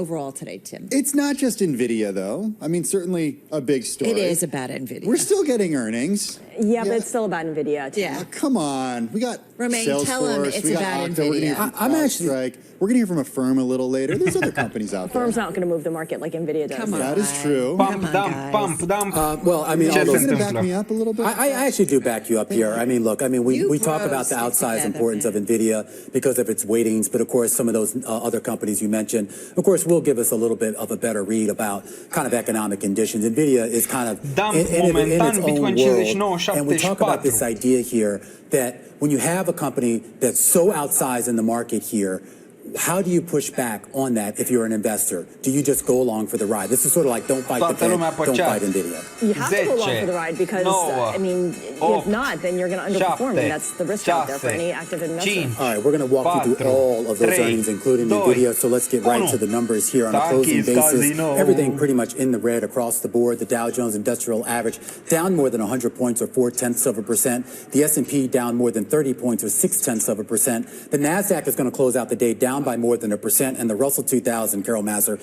overall today, Tim. It's not just NVIDIA, though. I mean, certainly a big story. It is about NVIDIA. We're still getting earnings. Yeah, but it's still about NVIDIA. Too. Yeah. Come on. We got Romain, Salesforce, tell him it's we got about Okta, we're gonna NVIDIA. hear from I'm actually- CrowdStrike. We're going to hear from Affirm a little later. There's other companies out there. Firm's not going to move the market like NVIDIA does. Come on. That is true. Pump, on, dump, guys. pump, dump. Well, I mean, Ce all se those, You're going to întâmplă? back me up a little bit? I actually do back you up here. I mean, look, I mean, You we talk bros about the stick outsized together, importance man. of NVIDIA because of its weightings, but of course, some of those other companies you mentioned, of course, will give us a little bit of a better read about kind of economic conditions. NVIDIA is kind of Dump, in its momentan, own Bitcoin world, 59, and we talk about 74. this idea here that when you have a company that's so outsized in the market here, how do you push back on that if you're an investor? Do you just go along for the ride? This is sort of like don't fight the Toată lumea Fed, pe don't chat. fight NVIDIA. You have to go along 10, for the ride because, 9, I mean, 8, if not, then you're going to underperform, and that's the risk out there for any active investor. 5, All right, we're going to walk you through all of those 3, earnings, including 2, NVIDIA. So let's get right 1. to the numbers here on a closing Takis basis. Casino. Everything pretty much in the red across the board. The Dow Jones Industrial Average down more than 100 points or 0.4%. The S&P down more than 30 points or 0.6%. The Nasdaq is going to close out the day down by more than 1%, and the Russell 2000, Carol Massar,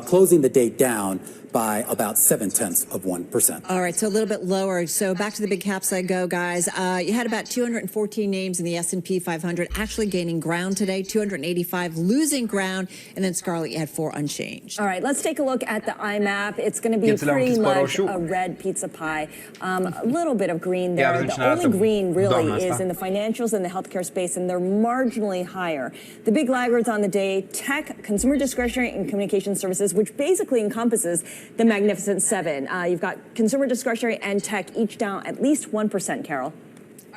closing the day down by about 0.7%. All right, so a little bit lower. So back to the big caps I go, guys. You had about 214 names in the S&P 500 actually gaining ground today, 285 losing ground, and then Scarlett, you had 4 unchanged. All right, let's take a look at the IMAP. It's going to be pretty much a red pizza pie. A little bit of green there. The only green really is in the financials and the healthcare space, and they're marginally higher. The big laggards on the day, tech, consumer discretionary, and communication services, which basically encompasses the Magnificent Seven. You've got consumer discretionary and tech each down at least 1%, Carol.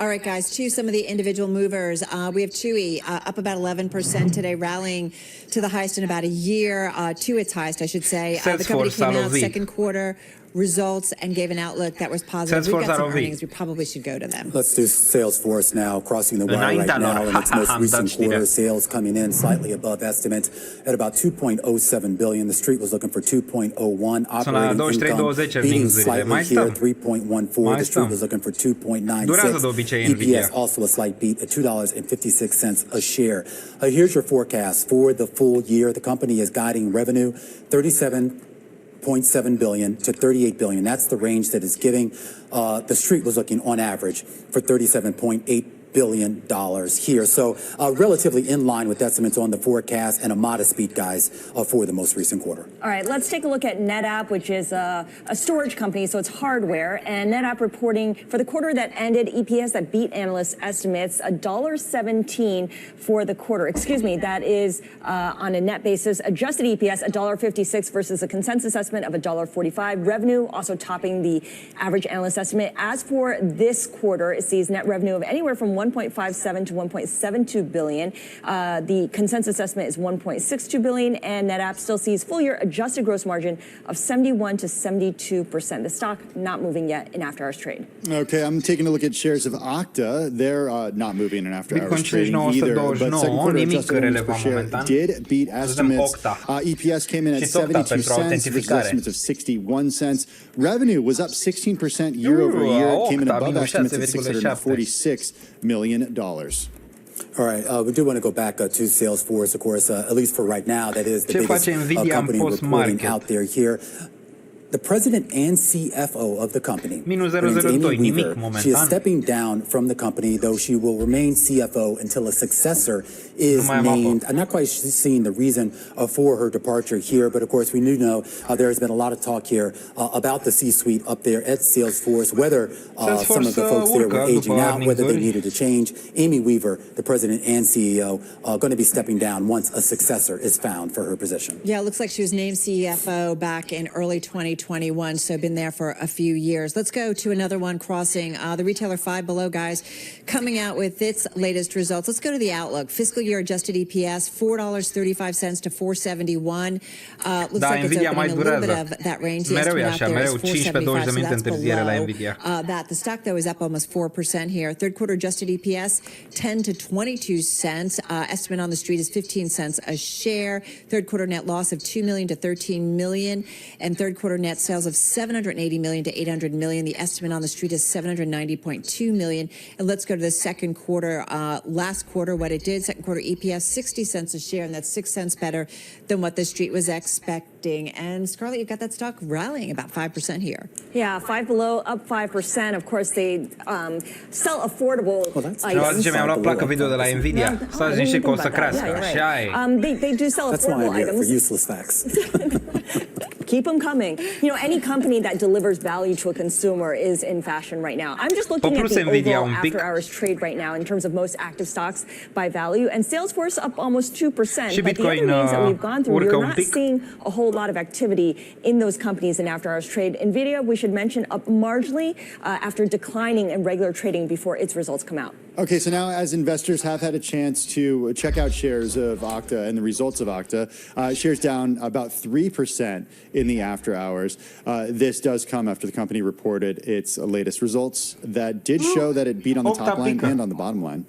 All right, guys, to some of the individual movers. We have Chewy up about 11% today, rallying to the highest in about a year, to its highest, I should say. The company came out second quarter results and gave an outlook that was positive. We've got some earnings. We probably should go to them. Let's do Salesforce now, crossing the wire right now in its most recent quarter. Sales coming in slightly above estimates at about $2.07 billion. The street was looking for $2.01. Operating income beating slightly here, $3.14. The street was looking for $2.96. EPS also a slight beat at $2.56 a share. Here's your forecast for the full year. The company is guiding revenue $37.7 billion to $38 billion. That's the range that is giving. The street was looking on average for $37.8 billion here. So relatively in line with estimates on the forecast and a modest beat, guys, for the most recent quarter. All right, let's take a look at NetApp, which is a storage company, so it's hardware. And NetApp reporting for the quarter that ended, EPS that beat analyst estimates, $1.17 for the quarter. Excuse me, that is on a net basis. Adjusted EPS, $1.56 versus a consensus estimate of $1.45. Revenue also topping the average analyst estimate. As for this quarter, it sees net revenue of anywhere from 1.57 to 1.72 billion. The consensus estimate is 1.62 billion, and NetApp still sees full-year adjusted gross margin of 71 to 72%. The stock not moving yet in after-hours trade. Okay, I'm taking a look at shares of Okta. They're not moving in after-hours trading either, but second quarter adjusted earnings per share did beat estimates. EPS came in at 72 cents versus estimates of 61 cents. Revenue was up 16% year over year. It came in above estimates at $646 million. All right, we do want to go back to Salesforce, of course, at least for right now. That is the biggest company reporting out there here. The president and CFO of the company, minus her name's 002, Amy nimic Weaver, momentan. she is stepping down from the company, though she will remain CFO until a successor is named. I'm not quite seeing the reason for her departure here, but of course we do know there has been a lot of talk here about the C-suite up there at Salesforce, whether some of the folks there were aging out, whether they needed to change. Amy Weaver, the president and CEO, going to be stepping down once a successor is found for her position. Yeah, it looks like she was named CFO back in early 2021, so been there for a few years. Let's go to another one crossing the retailer Five Below, guys, coming out with its latest results. Let's go to the outlook. Fiscal year adjusted EPS $4.35 to $4.71. Looks like it's opening a little bit of that range. The estimate out there is $4.75, so that's below that. The stock, though, is up almost 4% here. Third quarter adjusted EPS 10 to 22 cents. Estimate on the street is 15 cents a share. Third quarter net loss of $2 million to $13 million, and third quarter net sales of $780 million to $800 million. The estimate on the street is $790.2 million. And let's go to the second quarter. Last quarter, what it did, second quarter EPS 60 cents a share, and that's 6 cents better than what the street was expecting. And Scarlett, you've got that stock rallying about 5% here. Yeah, Five Below up 5%. Of course, they sell affordable items. Mi-am luat placă video de la Nvidia. Stați niște că o să crească. Așa e. They do sell affordable items. For useless facts. Keep them coming. You know, any company that delivers value to a consumer is in fashion right now. I'm just looking at the overall after-hours trade right now in terms of most active stocks by value, and Salesforce up almost 2%. But the other names that we've gone through, you're not seeing a whole lot of activity in those companies in after-hours trade. Nvidia, we should mention, up marginally after declining in regular trading before its results come out. Okay, so now as investors have had a chance to check out shares of Okta and the results of Okta, shares down about 3% in the after hours. This does come after the company reported its latest results that did show that it beat on the top line and on the bottom line.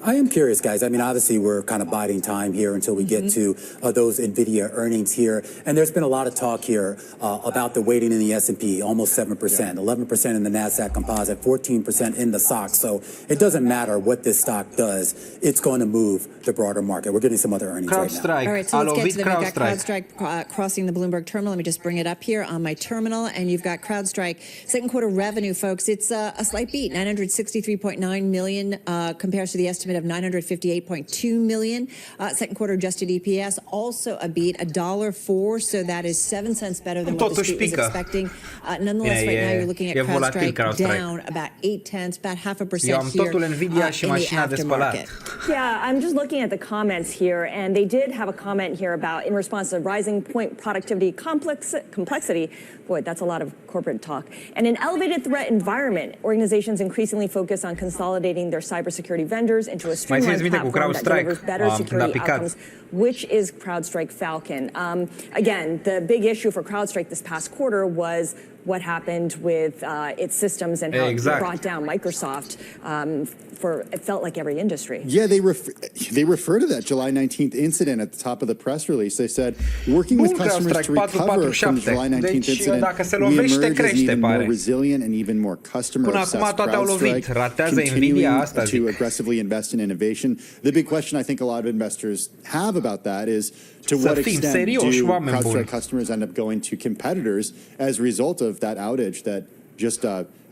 I am curious, guys. I mean, obviously, we're kind of biding time here until we get to those NVIDIA earnings here. And there's been a lot of talk here about the weighting in the S&P, almost 7%, 11% in the NASDAQ Composite, 14% in the SOX. So it doesn't matter what this stock does. It's going to move the broader market. We're getting some other earnings right now. All right, so let's get to them. We've got CrowdStrike crossing the Bloomberg terminal. Let me just bring it up here on my terminal. And you've got CrowdStrike. Second quarter revenue, folks, it's a slight beat, $963.9 million compares to the estimate of $958.2 million. Second quarter adjusted EPS also a beat, $1.04, so that is 7 cents better than what the street was expecting. Nonetheless, right now you're looking at CrowdStrike down about 8 tenths, about 0.5% here in the aftermarket. Yeah, I'm just looking at the comments here, and they did have a comment here about in response to rising point productivity complexity. Boy, that's a lot of corporate talk. And an elevated threat environment, organizations increasingly focus on consolidating their cybersecurity vendors into a streamlined platform that delivers better security outcomes, which is CrowdStrike Falcon. Again, the big issue for CrowdStrike this past quarter was what happened with its systems and how it brought down Microsoft for, it felt like, every industry. Yeah, they refer to that July 19th incident at the top of the press release. They said, working with customers to recover from the July 19th incident, we emerge as an even more resilient and even more customer-obsessed CrowdStrike, continuing to aggressively invest in innovation. The big question I think a lot of investors have about that is, to what extent do CrowdStrike customers end up going to competitors as a result of that outage that just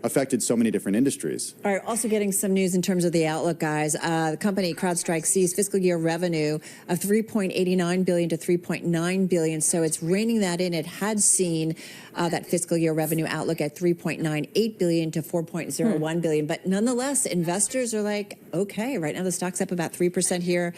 affected so many different industries? All right, also getting some news in terms of the outlook, guys. The company CrowdStrike sees fiscal year revenue of $3.89 billion to $3.9 billion, so it's reining that in. It had seen that fiscal year revenue outlook at $3.98 billion to $4.01 billion, but nonetheless, investors are like, okay, right now the stock's up about 3% here,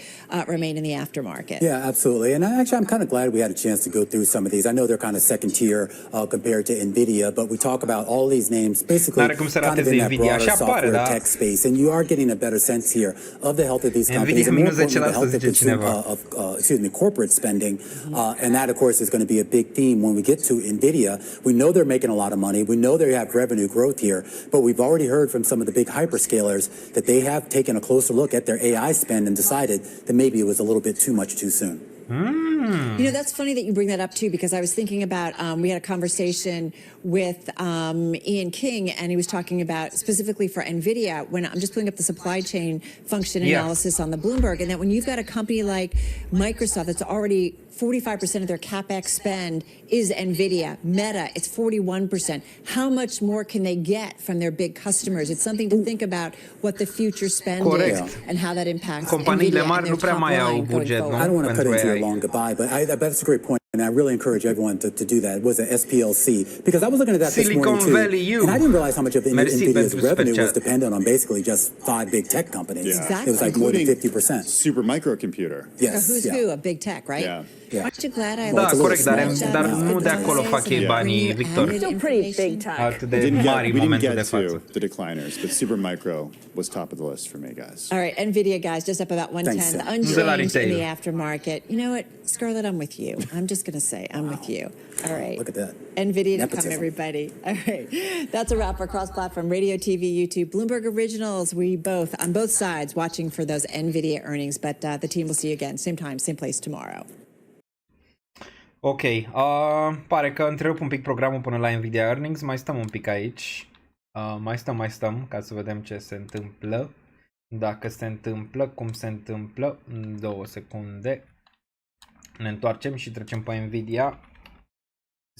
remain in the aftermarket. Yeah, absolutely. And I'm kind of glad we had a chance to go through some of these. I know they're kind of second tier compared to NVIDIA, but we talk about all these names basically kind of in that broader software tech space, and you are getting a better sense here of the health of these companies and more importantly, the health of corporate spending. And that, of course, is going to be a big theme when we get to NVIDIA. We know they're making a lot of money. We know they have revenue growth here, but we've already heard from some of the big hyperscalers that they have taken a closer look at their AI spend and decided that maybe it was a little bit too much too soon. You know, that's funny that you bring that up too, because I was thinking about, we had a conversation with Ian King, and he was talking about specifically for NVIDIA, when I'm just pulling up the supply chain function analysis on the Bloomberg, and that when you've got a company like Microsoft that's already 45% of their CapEx spend is NVIDIA. Meta, it's 41%. How much more can they get from their big customers? It's something to think about what the future spend is and how that impacts Companiile NVIDIA mari nu prea mai au buget, nu? I don't want to cut into your long goodbye, but that's a great point, and I really encourage everyone to do that. It was an SPLC, because I was looking at that this morning too, and I didn't realize how much of NVIDIA's revenue was dependent on basically just 5 big tech companies. Yeah. Exactly. It was like more than 50%. Supermicrocomputer. Yes. Who's who? A big tech, right? Yeah. Aren't you glad I Da, corect, dar nu de acolo fac ei banii, Victor. Still pretty big tech. Atât de mari în momentul de față. The decliners, but Supermicro was top of the list for me, guys. All right, NVIDIA, guys, just up about 110, unchanged in the aftermarket. You know what, Scarlett, I'm with you. I'm just going to say, I'm with you. All right. Look at that. NVIDIA.com, everybody. All right. That's a wrap for cross-platform radio, TV, YouTube, Bloomberg Originals. We both, on both sides, watching for those NVIDIA earnings, but the team will see you again, same time, same place tomorrow. Ok, pare că întrerup un pic programul până la Nvidia Earnings, mai stăm un pic aici, mai stăm ca să vedem ce se întâmplă, dacă se întâmplă, cum se întâmplă, 2 secunde, ne întoarcem și trecem pe Nvidia,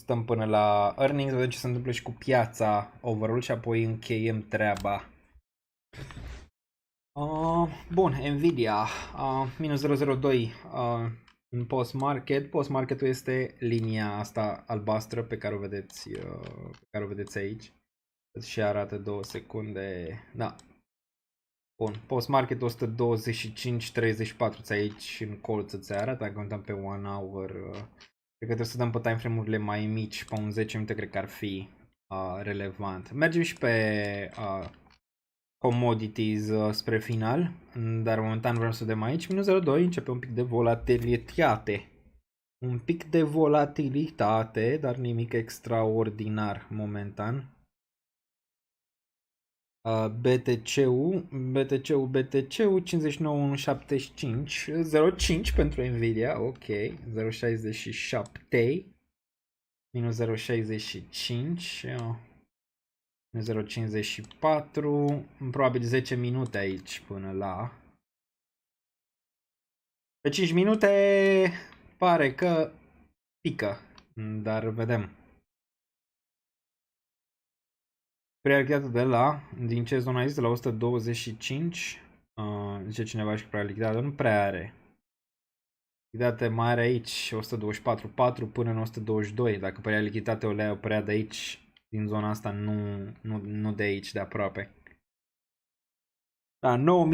stăm până la Earnings, vedem ce se întâmplă și cu piața overall și apoi încheiem treaba. Bun, Nvidia, minus 002, în post-marketul este linia asta albastră pe care o vedeți, aici. Și arată 2 secunde. Da. Bun, post-market 125.34 aici în colț îți arată, dacă contăm pe 1 hour. Cred că trebuie să dăm pe time frame-urile mai mici, pe un 10 minute cred că ar fi relevant. Mergem și pe commodities spre final, dar momentan vreau să dăm aici. Minus 0,2, începe un pic de volatilitate. Un pic de volatilitate, dar nimic extraordinar momentan. BTC-ul 59.175, 0,5 pentru Nvidia, ok, 0,67, minus 0,65, 0,54, probabil 10 minute aici până la... Pe 5 minute pare că pică, dar vedem. Prealichitatea de la, din ce zona este, la 125, zice cineva și prealichitatea nu prea are. Lichidate mai are aici 124.4 până în 122, dacă prealichitatea o le oprea de aici, din zona asta, nu de aici, de aproape. Da, 9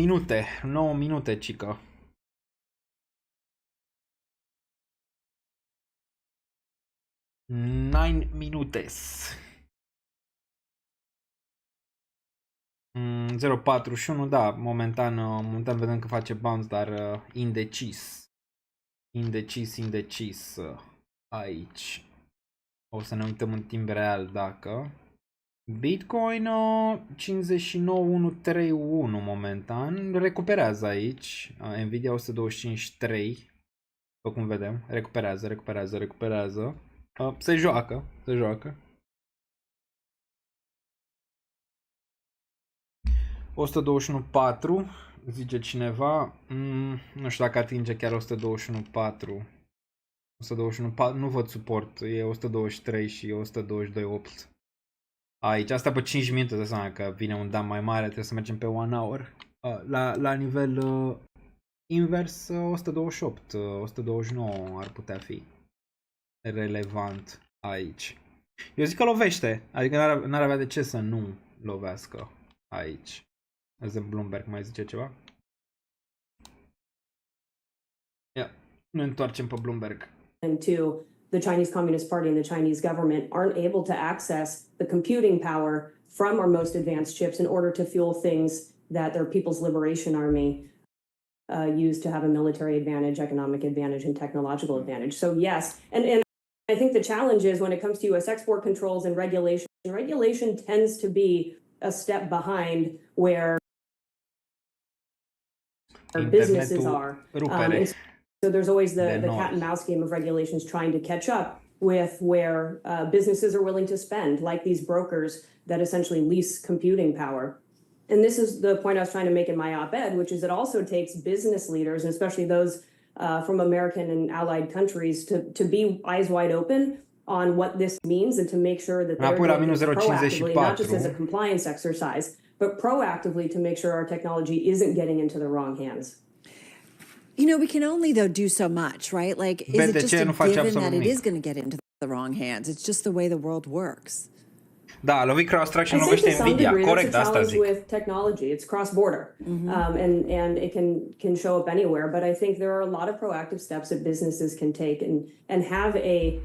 minute, cică. Nine minutes. 0,41, da, momentan vedem că face bounce, dar indecis aici. O să ne uităm în timp real dacă Bitcoin 59.131 momentan, recuperează aici, Nvidia 125.3, după cum vedem, recuperează, se joacă. 121.4, zice cineva, nu știu dacă atinge chiar 121.4. 121.4, nu văd suport, e 123 și 122.8. Aici, asta pe 5 minute, de seama că vine un dump mai mare, trebuie să mergem pe 1 hour. La nivel invers, 128, 129 ar putea fi relevant aici. Eu zic că lovește, adică n-ar avea de ce să nu lovească aici. Azi Bloomberg mai zice ceva? Ia, ne întoarcem pe Bloomberg. To the Chinese Communist Party and the Chinese government aren't able to access the computing power from our most advanced chips in order to fuel things that their People's Liberation Army use to have a military advantage, economic advantage, and technological advantage. So yes, and I think the challenge is when it comes to U.S. export controls and regulation tends to be a step behind where our businesses are. So there's always the cat and mouse game of regulations trying to catch up with where businesses are willing to spend, like these brokers that essentially lease computing power. And this is the point I was trying to make in my op-ed, which is it also takes business leaders, and especially those from American and allied countries, to be eyes wide open on what this means and to make sure that they're doing this proactively, not just as a compliance exercise, but proactively to make sure our technology isn't getting into the wrong hands. You know, we can only, though, do so much, right? Like, is it just a given that it is going to get into the wrong hands? It's just the way the world works. Da, lovi CrowdStrike și lovește Nvidia, corect, asta zic. With technology, it's cross-border, and it can show up anywhere. But I think there are a lot of proactive steps that businesses can take and have a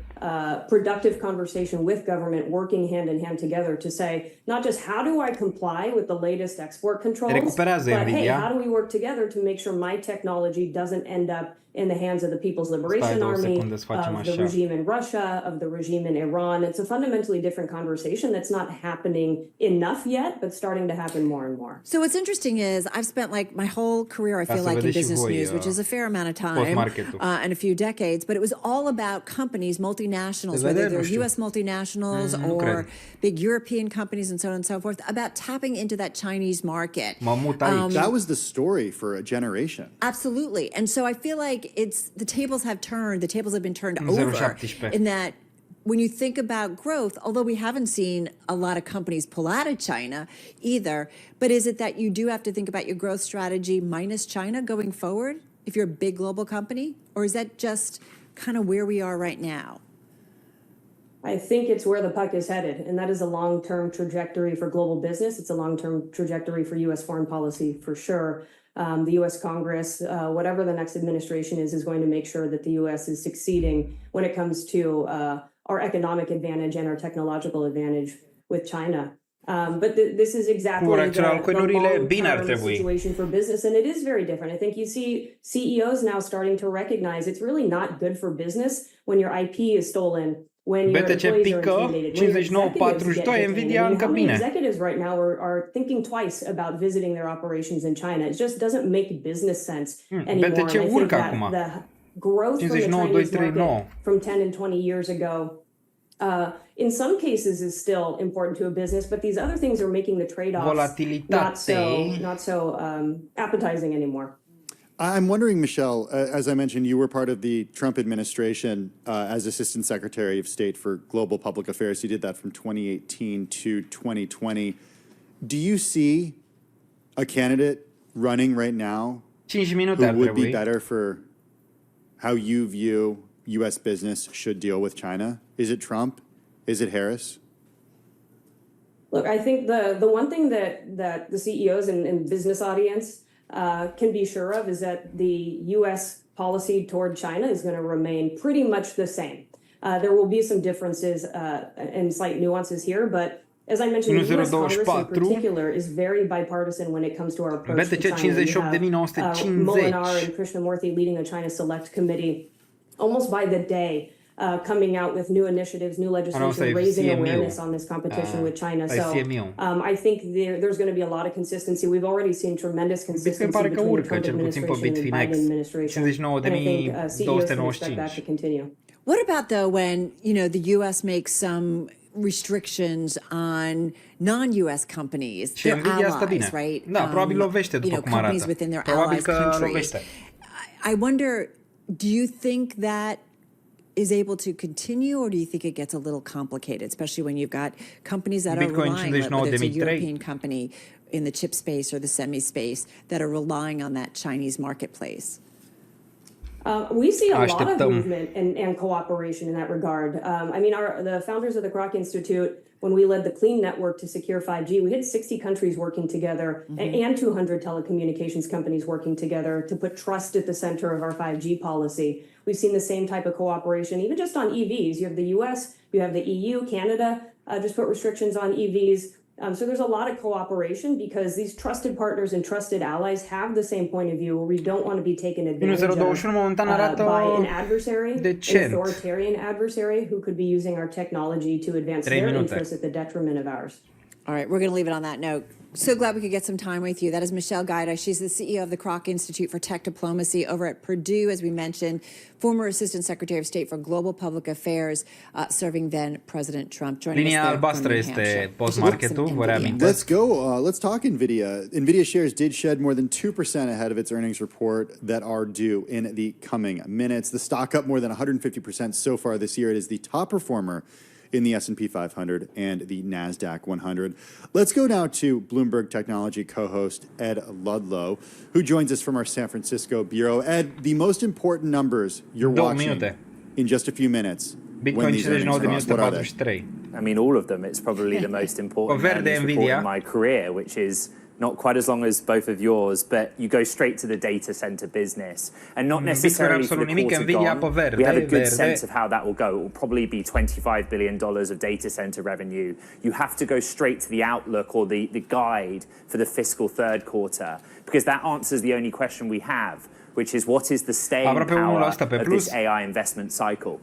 productive conversation with government, working hand in hand together to say, not just how do I comply with the latest export controls, but hey, how do we work together to make sure my technology doesn't end up in the hands of the People's Liberation Army, of the regime in Russia, of the regime in Iran. It's a fundamentally different conversation that's not happening enough yet, but starting to happen more and more. So what's interesting is I've spent like my whole career, I feel like, in business news, which is a fair amount of time, and a few decades, but it was all about companies, multinationals, whether they're U.S. multinationals or big European companies and so on and so forth, about tapping into that Chinese market. That was the story for a generation. Absolutely. And so I feel like the tables have been turned over in that when you think about growth, although we haven't seen a lot of companies pull out of China either, but is it that you do have to think about your growth strategy minus China going forward if you're a big global company? Or is that just kind of where we are right now? I think it's where the puck is headed, and that is a long-term trajectory for global business. It's a long-term trajectory for U.S. foreign policy for sure. The U.S. Congress, whatever the next administration is going to make sure that the U.S. is succeeding when it comes to our economic advantage and our technological advantage with China. But this is exactly the long-term situation for business, and it is very different. I think you see CEOs now starting to recognize it's really not good for business when your IP is stolen, when your employees are intimidated, when your executives get detained. I mean, how many executives right now are thinking twice about visiting their operations in China? It just doesn't make business sense anymore. And I think that the growth from the Chinese market from 10 and 20 years ago, in some cases is still important to a business, but these other things are making the trade-offs not so appetizing anymore. I'm wondering, Michelle, as I mentioned, you were part of the Trump administration as Assistant Secretary of State for Global Public Affairs. You did that from 2018 to 2020. Do you see a candidate running right now who would be better for how you view U.S. business should deal with China? Is it Trump? Is it Harris? Look, I think the one thing that the CEOs and business audience can be sure of is that the U.S. policy toward China is going to remain pretty much the same. There will be some differences and slight nuances here, but as I mentioned, the U.S. Congress in particular is very bipartisan when it comes to our approach to China. We have Molinar and Krishnamurthy leading the China Select Committee almost by the day, coming out with new initiatives, new legislation, raising awareness on this competition with China. So I think there's going to be a lot of consistency. We've already seen tremendous consistency between the Trump administration and the Biden administration. And I think CEOs can expect that to continue. What about, though, when, the U.S. makes some restrictions on non-U.S. companies, their allies, right? Companies within their allies countries. I wonder, do you think that is able to continue, or do you think it gets a little complicated, especially when you've got companies that are relying, whether it's a European company in the chip space or the semi space, that are relying on that Chinese marketplace? We see a lot of movement and cooperation in that regard. The founders of the Kroc Institute, when we led the Clean Network to secure 5G, we had 60 countries working together and 200 telecommunications companies working together to put trust at the center of our 5G policy. We've seen the same type of cooperation, even just on EVs. You have the US, you have the EU, Canada, just put restrictions on EVs. So there's a lot of cooperation because these trusted partners and trusted allies have the same point of view where we don't want to be taken advantage of by an adversary, an authoritarian adversary who could be using our technology to advance their interests at the detriment of ours. All right, we're going to leave it on that note. So glad we could get some time with you. That is Michelle Gaida. She's the CEO of the Kroc Institute for Tech Diplomacy over at Purdue, as we mentioned, former Assistant Secretary of State for Global Public Affairs, serving then President Trump. Linia albastră este post-marketul, vă reamintesc. Let's go. Let's talk NVIDIA. NVIDIA shares did shed more than 2% ahead of its earnings report that are due in the coming minutes. The stock up more than 150% so far this year. It is the top performer in the S&P 500 and the NASDAQ 100. Let's go now to Bloomberg Technology co-host Ed Ludlow, who joins us from our San Francisco bureau. Ed, the most important numbers you're watching in just a few minutes. Bitcoin 59.43. I mean, all of them. It's probably the most important earnings report in my career, which is not quite as long as both of yours, but you go straight to the data center business and not necessarily for the quarter gone. We have a good sense of how that will go. It will probably be $25 billion of data center revenue. You have to go straight to the outlook or the guide for the fiscal third quarter, because that answers the only question we have, which is what is the staying power of this AI investment cycle?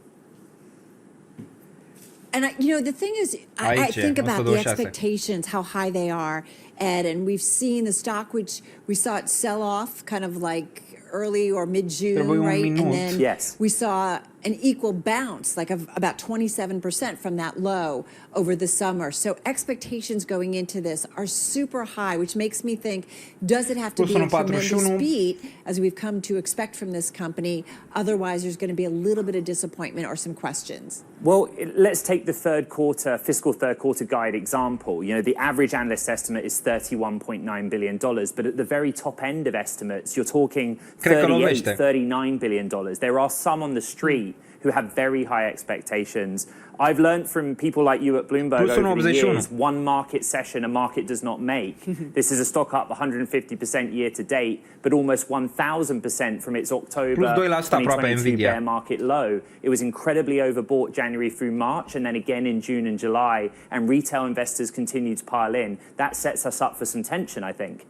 And, the thing is, I think about the expectations, how high they are, Ed, and we've seen the stock, which we saw it sell off kind of like early or mid-June, right? And then we saw an equal bounce, like of about 27% from that low over the summer. So expectations going into this are super high, which makes me think, does it have to be a tremendous beat, as we've come to expect from this company? Otherwise, there's going to be a little bit of disappointment or some questions. Well, let's take the fiscal third quarter guide example. The average analyst estimate is $31.9 billion, but at the very top end of estimates, you're talking $39 billion. There are some on the street who have very high expectations. I've learned from people like you at Bloomberg over the years, one market session a market does not make. This is a stock up 150% year to date, but almost 1,000% from its October 2022 bear market low. It was incredibly overbought January through March, and then again in June and July, and retail investors continue to pile in. That sets us up for some tension, I think.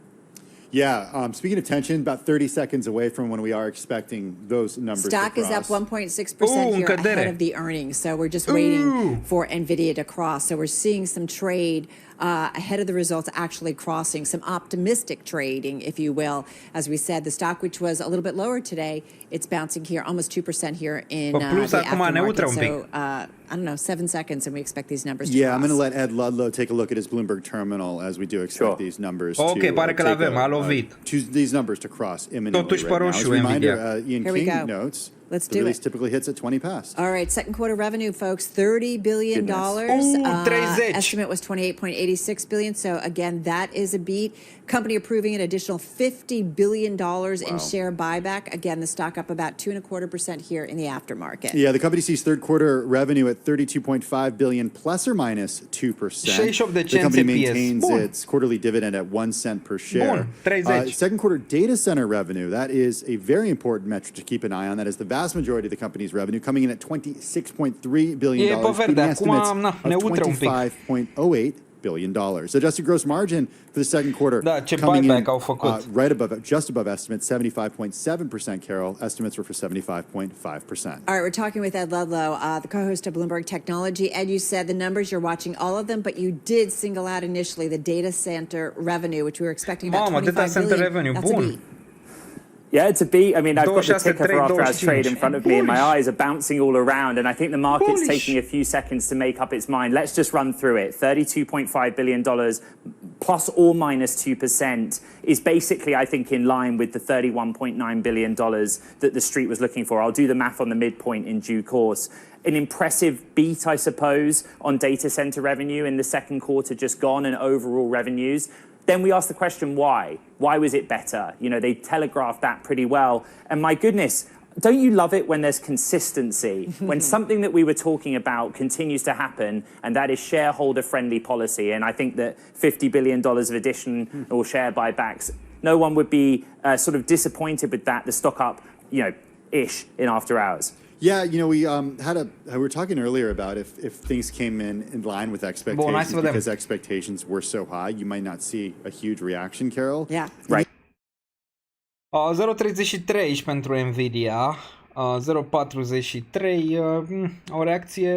Yeah, speaking of tension, about 30 seconds away from when we are expecting those numbers Stock is up 1.6% here ahead of the earnings, so we're just waiting for NVIDIA to cross. So we're seeing some trade ahead of the results actually crossing, some optimistic trading, if you will. As we said, the stock, which was a little bit lower today, it's bouncing here almost 2% here in the aftermarket. So, I don't know, 7 seconds, and we expect these numbers to cross. I'm going to let Ed Ludlow take a look at his Bloomberg terminal as we do expect these numbers these numbers to cross imminently right now. As a reminder, Ian King notes, Let's the do release it. typically hits at 20 past. All right, second quarter revenue, folks, $30 billion. Estimate was $28.86 billion. So again, that is a beat. Company approving an additional $50 billion in share buyback. Again, the stock up about 2.25% here in the aftermarket. Yeah, the company sees third quarter revenue at $32.5 billion, plus or minus 2%. The company maintains its quarterly dividend at 1 cent per share. Second quarter data center revenue, that is a very important metric to keep an eye on. That is the vast majority of the company's revenue, coming in at $26.3 billion, beating estimates of $25.08 billion. Adjusted gross margin for the second quarter coming in just above estimates, 75.7%, Carol. Estimates were for 75.5%. All right, we're talking with Ed Ludlow, the co-host of Bloomberg Technology. Ed, you said the numbers, you're watching all of them, but you did single out initially the data center revenue, which we were expecting about $25 billion. That's a beat. Yeah, it's a beat. I mean, I've got the ticker for after hours trade in front of me, and my eyes are bouncing all around, and I think the market's taking a few seconds to make up its mind. Let's just run through it. $32.5 billion plus or minus 2% is basically, I think, in line with the $31.9 billion that the street was looking for. I'll do the math on the midpoint in due course. An impressive beat, I suppose, on data center revenue in the second quarter just gone and overall revenues. Then we ask the question, why? Why was it better? They telegraphed that pretty well. And my goodness, don't you love it when there's consistency? When something that we were talking about continues to happen, and that is shareholder-friendly policy. And I think that $50 billion of additional share buybacks, no one would be sort of disappointed with that. The stock up, ish in after hours. Yeah, we were talking earlier about if things came in line with expectations, because expectations were so high, you might not see a huge reaction, Carol. Yeah. Right. 0,33 pentru Nvidia. 0,43, o reacție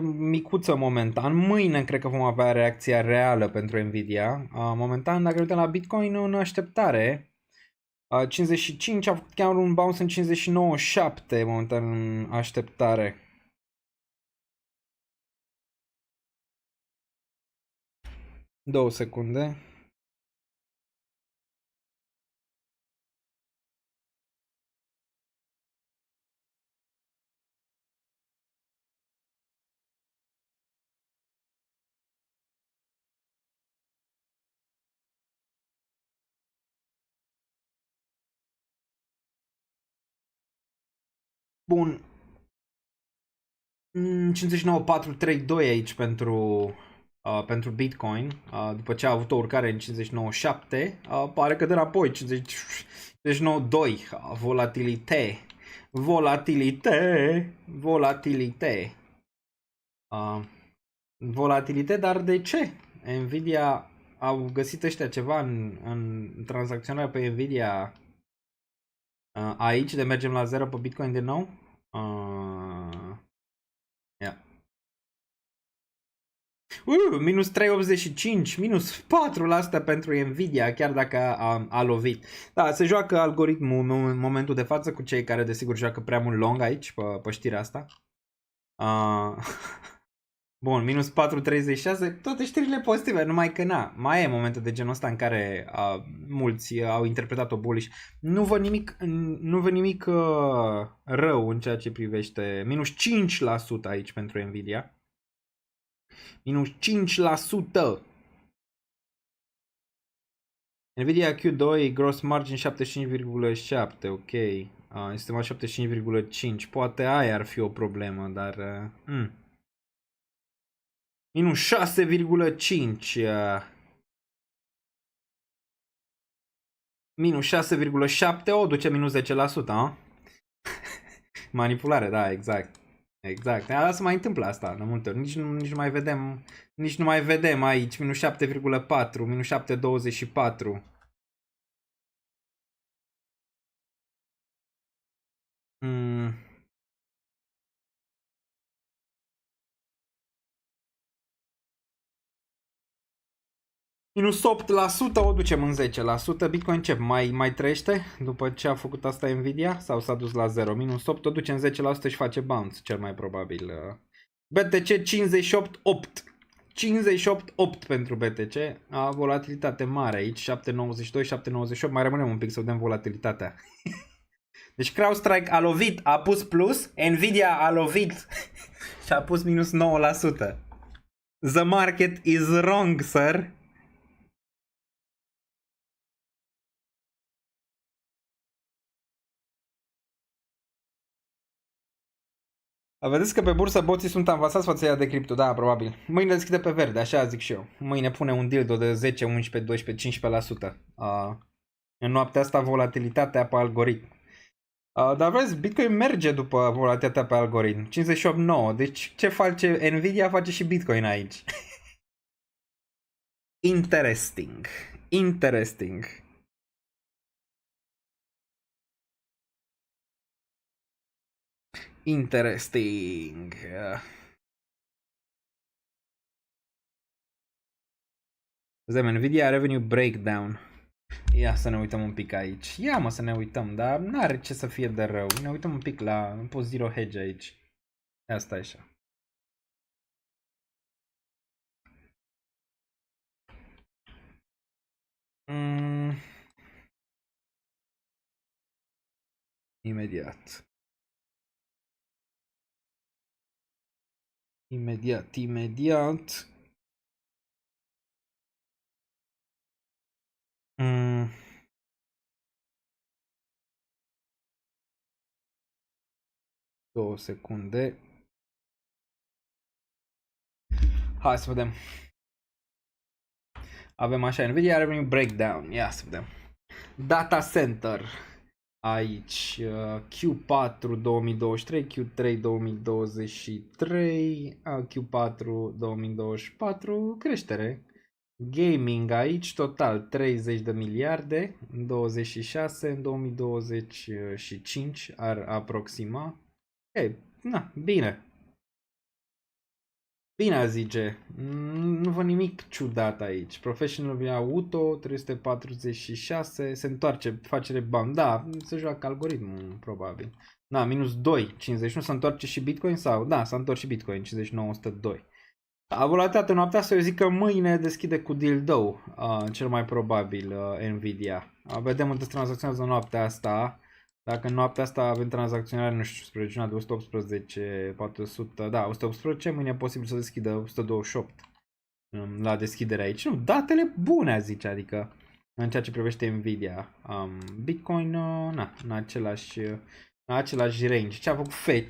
micuță momentan. Mâine cred că vom avea reacția reală pentru Nvidia. Momentan, dacă uităm la Bitcoin, în așteptare. 55 a făcut chiar un bounce în 59,7 momentan în așteptare. Două secunde. Bun. 59,432 aici pentru Bitcoin, după ce a avut o urcare în 59,7, pare că de înapoi 59,2, volatilite, dar de ce? Nvidia, au găsit ăștia ceva în tranzacționarea pe Nvidia aici, de mergem la 0 pe Bitcoin din nou? Yeah. Minus 3,85, minus 4% pentru Nvidia, chiar dacă a lovit. Da, se joacă algoritmul în momentul de față cu cei care desigur joacă prea mult long aici, pe știrea asta. Bun, minus 4,36, toate știrile pozitive, numai că mai e momente de genul ăsta în care mulți au interpretat-o bullish. Nu văd nimic rău în ceea ce privește minus 5% aici pentru Nvidia. Minus 5%. Nvidia Q2, gross margin 75,7, ok. Estimat 75,5, poate aia ar fi o problemă, dar... Minus 6,5. Minus 6,7, o duce minus 10%, Manipulare, da, exact. Exact. Asta se mai întâmplă asta de multe ori. Nici nu mai vedem aici minus 7,4, minus 7,24. Minus 8%, o ducem în 10%. Bitcoin ce? Mai trăiește după ce a făcut asta Nvidia? Sau s-a dus la 0? Minus 8, o duce în 10% și face bounce, cel mai probabil. BTC 58,8. 58,8 pentru BTC. Volatilitate mare aici. 7,92, 7,98. Mai rămânem un pic să vedem volatilitatea. Deci CrowdStrike a lovit, a pus plus. Nvidia a lovit și a pus minus 9%. The market is wrong, sir. Vedeți că pe bursă boții sunt avansați față ea de cripto, da, probabil. Mâine deschide pe verde, așa zic și eu. Mâine pune un dildo de 10, 11, 12, 15%. În noaptea asta volatilitatea pe algoritm. Dar vezi, Bitcoin merge după volatilitatea pe algoritm. 58,9. Deci ce face Nvidia, face și Bitcoin aici. Interesting. Interesting. Interesting. Vedem Nvidia Revenue Breakdown. Ia să ne uităm un pic aici. Ia mă să ne uităm, dar n-are ce să fie de rău. Ne uităm un pic la post zero hedge aici. Asta e așa. Imediat. Imediat. 2 secunde. Hai să vedem. Avem așa, Nvidia Revenue Breakdown. Ia să vedem. Data Center. Aici Q4 2023, Q3 2023, Q4 2024, creștere Gaming aici, total 30 de miliarde, în 26, în 2025 ar aproxima. Ei, na, bine. Bine a zice, nu văd nimic ciudat aici. Professional auto, 346, se întoarce, face bani. Da, se joacă algoritmul, probabil. Da, minus 2, 51, se întoarce și Bitcoin sau? Da, s-a întors și Bitcoin, 59, 102. Volatilitate noaptea asta, eu zic că mâine deschide cu dildo, cel mai probabil, Nvidia. Vedem unde tranzacționează noaptea asta. Dacă în noaptea asta avem tranzacționare, nu știu, spre regiunea de 118, 400, da, 118, mâine e posibil să deschidă 128 la deschidere aici. Nu, datele bune, zice, adică în ceea ce privește Nvidia. Bitcoin, na, în același range. Ce a făcut FED?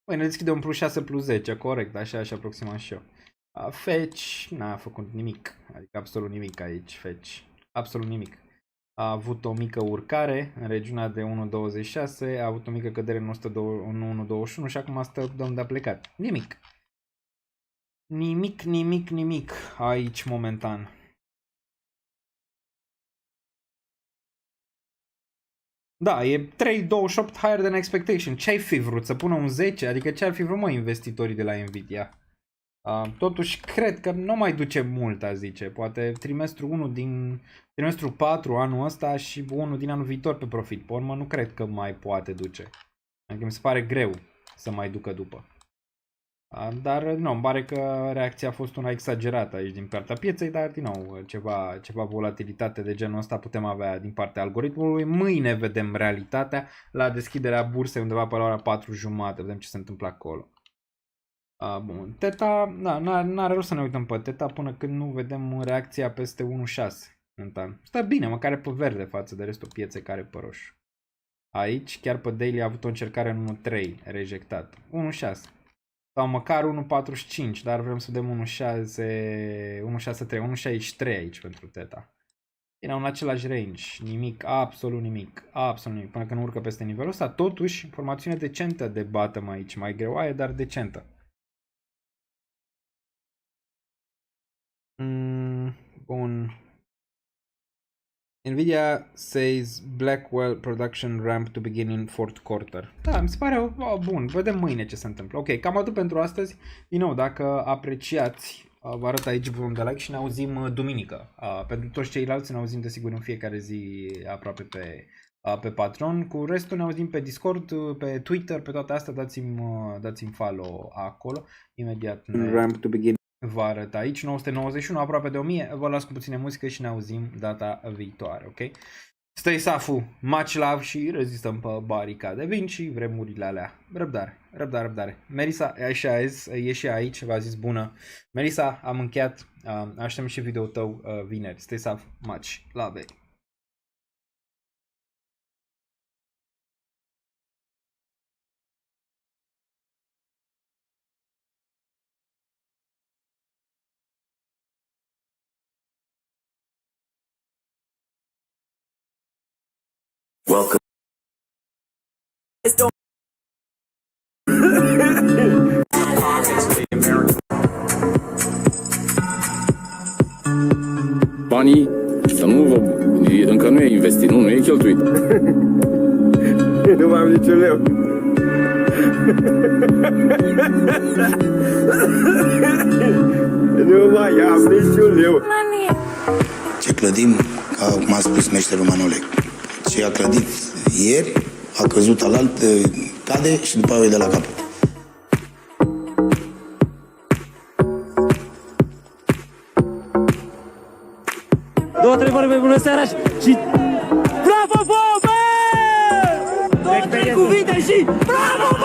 Păi ne deschide un plus 6 plus 10, corect, așa aproxima și eu. Fetch n-a făcut nimic, adică absolut nimic aici, Fetch, absolut nimic. A avut o mică urcare în regiunea de 1.26, a avut o mică cădere în 1.21 și acum stă de unde a plecat. Nimic aici momentan. Da, e 3.28 higher than expectation. Ce ai fi vrut? Să pună un 10? Adică ce ar fi vrut, mă, investitorii de la Nvidia? Totuși, cred că nu mai duce mult, a zice. Poate trimestru 4 anul ăsta și unul din anul viitor pe profit. Pe urmă, nu cred că mai poate duce. Adică mi se pare greu să mai ducă după. Dar, nu, îmi pare că reacția a fost una exagerată aici din partea pieței, dar, din nou, ceva volatilitate de genul ăsta putem avea din partea algoritmului. Mâine vedem realitatea la deschiderea bursei undeva pe la ora 4:30, vedem ce se întâmplă acolo. Bun, Teta, n-are rost să ne uităm pe Teta până când nu vedem reacția peste 1.6. Stă bine, măcar e pe verde față de restul pieței care e pe roșu. Aici, chiar pe daily a avut o încercare în 1.3, rejectat. 1.6. Sau măcar 1.45, dar vrem să vedem 1.63, 1.63 aici pentru Teta. Erau în același range, nimic, absolut nimic, până când urcă peste nivelul ăsta. Totuși, formațiune decentă de bottom aici, mai greoaie, dar decentă. Bun. Nvidia says Blackwell production ramp to begin in fourth quarter. Da, mi se pare bun. Vedem mâine ce se întâmplă. Ok, cam atât pentru astăzi. Din nou, dacă apreciați, vă arăt aici butonul de like și ne auzim duminică. Pentru toți ceilalți ne auzim desigur în fiecare zi aproape pe Patreon. Cu restul ne auzim pe Discord, pe Twitter, pe toate astea. Dați-mi follow acolo. Imediat ramp to begin. Vă arăt aici, 991, aproape de 1000, vă las cu puține muzică și ne auzim data viitoare, ok? Stay safe, much love și rezistăm pe baricade. Vin și vremurile alea. Răbdare. Melissa e și aici, v-a zis bună. Melissa, am încheiat, așteptăm și video-ul tău vineri. Stay safe, much love. Welcome. Banii, încă nu e investit, nu e cheltuit. Nu mai am niciun leu. Nu mai am niciun leu. Ce clădim, cum a spus meșterul Manole, ce a clădit ieri, a căzut alalt, cade și după aia de la capăt. Două, trei vorbe, bună seara și bravo, Bobe! Două, trei cuvinte și bravo, Bobe!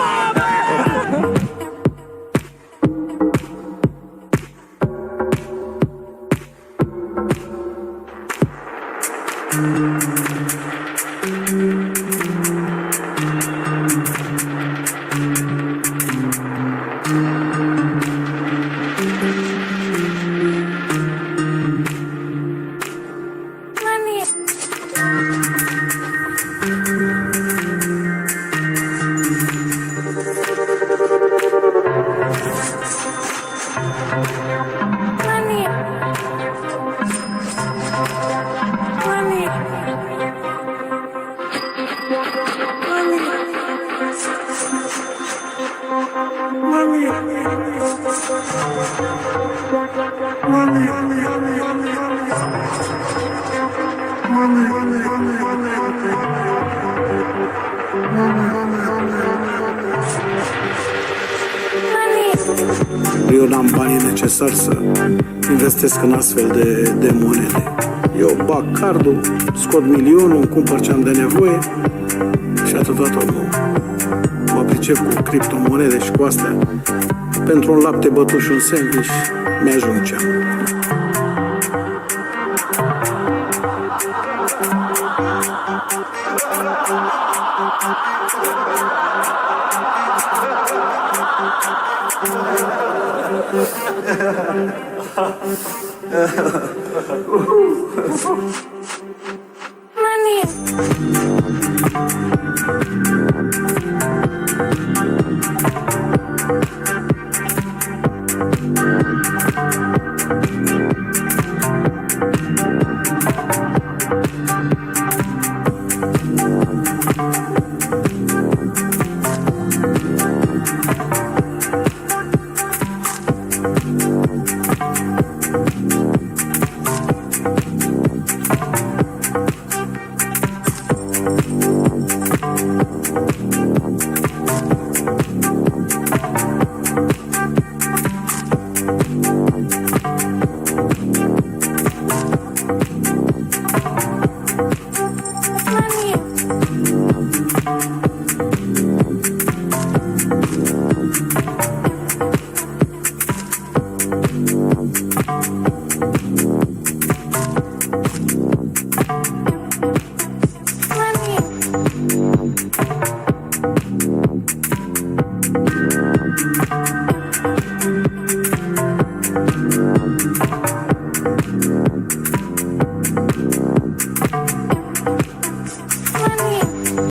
Eu n-am banii necesari să investesc în astfel de monede. Eu bag cardul, scot milionul, îmi cumpăr ce am de nevoie și atâta tot. Mă pricep cu criptomonede și cu astea. Pentru un lapte bătut și un sandwich mi-ajung cea. Money.